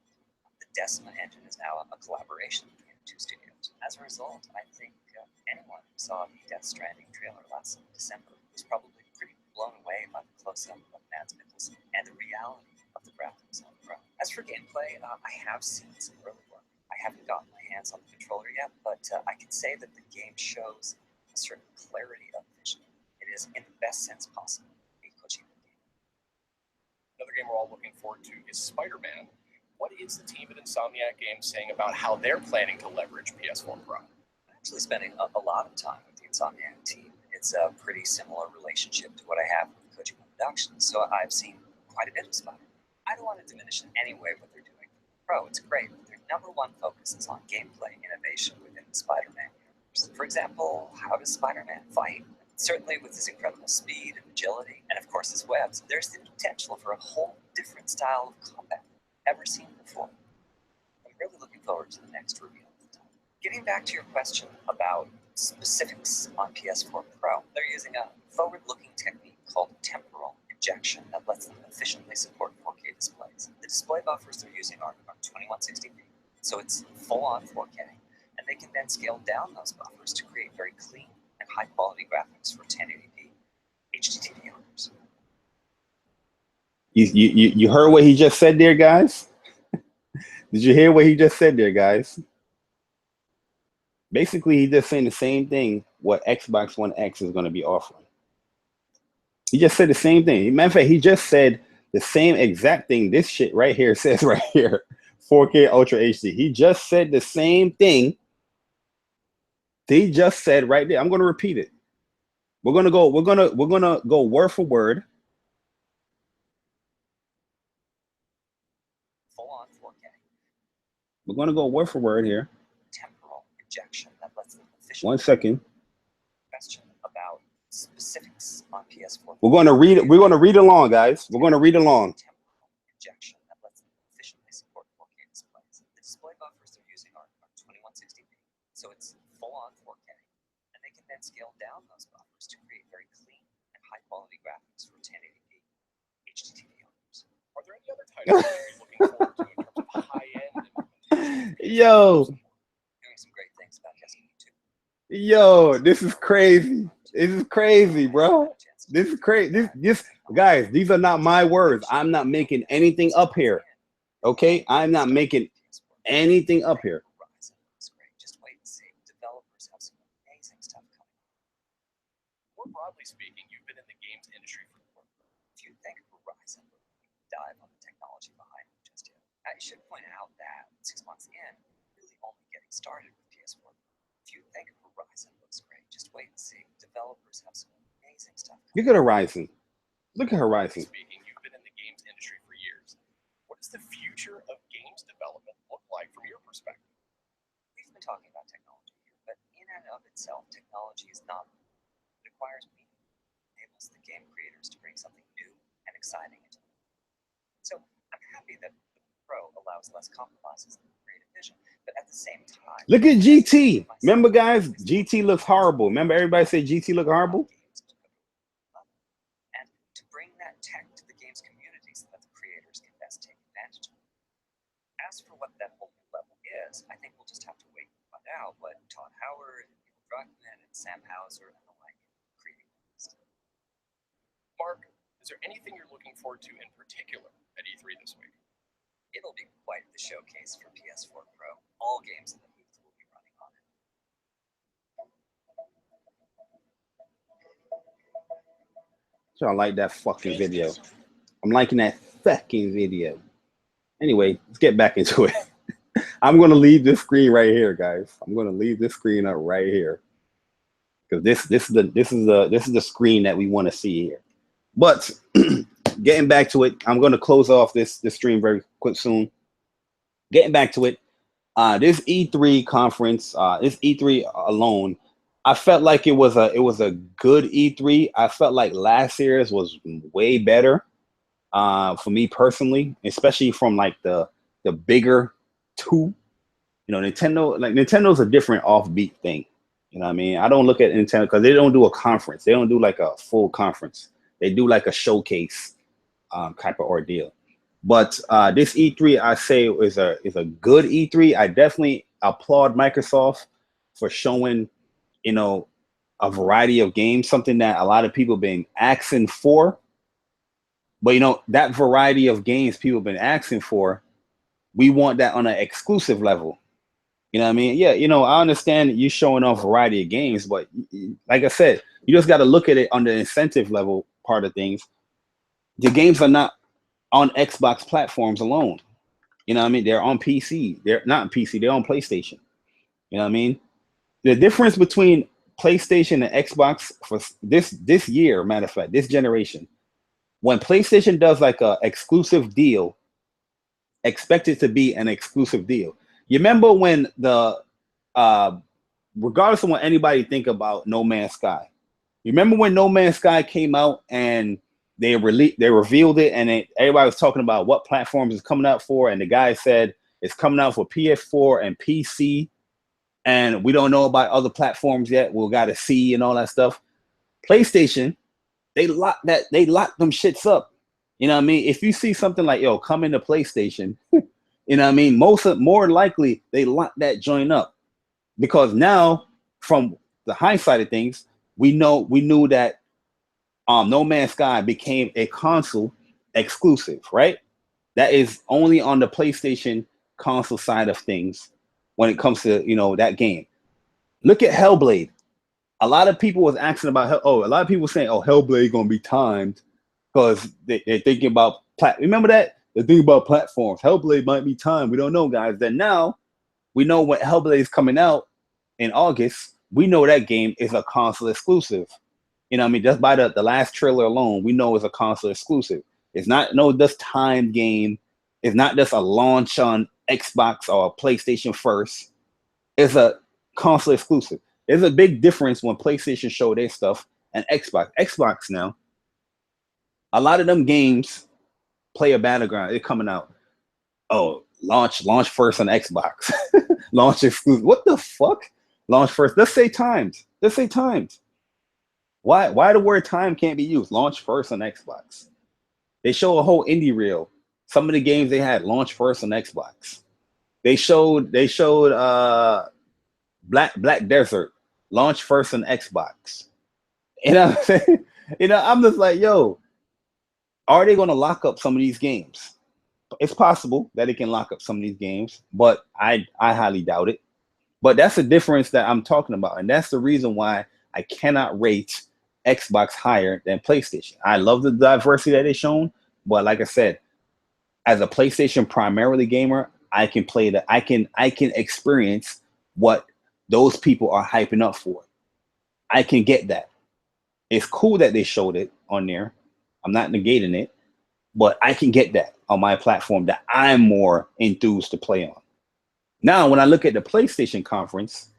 The Decima engine is now a collaboration between the two studios. As a result, I think anyone who saw the Death Stranding trailer last December was probably pretty blown away by the close-up of Mads Mikkelsen and the reality of the graphics on the Pro. As for gameplay, I have seen some early work. I haven't gotten my hands on the controller yet, but I can say that the game shows a certain clarity of vision. It is, in the best sense possible, a Kojima game. Another game we're all looking forward to is Spider-Man. What is the team at Insomniac Games saying about how they're planning to leverage PS4 Pro? I'm actually spending a lot of time with the Insomniac team. It's a pretty similar relationship to what I have with Kojima Productions, so I've seen quite a bit of Spider-Man. I don't want to diminish in any way what they're doing for the Pro. It's great, but their number one focus is on gameplay innovation within the Spider-Man universe. For example, how does Spider-Man fight? Certainly with his incredible speed and agility, and of course his webs, there's the potential for a whole different style of combat ever seen before. I'm really looking forward to the next reveal of the title. Getting back to your question about specifics on PS4 Pro, they're using a forward-looking technique called temporal injection that lets them efficiently support 4K displays. The display buffers they're using are 2160p, so it's full-on 4K, and they can then scale down those buffers to create very clean and high-quality graphics for 1080p HDTV owners. You heard what he just said there, guys? Did you hear what he just said there, guys? Basically, he's just saying the same thing what Xbox One X is going to be offering. He just said the same thing. Matter of fact, he just said the same exact thing this shit right here says right here, 4K Ultra HD. He just said the same thing he just said right there. I'm going to repeat it. We're going to go word for word. Full-on 4K. We're going to go word for word here. Temporal injection that lets them efficiently. 1 second. Question about specifics on PS4. We're going to read it. We're going to read along, guys. We're going to read along. Temporal injection that lets them efficiently support 4K displays. The display buffers they're using are 2160p, so it's full-on 4K, and they can then scale down those buffers to create very clean and high-quality graphics for 1080p HDTV owners. Are there any other titles that you're looking forward to in terms of high-end implementation? Yo. Doing some great things about Destiny 2. Yo, this is crazy. This is crazy, bro. This is crazy. This guys, these are not my words. I'm not making anything up here. Okay, I'm not making anything up here. Horizon looks great. Just wait and see. Developers have some amazing stuff coming. More broadly speaking, you've been in the games industry for If you think Horizon, dive on the technology behind it just yet. I should point out that 6 months in, really only getting started with PS4. If you think Horizon looks great, just wait and see. Developers have some amazing stuff coming. Look at Horizon. Look at Horizon. Speaking, you've been in the games industry for years. What does the future of games development look like from your perspective? We've been talking about technology here, but in and of itself, technology is not. It requires meaning. It enables the game creators to bring something new and exciting into the game. So I'm happy that the Pro allows less compromises in creative vision, but at the same time, Look at GT. Remember, guys, GT looks horrible. Remember, everybody said GT looked horrible. And to bring that tech to the game's community so that the creators can best take advantage of it. As for what that whole new level is, I think we'll just have to wait and find out what Todd Howard, Neil Druckmann, and Sam Hauser and the like creating next. Mark, is there anything you're looking forward to in particular at E3 this week? It'll be quite the showcase for PS4 Pro. All games in the booth will be running on it. So I like that fucking video. I'm liking that fucking video. Anyway, let's get back into it. I'm gonna leave this screen right here, guys. I'm gonna leave this screen up right here because this is the screen that we want to see here. But getting back to it, I'm gonna close off this stream very quick soon. Getting back to it, this E3 conference, this E3 alone, I felt like it was a good E3. I felt like last year's was way better for me personally, especially from like the bigger two. You know, Nintendo's a different offbeat thing. You know what I mean? I don't look at Nintendo because they don't do a conference. They don't do like a full conference. They do like a showcase type of ordeal. But this E3, I say, is a good E3. I definitely applaud Microsoft for showing, you know, a variety of games, something that a lot of people have been asking for. But, you know, that variety of games people have been asking for, we want that on an exclusive level. You know what I mean? Yeah, you know, I understand you showing off a variety of games, but like I said, you just got to look at it on the incentive level part of things. The games are not on Xbox platforms alone. You know what I mean? They're on PC. They're not on PC. They're on PlayStation. You know what I mean? The difference between PlayStation and Xbox for this year, matter of fact, this generation, when PlayStation does like a exclusive deal, expect it to be an exclusive deal. You remember when regardless of what anybody think about No Man's Sky, you remember when No Man's Sky came out and they revealed it, and everybody was talking about what platforms it's coming out for, and the guy said it's coming out for PS4 and PC, and we don't know about other platforms yet. We'll got to see and all that stuff. PlayStation, they locked them shits up. You know what I mean? If you see something like, yo, come into PlayStation, you know what I mean? More likely they lock that joint up, because now from the hindsight of things, we knew that No Man's Sky became a console exclusive, right? That is only on the PlayStation console side of things when it comes to, you know, that game. Look at Hellblade. A lot of people was asking about, a lot of people saying, oh, Hellblade gonna be timed because they're thinking about remember that? They're thinking about platforms. Hellblade might be timed. We don't know, guys. Then now we know when Hellblade is coming out in August, we know that game is a console exclusive. You know what I mean? Just by the last trailer alone, we know it's a console exclusive. It's not just timed game. It's not just a launch on Xbox or PlayStation first. It's a console exclusive. There's a big difference when PlayStation show their stuff and Xbox. Xbox now, a lot of them games play a battleground. They're coming out. Oh, launch first on Xbox. Launch exclusive. What the fuck? Launch first. Let's say timed. Why the word time can't be used? Launch first on Xbox. They show a whole indie reel. Some of the games they had launch first on Xbox. They showed Black Desert. launch first on Xbox. You know what I'm saying? You know, I'm just like, yo, are they going to lock up some of these games? It's possible that it can lock up some of these games, but I highly doubt it. But that's the difference that I'm talking about. And that's the reason why I cannot rate Xbox higher than PlayStation. I love the diversity that they've shown, but like I said, as a PlayStation primarily gamer, I can play that. I can experience what those people are hyping up for. I can get that. It's cool that they showed it on there. I'm not negating it, but I can get that on my platform that I'm more enthused to play on. Now, when I look at the PlayStation conference,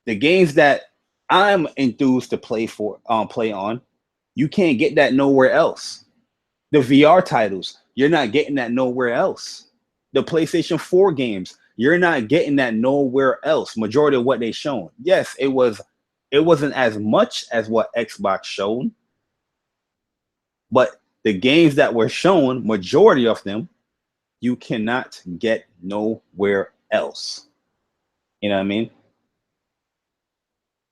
the games that I'm enthused to play on, you can't get that nowhere else. The VR titles, you're not getting that nowhere else. The PlayStation 4 games, you're not getting that nowhere else. Majority of what they shown. Yes, it wasn't as much as what Xbox showed, but the games that were shown, majority of them, you cannot get nowhere else. You know what I mean?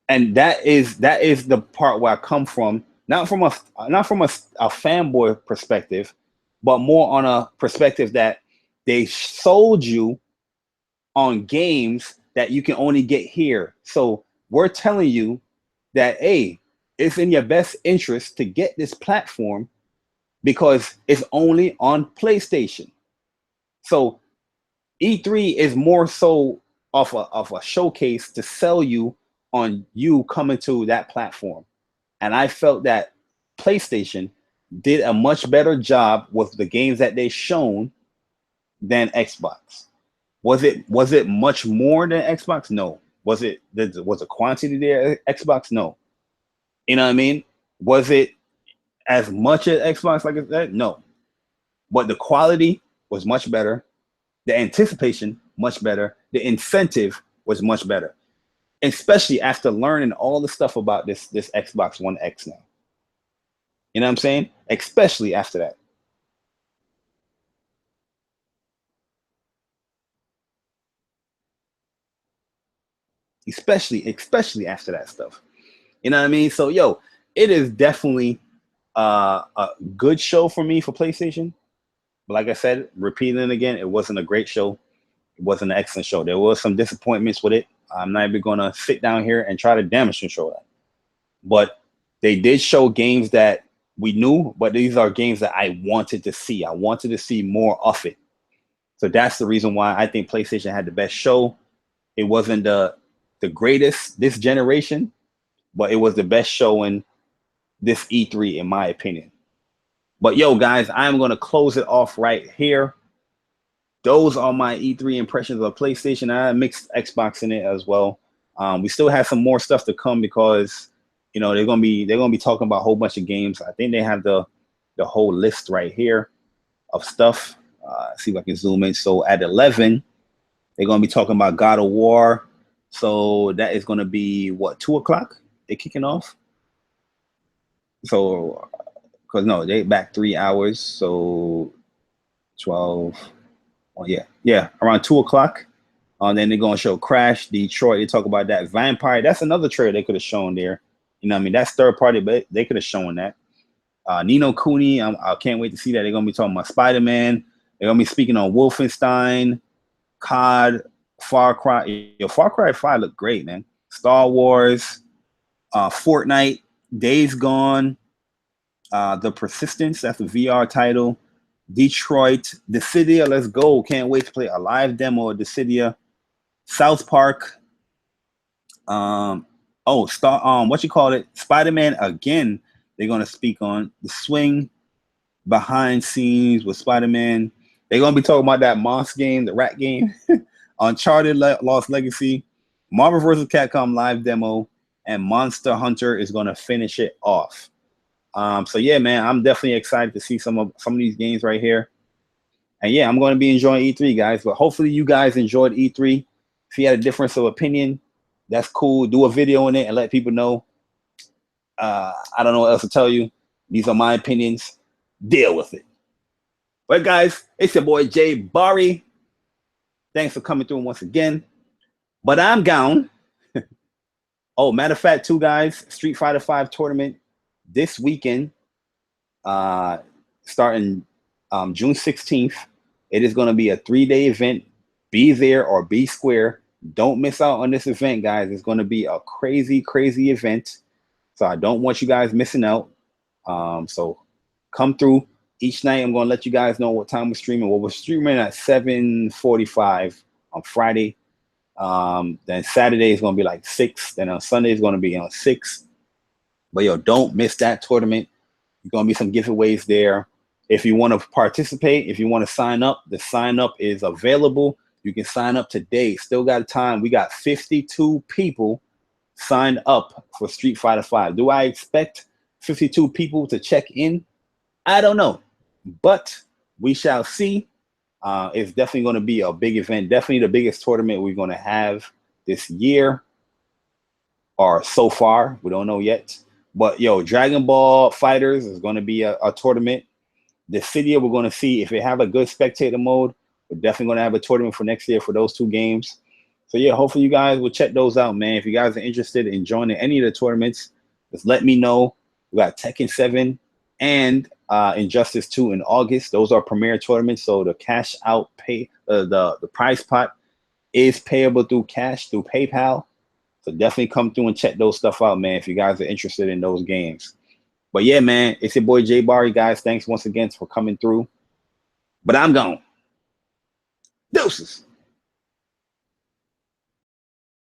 And that is the part where I come from, not from a fanboy perspective, but more on a perspective that they sold you on games that you can only get here. So we're telling you that, hey, it's in your best interest to get this platform because it's only on PlayStation. So E3 is more so of a showcase to sell you on you coming to that platform. And I felt that PlayStation did a much better job with the games that they shown than Xbox. Was it much more than Xbox? No. Was the quantity there Xbox? No. You know what I mean? Was it as much as Xbox like I said? No. But the quality was much better. The anticipation much better. The incentive was much better, especially after learning all the stuff about this Xbox One X now. You know what I'm saying? Especially after that. Especially after that stuff. You know what I mean? So yo, it is definitely a good show for me for PlayStation. But like I said, repeating it again, it wasn't a great show. It wasn't an excellent show. There was some disappointments with it. I'm not even going to sit down here and try to damage control that. But they did show games that we knew, but these are games that I wanted to see. I wanted to see more of it. So that's the reason why I think PlayStation had the best show. It wasn't the greatest this generation, but it was the best show in this E3, in my opinion. But yo, guys, I'm going to close it off right here. Those are my E3 impressions of PlayStation. I mixed Xbox in it as well. We still have some more stuff to come because, you know, they're gonna be talking about a whole bunch of games. I think they have the whole list right here of stuff. See if I can zoom in. So at 11, they're gonna be talking about God of War. So that is gonna be what, 2:00? They're kicking off. So, because no, they back 3 hours. So 12. Oh yeah, around 2:00. Then they're gonna show Crash, Detroit. They talk about that Vampire. That's another trailer they could have shown there. You know what I mean? That's third party, but they could have shown that. Nino Cooney, I can't wait to see that. They're gonna be talking about Spider-Man. They're gonna be speaking on Wolfenstein, COD, Far Cry. Yo, Far Cry 5 looked great, man. Star Wars, Fortnite, Days Gone, The Persistence. That's a VR title. Detroit, Dissidia, let's go. Can't wait to play a live demo of Dissidia. South Park. Spider-Man again. They're gonna speak on the swing behind scenes with Spider-Man. They're gonna be talking about that Moss game, the rat game, Uncharted Lost Legacy, Marvel vs. Capcom live demo, and Monster Hunter is gonna finish it off. So yeah, man, I'm definitely excited to see some of these games right here. And yeah, I'm going to be enjoying E3, guys. But hopefully you guys enjoyed E3. If you had a difference of opinion, that's cool. Do a video on it and let people know. I don't know what else to tell you. These are my opinions. Deal with it. But guys, it's your boy Jay Barry. Thanks for coming through once again. But I'm gone. Oh, matter of fact, too, guys, Street Fighter 5 tournament this weekend, starting June 16th. It is going to be a 3-day event. Be there or be square. Don't miss out on this event, guys. It's going to be a crazy, crazy event. So I don't want you guys missing out. So come through each night. I'm going to let you guys know what time we're streaming. Well, we're streaming at 7:45 on Friday. Then Saturday is going to be like 6. Then on Sunday is going to be on 6. But yo, don't miss that tournament. There's going to be some giveaways there. If you want to participate, if you want to sign up, the sign up is available. You can sign up today. Still got time. We got 52 people signed up for Street Fighter 5. Do I expect 52 people to check in? I don't know, but we shall see. It's definitely going to be a big event. Definitely the biggest tournament we're going to have this year, or so far. We don't know yet. But yo, Dragon Ball Fighters is going to be a tournament. This year we're going to see if they have a good spectator mode. We're definitely going to have a tournament for next year for those 2 games. So yeah, hopefully you guys will check those out, man. If you guys are interested in joining any of the tournaments, just let me know. We got Tekken 7 and Injustice 2 in August. Those are premier tournaments, so the cash out pay, the prize pot is payable through cash, through PayPal. So definitely come through and check those stuff out, man, if you guys are interested in those games. But yeah, man, it's your boy Jay Barry, guys. Thanks once again for coming through. But I'm gone. Deuces.